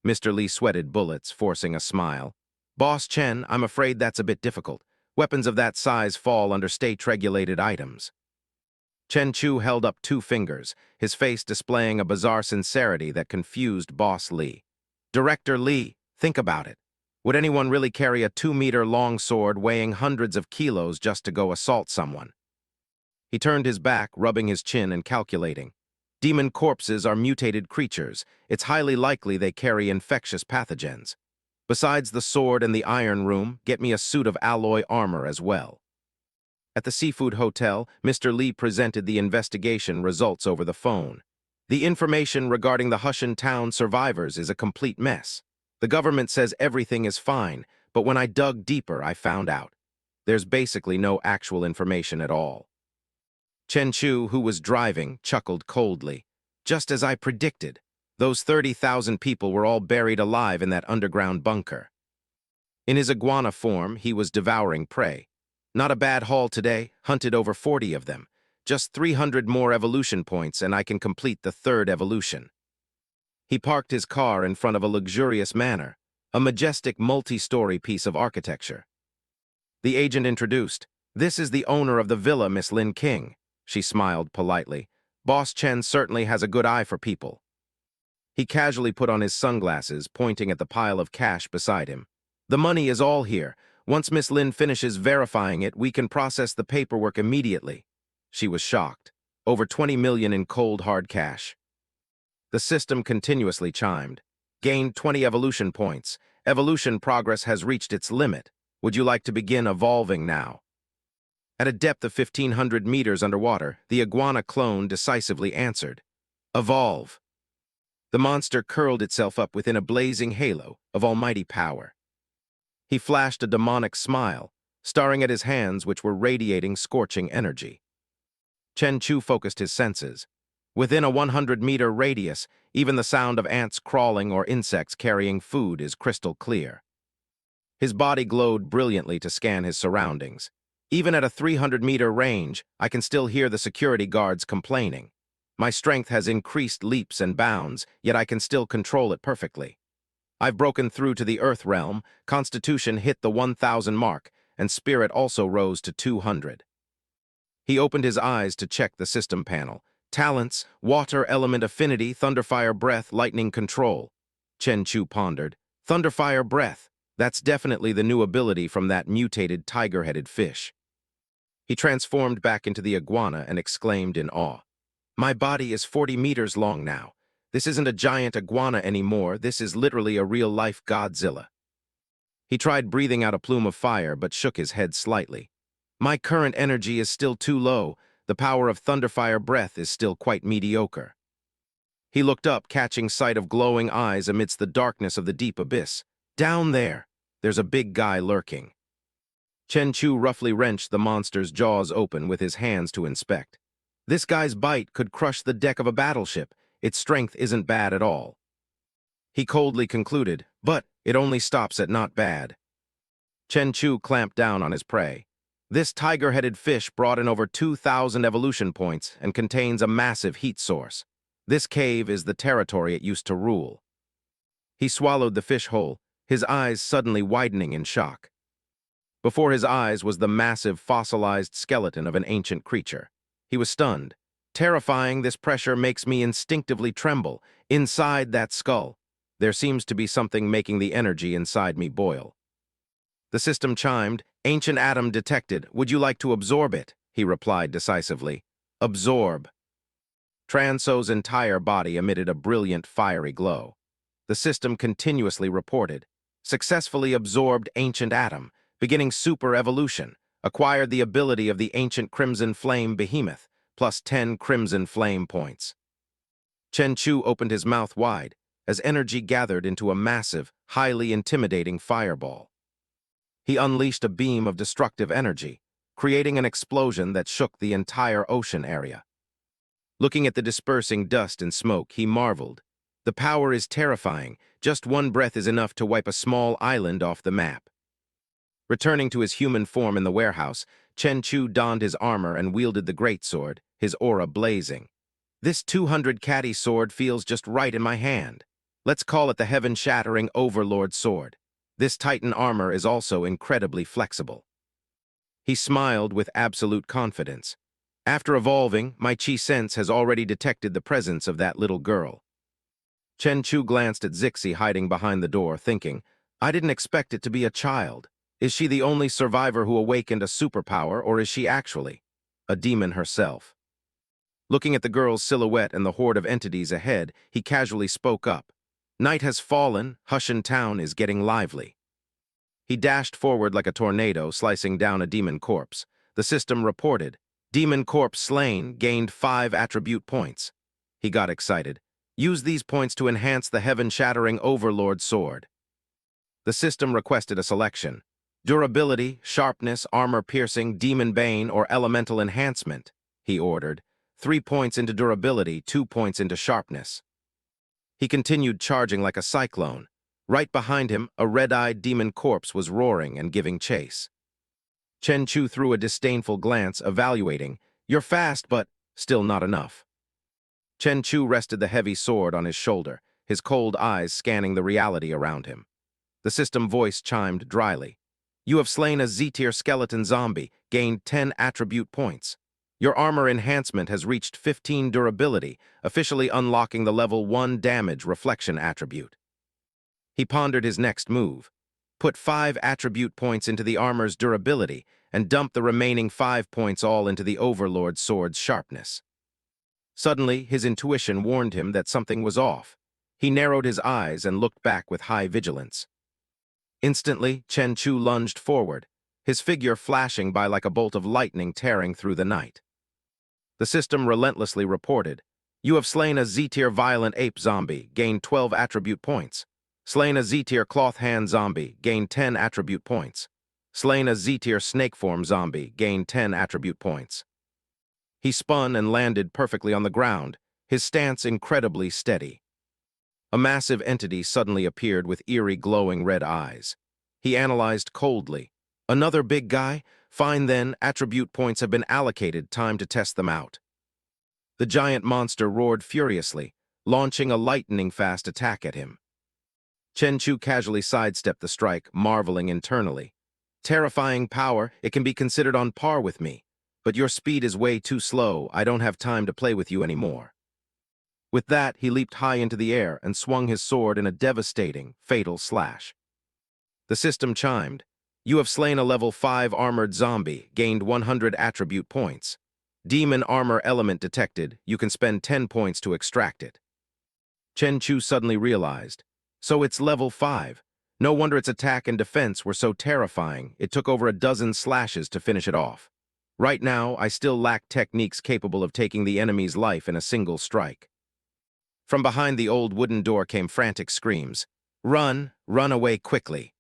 Mr. Lee sweated bullets, forcing a smile. "Boss Chen, I'm afraid that's a bit difficult. Weapons of that size fall under state-regulated items." Chen Chu held up 2 fingers, his face displaying a bizarre sincerity that confused Boss Lee. "Director Lee, think about it. Would anyone really carry a 2-meter-long sword weighing hundreds of kilos just to go assault someone?" He turned his back, rubbing his chin and calculating. "Demon corpses are mutated creatures. It's highly likely they carry infectious pathogens. Besides the sword and the iron room, get me a suit of alloy armor as well." At the Seafood Hotel, Mr. Lee presented the investigation results over the phone. "The information regarding the Hushen Town survivors is a complete mess. The government says everything is fine, but when I dug deeper, I found out there's basically no actual information at all." Chen Chu, who was driving, chuckled coldly. "Just as I predicted. Those 30,000 people were all buried alive in that underground bunker." In his iguana form, he was devouring prey. "Not a bad haul today, hunted over 40 of them. Just 300 more evolution points and I can complete the third evolution. He parked his car in front of a luxurious manor, a majestic multi-story piece of architecture. The agent introduced, "This is the owner of the villa, Miss Lin King." She smiled politely. "Boss Chen certainly has a good eye for people." He casually put on his sunglasses, pointing at the pile of cash beside him. "The money is all here. Once Miss Lin finishes verifying it, we can process the paperwork immediately." She was shocked. Over 20 million in cold, hard cash. The system continuously chimed. "Gained 20 evolution points. Evolution progress has reached its limit. Would you like to begin evolving now?" At a depth of 1,500 meters underwater, the iguana clone decisively answered, "Evolve." The monster curled itself up within a blazing halo of almighty power. He flashed a demonic smile, staring at his hands which were radiating scorching energy. Chen Chu focused his senses. Within a 100-meter radius, even the sound of ants crawling or insects carrying food is crystal clear. His body glowed brilliantly to scan his surroundings. Even at a 300-meter range, I can still hear the security guards complaining. My strength has increased leaps and bounds, yet I can still control it perfectly. I've broken through to the Earth realm, Constitution hit the 1,000 mark, and Spirit also rose to 200. He opened his eyes to check the system panel. Talents, water element affinity, thunderfire breath, lightning control. Chen Chu pondered. Thunderfire breath. That's definitely the new ability from that mutated tiger-headed fish. He transformed back into the iguana and exclaimed in awe. My body is 40 meters long now. This isn't a giant iguana anymore, this is literally a real-life Godzilla. He tried breathing out a plume of fire but shook his head slightly. My current energy is still too low, the power of thunderfire breath is still quite mediocre. He looked up, catching sight of glowing eyes amidst the darkness of the deep abyss. Down there, there's a big guy lurking. Chen Chu roughly wrenched the monster's jaws open with his hands to inspect. This guy's bite could crush the deck of a battleship. Its strength isn't bad at all. He coldly concluded, but it only stops at not bad. Chen Chu clamped down on his prey. This tiger-headed fish brought in over 2,000 evolution points and contains a massive heat source. This cave is the territory it used to rule. He swallowed the fish whole, his eyes suddenly widening in shock. Before his eyes was the massive fossilized skeleton of an ancient creature. He was stunned. Terrifying, this pressure makes me instinctively tremble. Inside that skull, there seems to be something making the energy inside me boil. The system chimed. Ancient atom detected. Would you like to absorb it? He replied decisively. Absorb. Transo's entire body emitted a brilliant fiery glow. The system continuously reported. Successfully absorbed ancient atom, beginning super evolution. Acquired the ability of the ancient crimson flame Behemoth, plus 10 crimson flame points. Chen Chu opened his mouth wide as energy gathered into a massive, highly intimidating fireball. He unleashed a beam of destructive energy, creating an explosion that shook the entire ocean area. Looking at the dispersing dust and smoke, he marveled. The power is terrifying. Just one breath is enough to wipe a small island off the map. Returning to his human form in the warehouse, Chen Chu donned his armor and wielded the greatsword, his aura blazing. This 200 caddy sword feels just right in my hand. Let's call it the heaven-shattering Overlord sword. This Titan armor is also incredibly flexible. He smiled with absolute confidence. After evolving, my chi sense has already detected the presence of that little girl. Chen Chu glanced at Zixie hiding behind the door, thinking, I didn't expect it to be a child. Is she the only survivor who awakened a superpower, or is she actually a demon herself? Looking at the girl's silhouette and the horde of entities ahead, he casually spoke up. Night has fallen, Hushen Town is getting lively. He dashed forward like a tornado, slicing down a demon corpse. The system reported, Demon corpse slain, gained 5 attribute points. He got excited. Use these points to enhance the heaven-shattering Overlord sword. The system requested a selection. Durability, sharpness, armor-piercing, demon bane, or elemental enhancement, he ordered. 3 points into durability, 2 points into sharpness. He continued charging like a cyclone. Right behind him, a red-eyed demon corpse was roaring and giving chase. Chen Chu threw a disdainful glance, evaluating. You're fast, but still not enough. Chen Chu rested the heavy sword on his shoulder, his cold eyes scanning the reality around him. The system voice chimed dryly. You have slain a Z-tier skeleton zombie, gained 10 attribute points. Your armor enhancement has reached 15 durability, officially unlocking the level 1 damage reflection attribute. He pondered his next move. Put 5 attribute points into the armor's durability and dump the remaining 5 points all into the Overlord's sword's sharpness. Suddenly, his intuition warned him that something was off. He narrowed his eyes and looked back with high vigilance. Instantly, Chen Chu lunged forward, his figure flashing by like a bolt of lightning tearing through the night. The system relentlessly reported, You have slain a Z-tier violent ape zombie, gained 12 attribute points. Slain a Z-tier cloth hand zombie, gained 10 attribute points. Slain a Z-tier snake form zombie, gained 10 attribute points. He spun and landed perfectly on the ground, his stance incredibly steady. A massive entity suddenly appeared with eerie glowing red eyes. He analyzed coldly. Another big guy? Fine then, attribute points have been allocated, time to test them out. The giant monster roared furiously, launching a lightning-fast attack at him. Chen Chu casually sidestepped the strike, marveling internally. Terrifying power, it can be considered on par with me. But your speed is way too slow, I don't have time to play with you anymore. With that, he leaped high into the air and swung his sword in a devastating, fatal slash. The system chimed. You have slain a level 5 armored zombie, gained 100 attribute points. Demon armor element detected, you can spend 10 points to extract it. Chen Chu suddenly realized. So it's level 5. No wonder its attack and defense were so terrifying, it took over a dozen slashes to finish it off. Right now, I still lack techniques capable of taking the enemy's life in a single strike. From behind the old wooden door came frantic screams. Run, run away quickly.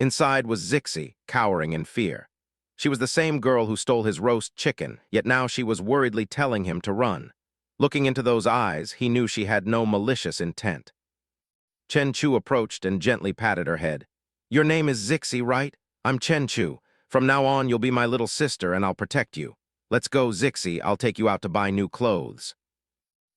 Inside was Zixie, cowering in fear. She was the same girl who stole his roast chicken, yet now she was worriedly telling him to run. Looking into those eyes, he knew she had no malicious intent. Chen Chu approached and gently patted her head. Your name is Zixie, right? I'm Chen Chu. From now on, you'll be my little sister and I'll protect you. Let's go, Zixie, I'll take you out to buy new clothes.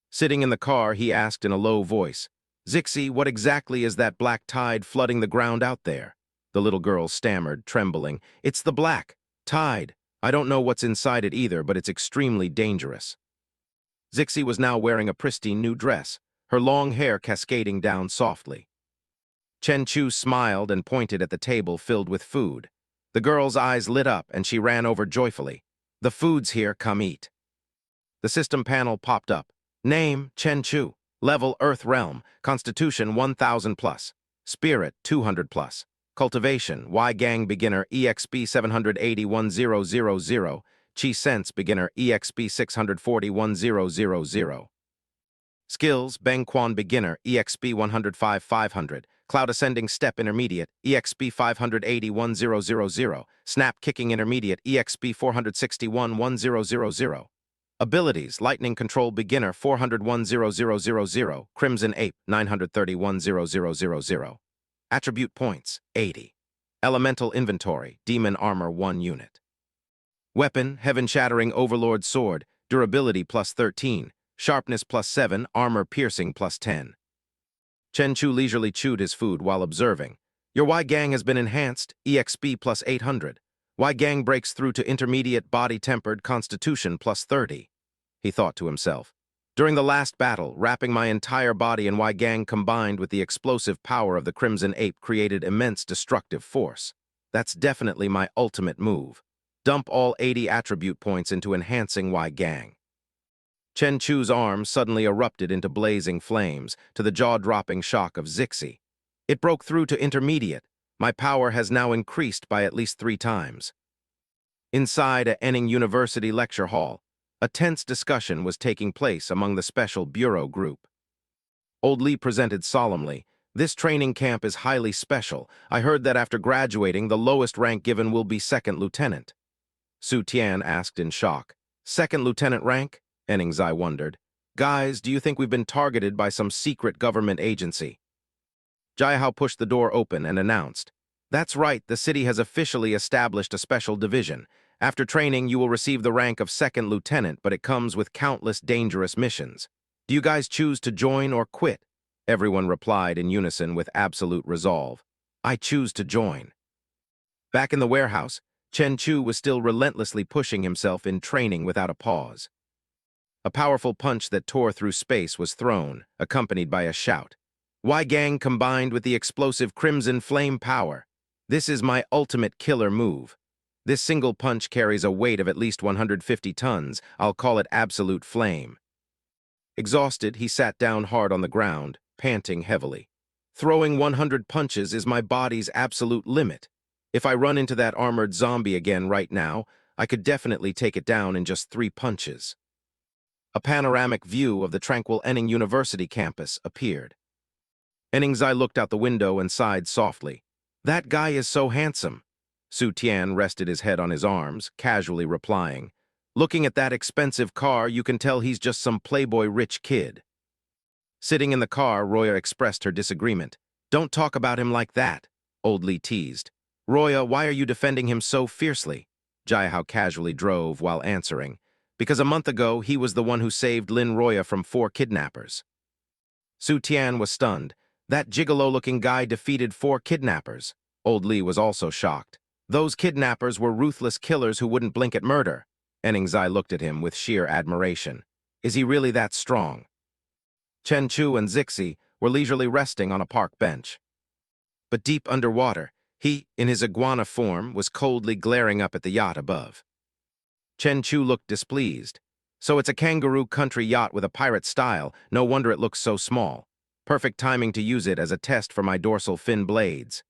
Sitting in the car, he asked in a low voice, Zixie, what exactly is that black tide flooding the ground out there? The little girl stammered, trembling. It's the black tide. I don't know what's inside it either, but it's extremely dangerous. Zixie was now wearing a pristine new dress, her long hair cascading down softly. Chen Chu smiled and pointed at the table filled with food. The girl's eyes lit up and she ran over joyfully. The food's here, come eat. The system panel popped up. Name, Chen Chu. Level, Earth Realm. Constitution, 1000 plus. Spirit, 200 plus. Cultivation, Y Gang Beginner, EXP 780-1000. Chi Sense Beginner, EXP 640-1000. Skills, Beng Quan Beginner, EXP 105-500. Cloud Ascending Step Intermediate, EXP 580-1000. Snap Kicking Intermediate, EXP 461-1000. Abilities, Lightning Control Beginner, 400-1000. Crimson Ape, 930-1000. Attribute Points, 80. Elemental Inventory, Demon Armor 1 unit. Weapon, Heaven-Shattering Overlord Sword, Durability plus 13, Sharpness plus 7, Armor Piercing plus 10. Chen Chu leisurely chewed his food while observing. Your Y Gang has been enhanced, EXP plus 800. Y Gang breaks through to intermediate body-tempered Constitution plus 30. He thought to himself. During the last battle, wrapping my entire body in Y Gang combined with the explosive power of the Crimson Ape created immense destructive force. That's definitely my ultimate move. Dump all 80 attribute points into enhancing Y Gang. Chen Chu's arm suddenly erupted into blazing flames, to the jaw-dropping shock of Zixie. It broke through to intermediate. My power has now increased by at least 3 times. Inside a Enning University lecture hall, a tense discussion was taking place among the Special Bureau group. Old Li presented solemnly, This training camp is highly special. I heard that after graduating, the lowest rank given will be second lieutenant. Su Tian asked in shock. Second lieutenant rank? Enningzai wondered. Guys, do you think we've been targeted by some secret government agency? Jiahao pushed the door open and announced, That's right, the city has officially established a special division. After training, you will receive the rank of second lieutenant, but it comes with countless dangerous missions. Do you guys choose to join or quit? Everyone replied in unison with absolute resolve. I choose to join. Back in the warehouse, Chen Chu was still relentlessly pushing himself in training without a pause. A powerful punch that tore through space was thrown, accompanied by a shout. Y Gang combined with the explosive Crimson Flame power. This is my ultimate killer move. This single punch carries a weight of at least 150 tons. I'll call it absolute flame. Exhausted, he sat down hard on the ground, panting heavily. Throwing 100 punches is my body's absolute limit. If I run into that armored zombie again right now, I could definitely take it down in just 3 punches. A panoramic view of the tranquil Enning University campus appeared. Enningsi looked out the window and sighed softly. That guy is so handsome. Su Tian rested his head on his arms, casually replying, looking at that expensive car, you can tell he's just some playboy rich kid. Sitting in the car, Roya expressed her disagreement. Don't talk about him like that, Old Li teased. Roya, why are you defending him so fiercely? Jiahao casually drove while answering. Because a month ago, he was the one who saved Lin Roya from 4 kidnappers. Su Tian was stunned. That gigolo-looking guy defeated 4 kidnappers. Old Li was also shocked. Those kidnappers were ruthless killers who wouldn't blink at murder. Enningsi looked at him with sheer admiration. Is he really that strong? Chen Chu and Zixie were leisurely resting on a park bench. But deep underwater, he, in his iguana form, was coldly glaring up at the yacht above. Chen Chu looked displeased. So it's a kangaroo country yacht with a pirate style, no wonder it looks so small. Perfect timing to use it as a test for my dorsal fin blades.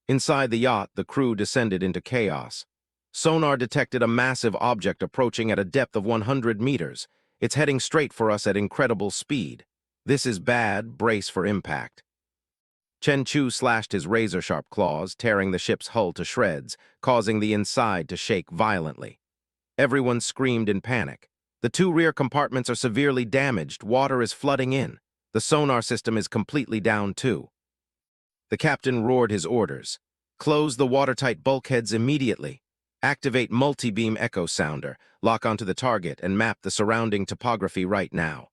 Inside the yacht, the crew descended into chaos. Sonar detected a massive object approaching at a depth of 100 meters. It's heading straight for us at incredible speed. This is bad, brace for impact. Chen Chu slashed his razor-sharp claws, tearing the ship's hull to shreds, causing the inside to shake violently. Everyone screamed in panic. The 2 rear compartments are severely damaged, water is flooding in. The sonar system is completely down too. The captain roared his orders. Close the watertight bulkheads immediately. Activate multi-beam echo sounder, lock onto the target, and map the surrounding topography right now.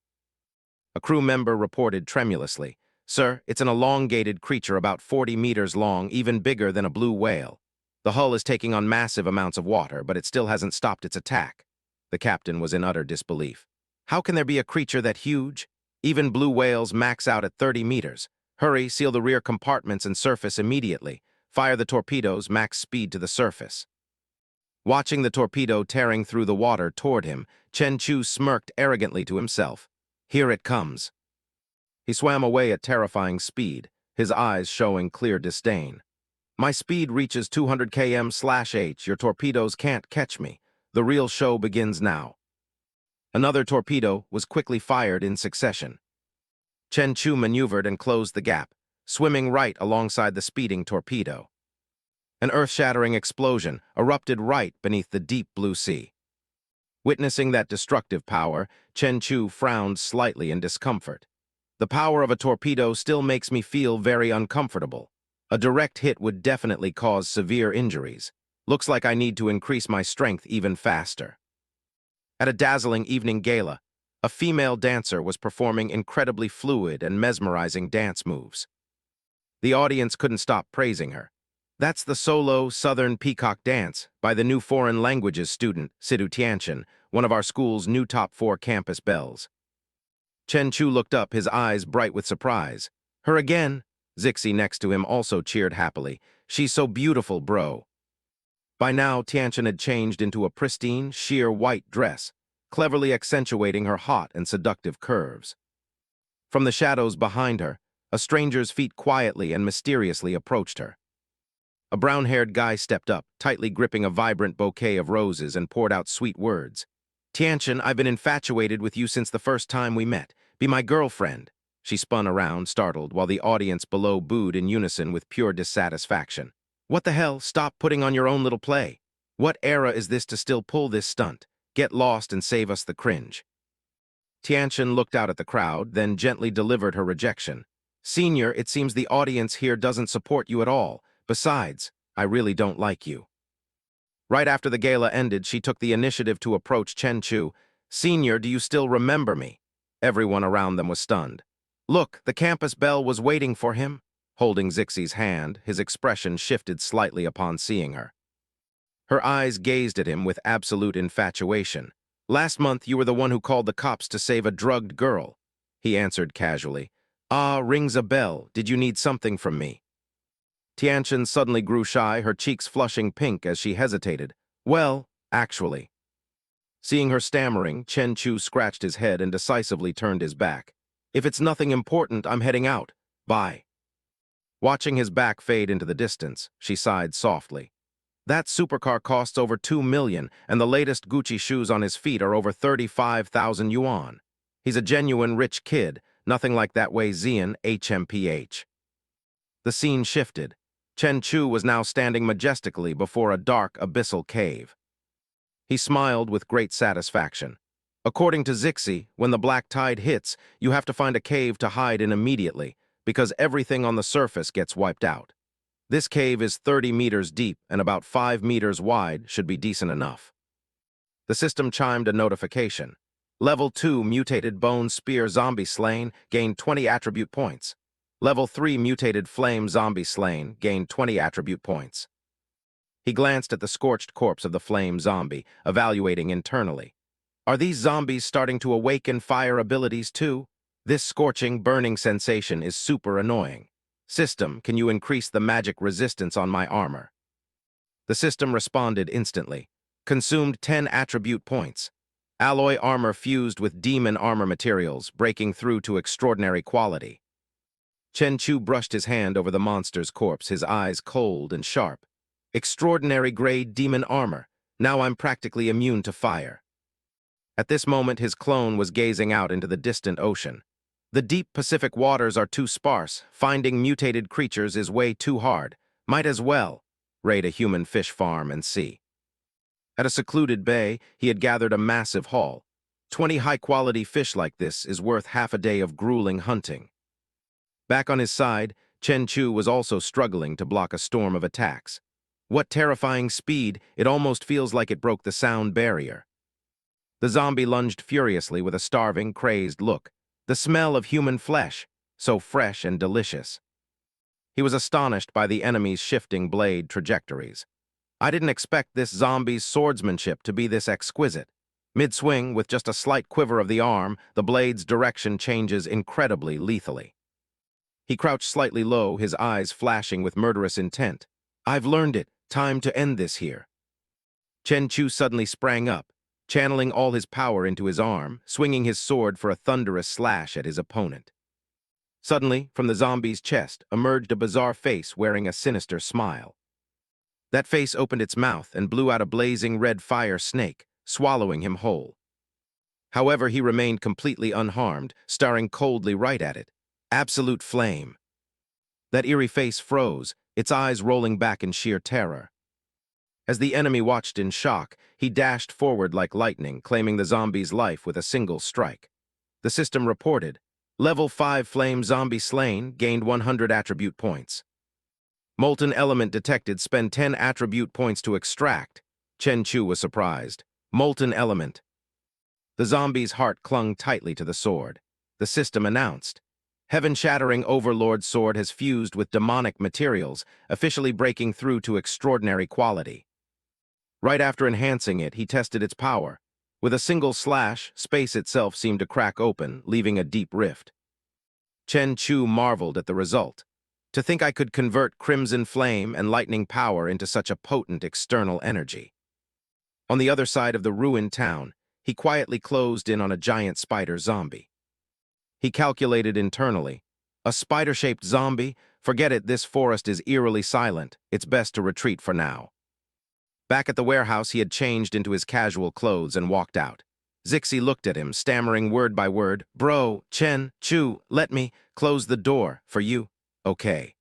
A crew member reported tremulously, Sir, it's an elongated creature about 40 meters long, even bigger than a blue whale. The hull is taking on massive amounts of water, but it still hasn't stopped its attack. The captain was in utter disbelief. How can there be a creature that huge? Even blue whales max out at 30 meters. Hurry, seal the rear compartments and surface immediately. Fire the torpedoes, max speed to the surface. Watching the torpedo tearing through the water toward him, Chen Chu smirked arrogantly to himself. Here it comes. He swam away at terrifying speed, his eyes showing clear disdain. My speed reaches 200 km/h. Your torpedoes can't catch me. The real show begins now. Another torpedo was quickly fired in succession. Chen Chu maneuvered and closed the gap, swimming right alongside the speeding torpedo. An earth-shattering explosion erupted right beneath the deep blue sea. Witnessing that destructive power, Chen Chu frowned slightly in discomfort. The power of a torpedo still makes me feel very uncomfortable. A direct hit would definitely cause severe injuries. Looks like I need to increase my strength even faster. At a dazzling evening gala, a female dancer was performing incredibly fluid and mesmerizing dance moves. The audience couldn't stop praising her. That's the solo Southern Peacock Dance by the new foreign languages student, Sidu Tianchen, one of our school's new top 4 campus belles. Chen Chu looked up, his eyes bright with surprise. Her again? Zixie next to him also cheered happily. She's so beautiful, bro. By now, Tianchen had changed into a pristine, sheer white dress, cleverly accentuating her hot and seductive curves. From the shadows behind her, a stranger's feet quietly and mysteriously approached her. A brown-haired guy stepped up, tightly gripping a vibrant bouquet of roses, and poured out sweet words. Tianchen, I've been infatuated with you since the first time we met. Be my girlfriend. She spun around, startled, while the audience below booed in unison with pure dissatisfaction. What the hell? Stop putting on your own little play. What era is this to still pull this stunt? Get lost and save us the cringe. Tianchen looked out at the crowd, then gently delivered her rejection. Senior, it seems the audience here doesn't support you at all. Besides, I really don't like you. Right after the gala ended, she took the initiative to approach Chen Chu. "Senior, do you still remember me?" Everyone around them was stunned. "Look, the campus belle was waiting for him." Holding Zixie's hand, his expression shifted slightly upon seeing her. Her eyes gazed at him with absolute infatuation. "Last month, you were the one who called the cops to save a drugged girl." He answered casually. "Ah, rings a bell. Did you need something from me?" Tianchen suddenly grew shy, her cheeks flushing pink as she hesitated. "Well, actually." Seeing her stammering, Chen Chu scratched his head and decisively turned his back. "If it's nothing important, I'm heading out. Bye." Watching his back fade into the distance, she sighed softly. "That supercar costs over 2 million, and the latest Gucci shoes on his feet are over 35,000 yuan. He's a genuine rich kid, nothing like that Wei Zian HMPH. The scene shifted. Chen Chu was now standing majestically before a dark, abyssal cave. He smiled with great satisfaction. According to Zixie, when the black tide hits, you have to find a cave to hide in immediately, because everything on the surface gets wiped out. This cave is 30 meters deep and about 5 meters wide, should be decent enough. The system chimed a notification. Level 2 mutated bone spear zombie slain, gained 20 attribute points. Level 3 mutated flame zombie slain, gained 20 attribute points. He glanced at the scorched corpse of the flame zombie, evaluating internally. Are these zombies starting to awaken fire abilities too? This scorching, burning sensation is super annoying. System, can you increase the magic resistance on my armor? The system responded instantly. Consumed 10 attribute points. Alloy armor fused with demon armor materials, breaking through to extraordinary quality. Chen Chu brushed his hand over the monster's corpse, his eyes cold and sharp. Extraordinary grade demon armor. Now I'm practically immune to fire. At this moment, his clone was gazing out into the distant ocean. The deep Pacific waters are too sparse. Finding mutated creatures is way too hard. Might as well raid a human fish farm and see. At a secluded bay, he had gathered a massive haul. 20 high-quality fish like this is worth half a day of grueling hunting. Back on his side, Chen Chu was also struggling to block a storm of attacks. What terrifying speed, it almost feels like it broke the sound barrier. The zombie lunged furiously with a starving, crazed look. The smell of human flesh, so fresh and delicious. He was astonished by the enemy's shifting blade trajectories. I didn't expect this zombie's swordsmanship to be this exquisite. Mid-swing, with just a slight quiver of the arm, the blade's direction changes incredibly lethally. He crouched slightly low, his eyes flashing with murderous intent. I've learned it. Time to end this here. Chen Chu suddenly sprang up, channeling all his power into his arm, swinging his sword for a thunderous slash at his opponent. Suddenly, from the zombie's chest, emerged a bizarre face wearing a sinister smile. That face opened its mouth and blew out a blazing red fire snake, swallowing him whole. However, he remained completely unharmed, staring coldly right at it. Absolute flame. That eerie face froze, its eyes rolling back in sheer terror. As the enemy watched in shock, he dashed forward like lightning, claiming the zombie's life with a single strike. The system reported, Level 5 flame zombie slain, gained 100 attribute points. Molten element detected, spend 10 attribute points to extract. Chen Chu was surprised. Molten element. The zombie's heart clung tightly to the sword. The system announced, Heaven-shattering Overlord sword has fused with demonic materials, officially breaking through to extraordinary quality. Right after enhancing it, he tested its power. With a single slash, space itself seemed to crack open, leaving a deep rift. Chen Chu marveled at the result. To think I could convert crimson flame and lightning power into such a potent external energy. On the other side of the ruined town, he quietly closed in on a giant spider zombie. He calculated internally. A spider-shaped zombie? Forget it, this forest is eerily silent. It's best to retreat for now. Back at the warehouse, he had changed into his casual clothes and walked out. Zixie looked at him, stammering word by word, Bro, Chen Chu, let me close the door for you. Okay.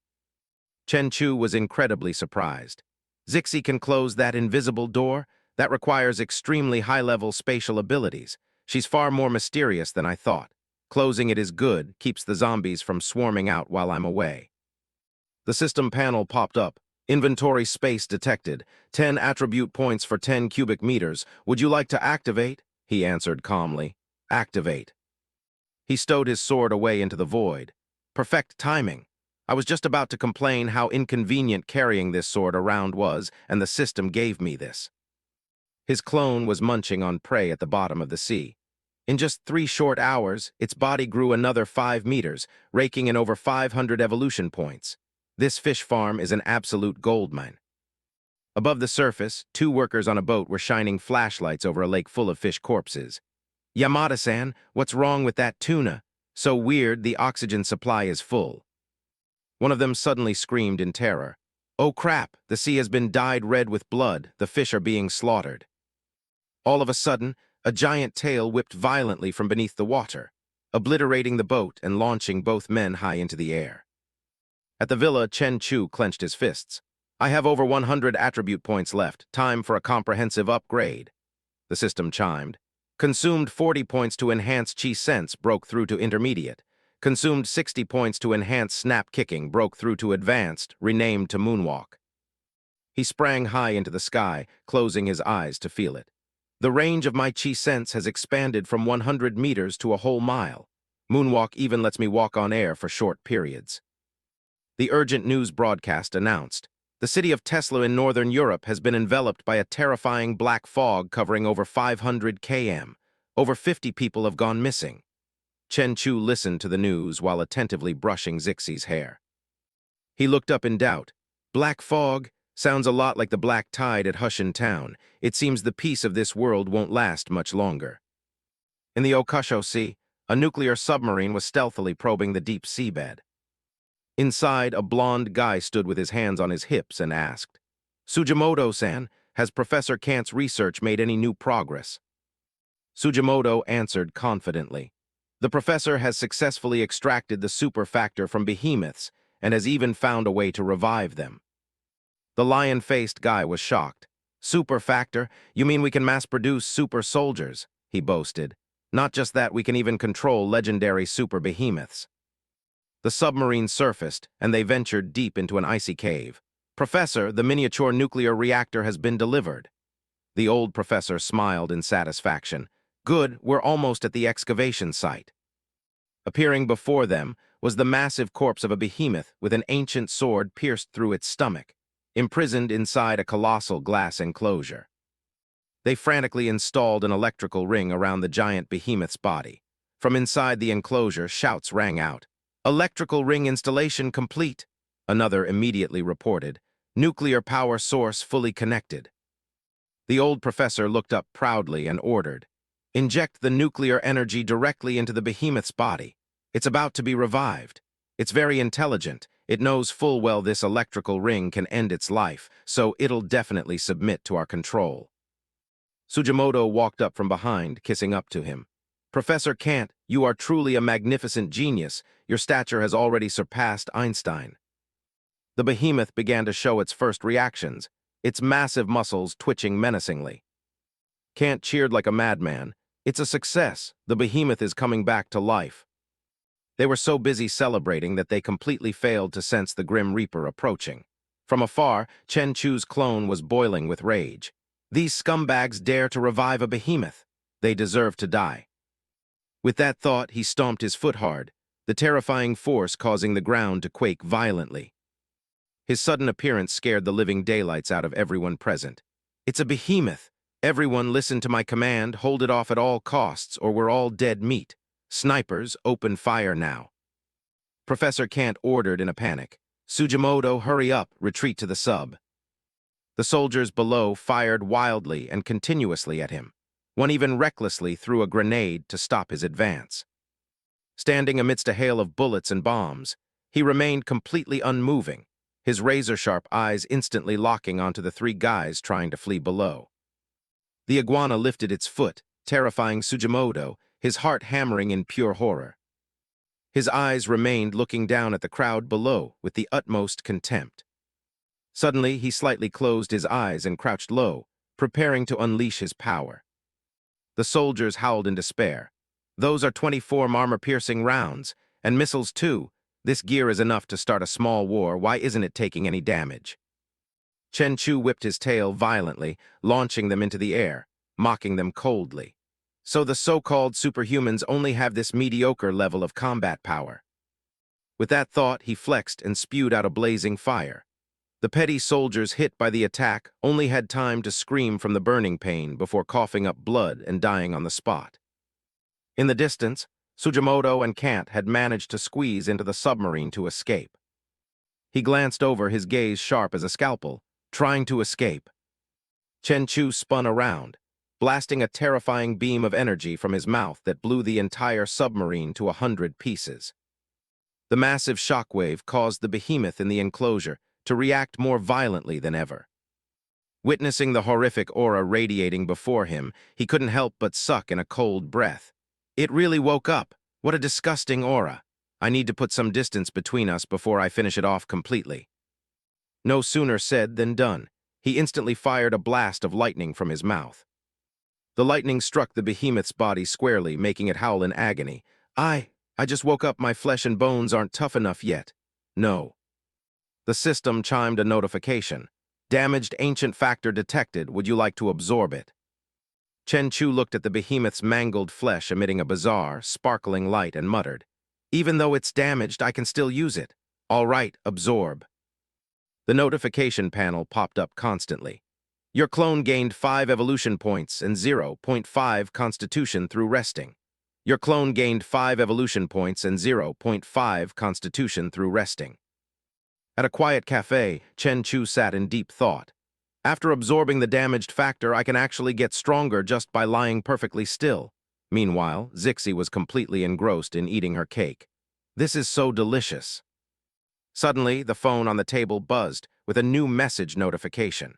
Chen Chu was incredibly surprised. Zixie can close that invisible door? That requires extremely high-level spatial abilities. She's far more mysterious than I thought. Closing it is good, keeps the zombies from swarming out while I'm away. The system panel popped up. Inventory space detected. 10 attribute points for 10 cubic meters. Would you like to activate? He answered calmly. Activate. He stowed his sword away into the void. Perfect timing. I was just about to complain how inconvenient carrying this sword around was, and the system gave me this. His clone was munching on prey at the bottom of the sea. In just 3 short hours, its body grew another 5 meters, raking in over 500 evolution points. This fish farm is an absolute gold mine. Above the surface, 2 workers on a boat were shining flashlights over a lake full of fish corpses. Yamada-san, what's wrong with that tuna? So weird, the oxygen supply is full. One of them suddenly screamed in terror. Oh crap, the sea has been dyed red with blood, the fish are being slaughtered. All of a sudden, a giant tail whipped violently from beneath the water, obliterating the boat and launching both men high into the air. At the villa, Chen Chu clenched his fists. I have over 100 attribute points left, time for a comprehensive upgrade. The system chimed. Consumed 40 points to enhance chi sense, broke through to intermediate. Consumed 60 points to enhance snap kicking, broke through to advanced, renamed to moonwalk. He sprang high into the sky, closing his eyes to feel it. The range of my chi sense has expanded from 100 meters to a whole mile. Moonwalk even lets me walk on air for short periods. The urgent news broadcast announced, the city of Tesla in northern Europe has been enveloped by a terrifying black fog covering over 500 km. Over 50 people have gone missing. Chen Chu listened to the news while attentively brushing Zixie's hair. He looked up in doubt. Black fog? Sounds a lot like the black tide at Hushen Town. It seems the peace of this world won't last much longer. In the Okusho Sea, a nuclear submarine was stealthily probing the deep seabed. Inside, a blond guy stood with his hands on his hips and asked, Sugimoto-san, has Professor Kant's research made any new progress? Sugimoto answered confidently. The professor has successfully extracted the super factor from behemoths and has even found a way to revive them. The lion-faced guy was shocked. Super factor? You mean we can mass-produce super soldiers? He boasted. Not just that, we can even control legendary super behemoths. The submarine surfaced, and they ventured deep into an icy cave. Professor, the miniature nuclear reactor has been delivered. The old professor smiled in satisfaction. Good, we're almost at the excavation site. Appearing before them was the massive corpse of a behemoth with an ancient sword pierced through its stomach, imprisoned inside a colossal glass enclosure. They frantically installed an electrical ring around the giant behemoth's body. From inside the enclosure, shouts rang out. Electrical ring installation complete, another immediately reported. Nuclear power source fully connected. The old professor looked up proudly and ordered, inject the nuclear energy directly into the behemoth's body. It's about to be revived. It's very intelligent. It knows full well this electrical ring can end its life, so it'll definitely submit to our control. Sugimoto walked up from behind, kissing up to him. Professor Kant, you are truly a magnificent genius. Your stature has already surpassed Einstein. The behemoth began to show its first reactions, its massive muscles twitching menacingly. Kant cheered like a madman. It's a success. The behemoth is coming back to life. They were so busy celebrating that they completely failed to sense the Grim Reaper approaching. From afar, Chen Chu's clone was boiling with rage. These scumbags dare to revive a behemoth. They deserve to die. With that thought, he stomped his foot hard, the terrifying force causing the ground to quake violently. His sudden appearance scared the living daylights out of everyone present. It's a behemoth. Everyone listen to my command, hold it off at all costs, or we're all dead meat. Snipers, open fire now. Professor Kant ordered in a panic. Sugimoto, hurry up, retreat to the sub. The soldiers below fired wildly and continuously at him. One even recklessly threw a grenade to stop his advance. Standing amidst a hail of bullets and bombs, he remained completely unmoving, his razor-sharp eyes instantly locking onto the 3 guys trying to flee below. The iguana lifted its foot, terrifying Sugimoto, his heart hammering in pure horror. His eyes remained looking down at the crowd below with the utmost contempt. Suddenly, he slightly closed his eyes and crouched low, preparing to unleash his power. The soldiers howled in despair. Those are 24 armor-piercing rounds, and missiles too. This gear is enough to start a small war. Why isn't it taking any damage? Chen Chu whipped his tail violently, launching them into the air, mocking them coldly. So the so-called superhumans only have this mediocre level of combat power. With that thought, he flexed and spewed out a blazing fire. The petty soldiers hit by the attack only had time to scream from the burning pain before coughing up blood and dying on the spot. In the distance, Sujimoto and Kant had managed to squeeze into the submarine to escape. He glanced over, his gaze sharp as a scalpel, trying to escape. Chen Chu spun around, blasting a terrifying beam of energy from his mouth that blew the entire submarine to 100 pieces. The massive shockwave caused the behemoth in the enclosure to react more violently than ever. Witnessing the horrific aura radiating before him, he couldn't help but suck in a cold breath. It really woke up. What a disgusting aura. I need to put some distance between us before I finish it off completely. No sooner said than done. He instantly fired a blast of lightning from his mouth. The lightning struck the behemoth's body squarely, making it howl in agony. I just woke up. My flesh and bones aren't tough enough yet. No. The system chimed a notification. Damaged ancient factor detected. Would you like to absorb it? Chen Chu looked at the behemoth's mangled flesh, emitting a bizarre, sparkling light, and muttered, "Even though it's damaged, I can still use it. All right, absorb." The notification panel popped up constantly. Your clone gained 5 evolution points and 0.5 constitution through resting. Your clone gained 5 evolution points and 0.5 constitution through resting. At a quiet cafe, Chen Chu sat in deep thought. After absorbing the damaged factor, I can actually get stronger just by lying perfectly still. Meanwhile, Zixie was completely engrossed in eating her cake. This is so delicious. Suddenly, the phone on the table buzzed with a new message notification.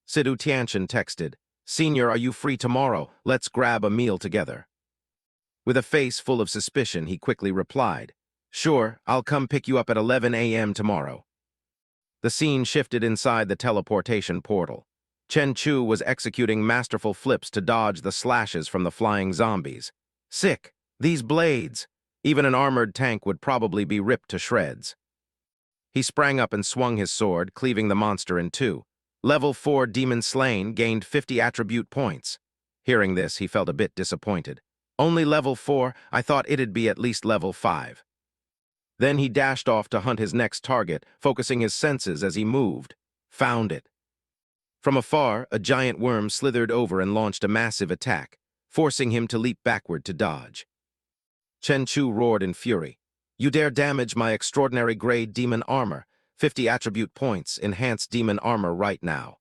Sidu Tianchen texted, "Senior, are you free tomorrow? Let's grab a meal together." With a face full of suspicion, he quickly replied, "Sure, I'll come pick you up at 11 a.m. tomorrow." The scene shifted inside the teleportation portal. Chen Chu was executing masterful flips to dodge the slashes from the flying zombies. Sick! These blades! Even an armored tank would probably be ripped to shreds. He sprang up and swung his sword, cleaving the monster in two. Level 4 Demon Slain gained 50 attribute points. Hearing this, he felt a bit disappointed. Only level 4? I thought it'd be at least level 5. Then he dashed off to hunt his next target, focusing his senses as he moved. Found it. From afar, a giant worm slithered over and launched a massive attack, forcing him to leap backward to dodge. Chen Chu roared in fury. "You dare damage my extraordinary grade demon armor. 50 attribute points, enhanced demon armor right now."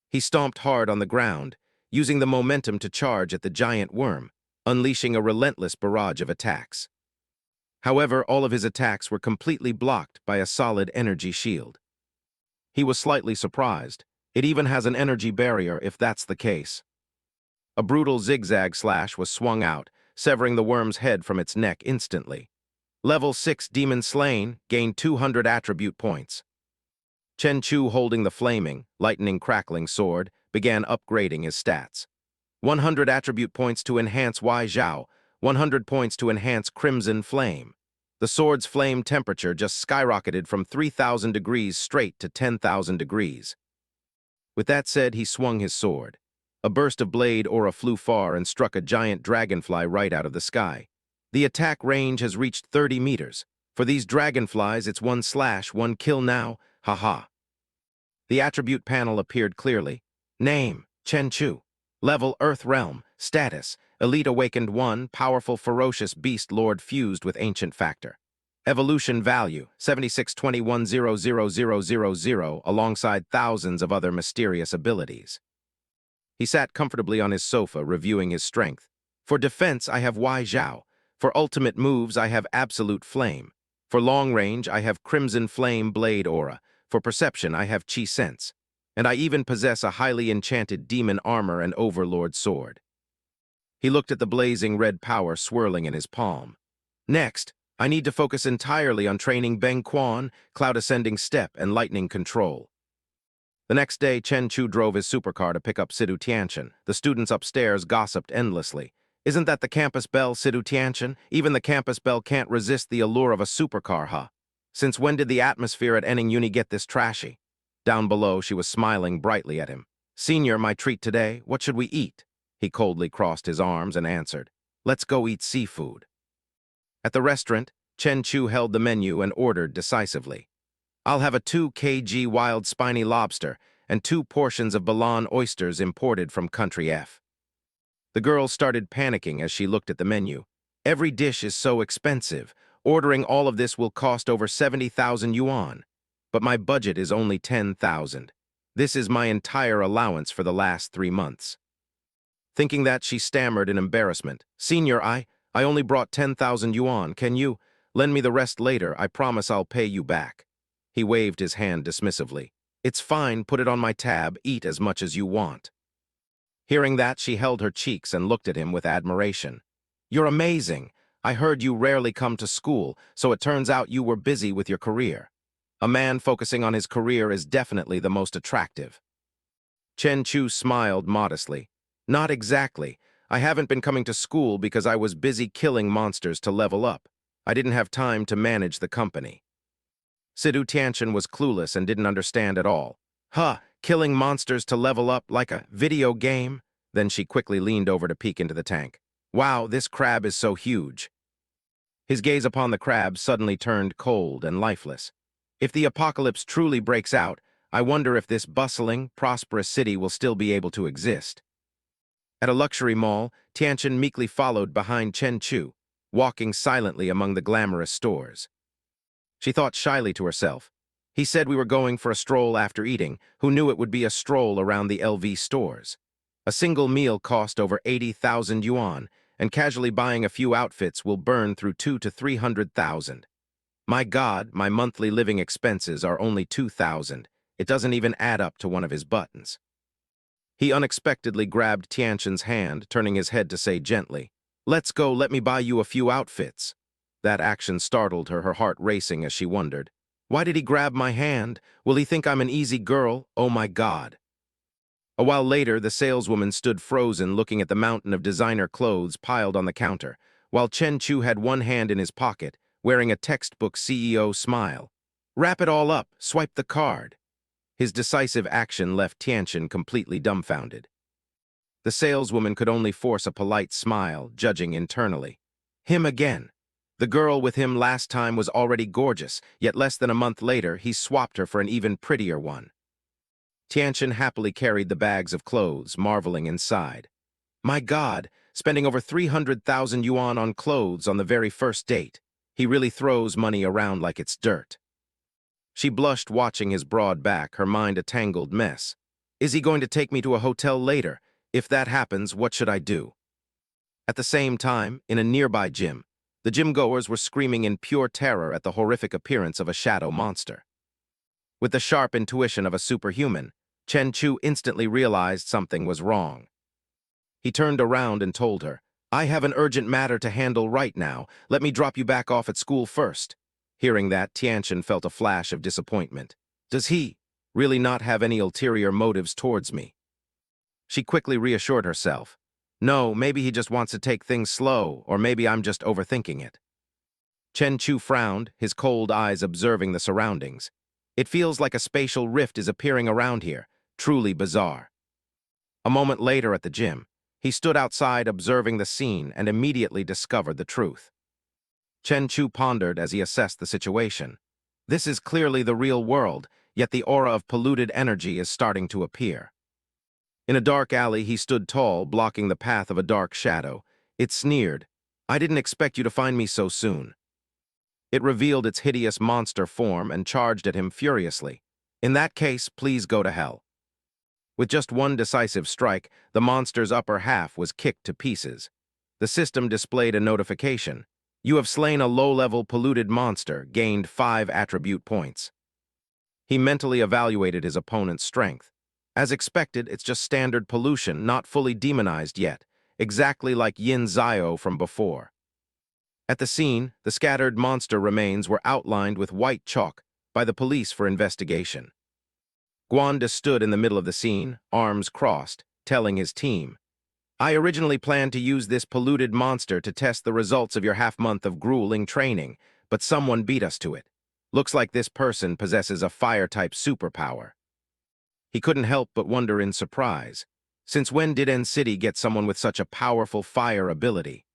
He stomped hard on the ground, using the momentum to charge at the giant worm, unleashing a relentless barrage of attacks. However, all of his attacks were completely blocked by a solid energy shield. He was slightly surprised. It even has an energy barrier if that's the case. A brutal zigzag slash was swung out, severing the worm's head from its neck instantly. Level 6 Demon Slain gained 200 attribute points. Chen Chu, holding the flaming, lightning crackling sword, began upgrading his stats. 100 attribute points to enhance Wai Zhao, 100 points to enhance Crimson Flame. The sword's flame temperature just skyrocketed from 3,000 degrees straight to 10,000 degrees. With that said, he swung his sword. A burst of blade aura flew far and struck a giant dragonfly right out of the sky. The attack range has reached 30 meters. For these dragonflies, it's 1 slash, 1 kill now, haha. The attribute panel appeared clearly. Name, Chen Chu. Level, Earth Realm. Status, Elite Awakened 1, Powerful Ferocious Beast Lord fused with Ancient Factor. Evolution value, 7621000000, alongside thousands of other mysterious abilities. He sat comfortably on his sofa, reviewing his strength. For defense, I have Wai Zhao. For ultimate moves, I have Absolute Flame. For long range, I have Crimson Flame Blade Aura. For perception, I have Chi Sense. And I even possess a highly enchanted demon armor and overlord sword. He looked at the blazing red power swirling in his palm. Next, I need to focus entirely on training Beng Quan, Cloud Ascending Step, and Lightning Control. The next day, Chen Chu drove his supercar to pick up Sidu Tianchen. The students upstairs gossiped endlessly. Isn't that the campus belle, Sidu Tianchen? Even the campus belle can't resist the allure of a supercar, huh? Since when did the atmosphere at Enning Uni get this trashy? Down below, she was smiling brightly at him. "Senior, my treat today, what should we eat?" He coldly crossed his arms and answered, "Let's go eat seafood." At the restaurant, Chen Chu held the menu and ordered decisively. "I'll have a 2 kg wild spiny lobster and 2 portions of Balan oysters imported from Country F." The girl started panicking as she looked at the menu. "Every dish is so expensive. Ordering all of this will cost over 70,000 yuan. But my budget is only 10,000. This is my entire allowance for the last 3 months." Thinking that, she stammered in embarrassment. "Senior, I only brought 10,000 yuan. Can you lend me the rest later? I promise I'll pay you back." He waved his hand dismissively. "It's fine, put it on my tab, eat as much as you want." Hearing that, she held her cheeks and looked at him with admiration. "You're amazing. I heard you rarely come to school, so it turns out you were busy with your career. A man focusing on his career is definitely the most attractive." Chen Chu smiled modestly. "Not exactly. I haven't been coming to school because I was busy killing monsters to level up. I didn't have time to manage the company." Sidu Tianchen was clueless and didn't understand at all. "Huh, killing monsters to level up like a video game?" Then she quickly leaned over to peek into the tank. "Wow, this crab is so huge." His gaze upon the crab suddenly turned cold and lifeless. "If the apocalypse truly breaks out, I wonder if this bustling, prosperous city will still be able to exist." At a luxury mall, Tianchen meekly followed behind Chen Chu, walking silently among the glamorous stores. She thought shyly to herself. He said we were going for a stroll after eating. Who knew it would be a stroll around the LV stores? A single meal cost over 80,000 yuan, and casually buying a few outfits will burn through 2 to 300,000. My God, my monthly living expenses are only 2,000. It doesn't even add up to one of his buttons. He unexpectedly grabbed Tianchen's hand, turning his head to say gently, "Let's go, let me buy you a few outfits." That action startled her, her heart racing as she wondered, "Why did he grab my hand? Will he think I'm an easy girl? Oh my God." A while later, the saleswoman stood frozen looking at the mountain of designer clothes piled on the counter, while Chen Chu had one hand in his pocket, wearing a textbook CEO smile. "Wrap it all up, swipe the card." His decisive action left Tianchen completely dumbfounded. The saleswoman could only force a polite smile, judging internally. Him again. The girl with him last time was already gorgeous, yet less than a month later, he swapped her for an even prettier one. Tianchen happily carried the bags of clothes, marveling inside. My God, spending over 300,000 yuan on clothes on the very first date. He really throws money around like it's dirt. She blushed watching his broad back, her mind a tangled mess. Is he going to take me to a hotel later? If that happens, what should I do? At the same time, in a nearby gym, the gym-goers were screaming in pure terror at the horrific appearance of a shadow monster. With the sharp intuition of a superhuman, Chen Chu instantly realized something was wrong. He turned around and told her, "I have an urgent matter to handle right now. Let me drop you back off at school first." Hearing that, Tianchen felt a flash of disappointment. Does he really not have any ulterior motives towards me? She quickly reassured herself. No, maybe he just wants to take things slow, or maybe I'm just overthinking it. Chen Chu frowned, his cold eyes observing the surroundings. It feels like a spatial rift is appearing around here, truly bizarre. A moment later at the gym, he stood outside observing the scene and immediately discovered the truth. Chen Chu pondered as he assessed the situation. This is clearly the real world, yet the aura of polluted energy is starting to appear. In a dark alley, he stood tall, blocking the path of a dark shadow. It sneered, "I didn't expect you to find me so soon." It revealed its hideous monster form and charged at him furiously. "In that case, please go to hell." With just one decisive strike, the monster's upper half was kicked to pieces. The system displayed a notification. You have slain a low-level polluted monster, gained 5 attribute points. He mentally evaluated his opponent's strength. As expected, it's just standard pollution, not fully demonized yet, exactly like Yin Xio from before. At the scene, the scattered monster remains were outlined with white chalk by the police for investigation. Guanda stood in the middle of the scene, arms crossed, telling his team, I originally planned to use this polluted monster to test the results of your half-month of grueling training, but someone beat us to it. Looks like this person possesses a fire-type superpower. He couldn't help but wonder in surprise. Since when did N-City get someone with such a powerful fire ability?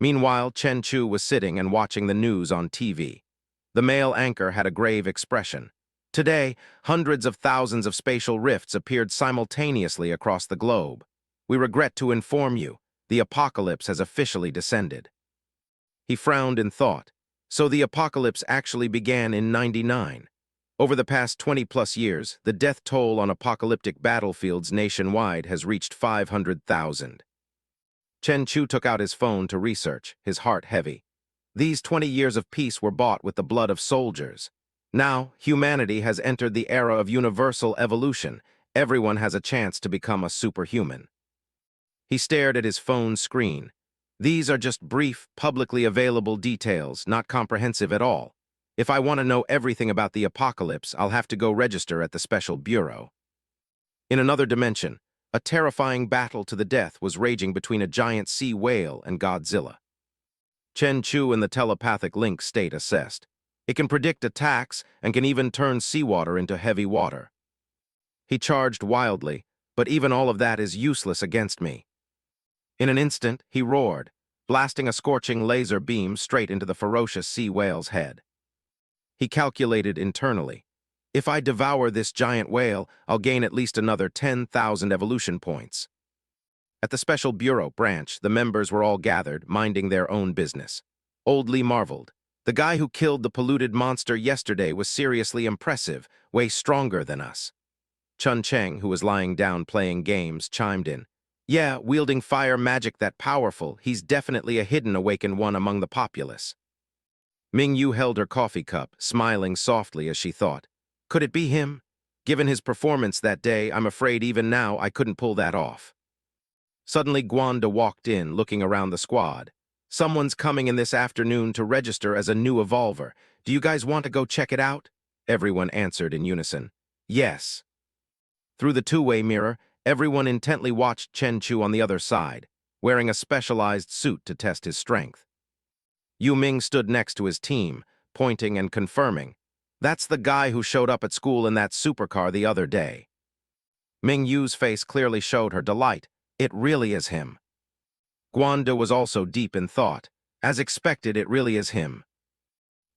Meanwhile, Chen Chu was sitting and watching the news on TV. The male anchor had a grave expression. Today, hundreds of thousands of spatial rifts appeared simultaneously across the globe. We regret to inform you, the apocalypse has officially descended. He frowned in thought. So the apocalypse actually began in '99. Over the past 20-plus years, the death toll on apocalyptic battlefields nationwide has reached 500,000. Chen Chu took out his phone to research, his heart heavy. These 20 years of peace were bought with the blood of soldiers. Now, humanity has entered the era of universal evolution. Everyone has a chance to become a superhuman. He stared at his phone screen. These are just brief, publicly available details, not comprehensive at all. If I want to know everything about the apocalypse, I'll have to go register at the Special Bureau. In another dimension, a terrifying battle to the death was raging between a giant sea whale and Godzilla. Chen Chu and the telepathic link state assessed. It can predict attacks and can even turn seawater into heavy water. He charged wildly, but even all of that is useless against me. In an instant, he roared, blasting a scorching laser beam straight into the ferocious sea whale's head. He calculated internally. If I devour this giant whale, I'll gain at least another 10,000 evolution points. At the Special Bureau branch, the members were all gathered, minding their own business. Old Lee marveled. The guy who killed the polluted monster yesterday was seriously impressive, way stronger than us. Chun Cheng, who was lying down playing games, chimed in. Yeah, wielding fire magic that powerful, he's definitely a hidden awakened one among the populace. Ming Yu held her coffee cup, smiling softly as she thought. Could it be him? Given his performance that day, I'm afraid even now I couldn't pull that off. Suddenly, Guanda walked in, looking around the squad. Someone's coming in this afternoon to register as a new evolver. Do you guys want to go check it out? Everyone answered in unison. Yes. Through the two-way mirror, everyone intently watched Chen Chu on the other side, wearing a specialized suit to test his strength. Yu Ming stood next to his team, pointing and confirming. That's the guy who showed up at school in that supercar the other day. Ming Yu's face clearly showed her delight. It really is him. Guanda was also deep in thought. As expected, it really is him.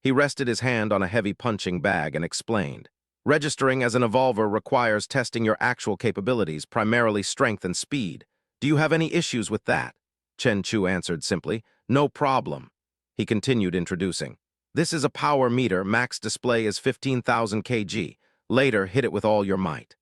He rested his hand on a heavy punching bag and explained. Registering as an evolver requires testing your actual capabilities, primarily strength and speed. Do you have any issues with that? Chen Chu answered simply. No problem. He continued introducing. This is a power meter, max display is 15,000 kg. Later, hit it with all your might.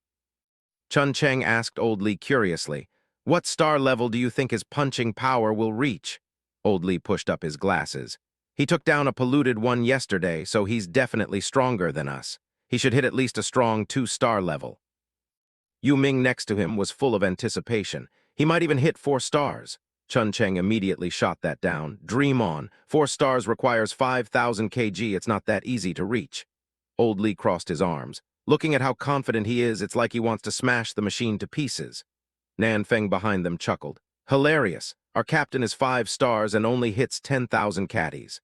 Chun Cheng asked Old Lee curiously, what star level do you think his punching power will reach? Old Lee pushed up his glasses. He took down a polluted one yesterday, so he's definitely stronger than us. He should hit at least a strong 2-star level. Yu Ming next to him was full of anticipation. He might even hit 4 stars. Chun Cheng immediately shot that down. Dream on. 4 stars requires 5,000 kg. It's not that easy to reach. Old Lee crossed his arms. Looking at how confident he is, it's like he wants to smash the machine to pieces. Nan Feng behind them chuckled. Hilarious. Our captain is 5 stars and only hits 10,000 caddies.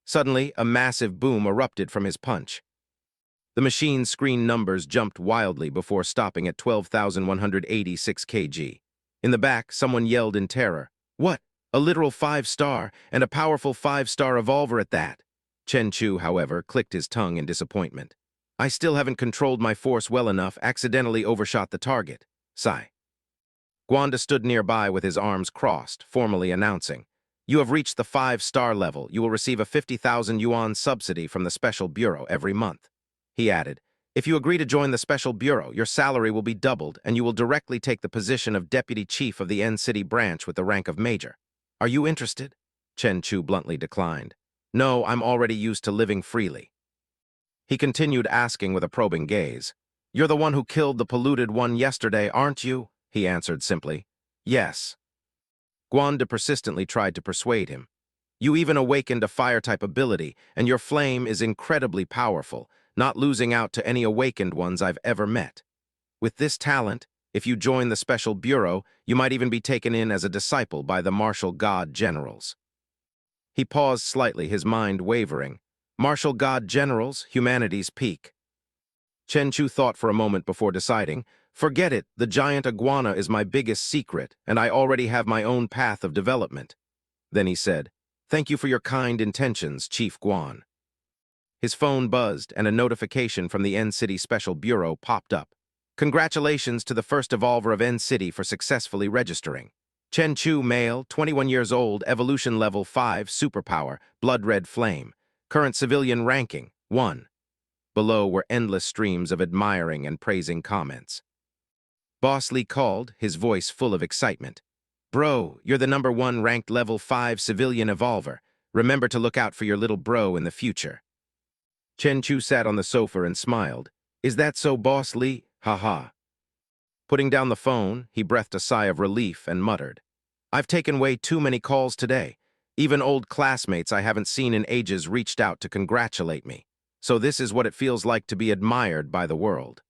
Suddenly, a massive boom erupted from his punch. The machine's screen numbers jumped wildly before stopping at 12,186 kg. In the back, someone yelled in terror. What? A literal 5-star, and a powerful 5-star evolver at that. Chen Chu, however, clicked his tongue in disappointment. I still haven't controlled my force well enough, accidentally overshot the target. Sigh. Guanda stood nearby with his arms crossed, formally announcing. You have reached the 5-star level. You will receive a 50,000 yuan subsidy from the Special Bureau every month. He added, if you agree to join the Special Bureau, your salary will be doubled and you will directly take the position of Deputy Chief of the N-City branch with the rank of Major. Are you interested? Chen Chu bluntly declined. No, I'm already used to living freely. He continued asking with a probing gaze. You're the one who killed the polluted one yesterday, aren't you? He answered simply. Yes. Guanda persistently tried to persuade him. You even awakened a fire-type ability, and your flame is incredibly powerful, not losing out to any awakened ones I've ever met. With this talent, if you join the Special Bureau, you might even be taken in as a disciple by the martial god generals. He paused slightly, his mind wavering. Martial god generals, humanity's peak. Chen Chu thought for a moment before deciding. Forget it, the giant iguana is my biggest secret, and I already have my own path of development. Then he said, "Thank you for your kind intentions, Chief Guan." His phone buzzed, and a notification from the N-City Special Bureau popped up. Congratulations to the first evolver of N-City for successfully registering. Chen Chu, male, 21 years old, evolution level 5, superpower, blood red flame. Current civilian ranking, 1. Below were endless streams of admiring and praising comments. Boss Lee called, his voice full of excitement. "Bro, you're the #1 ranked level 5 civilian evolver. Remember to look out for your little bro in the future." Chen Chu sat on the sofa and smiled. "Is that so, Boss Lee? Ha." Putting down the phone, he breathed a sigh of relief and muttered, "I've taken way too many calls today. Even old classmates I haven't seen in ages reached out to congratulate me. So this is what it feels like to be admired by the world."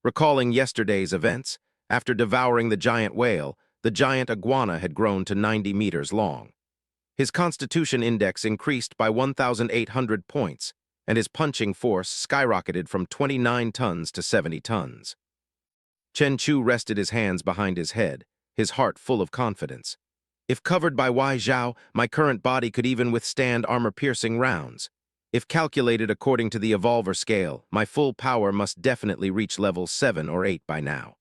Recalling yesterday's events, after devouring the giant whale, the giant iguana had grown to 90 meters long. His constitution index increased by 1,800 points, and his punching force skyrocketed from 29 tons to 70 tons. Chen Chu rested his hands behind his head, his heart full of confidence. "If covered by Wai Zhao, my current body could even withstand armor-piercing rounds. If calculated according to the Evolver scale, my full power must definitely reach level 7 or 8 by now."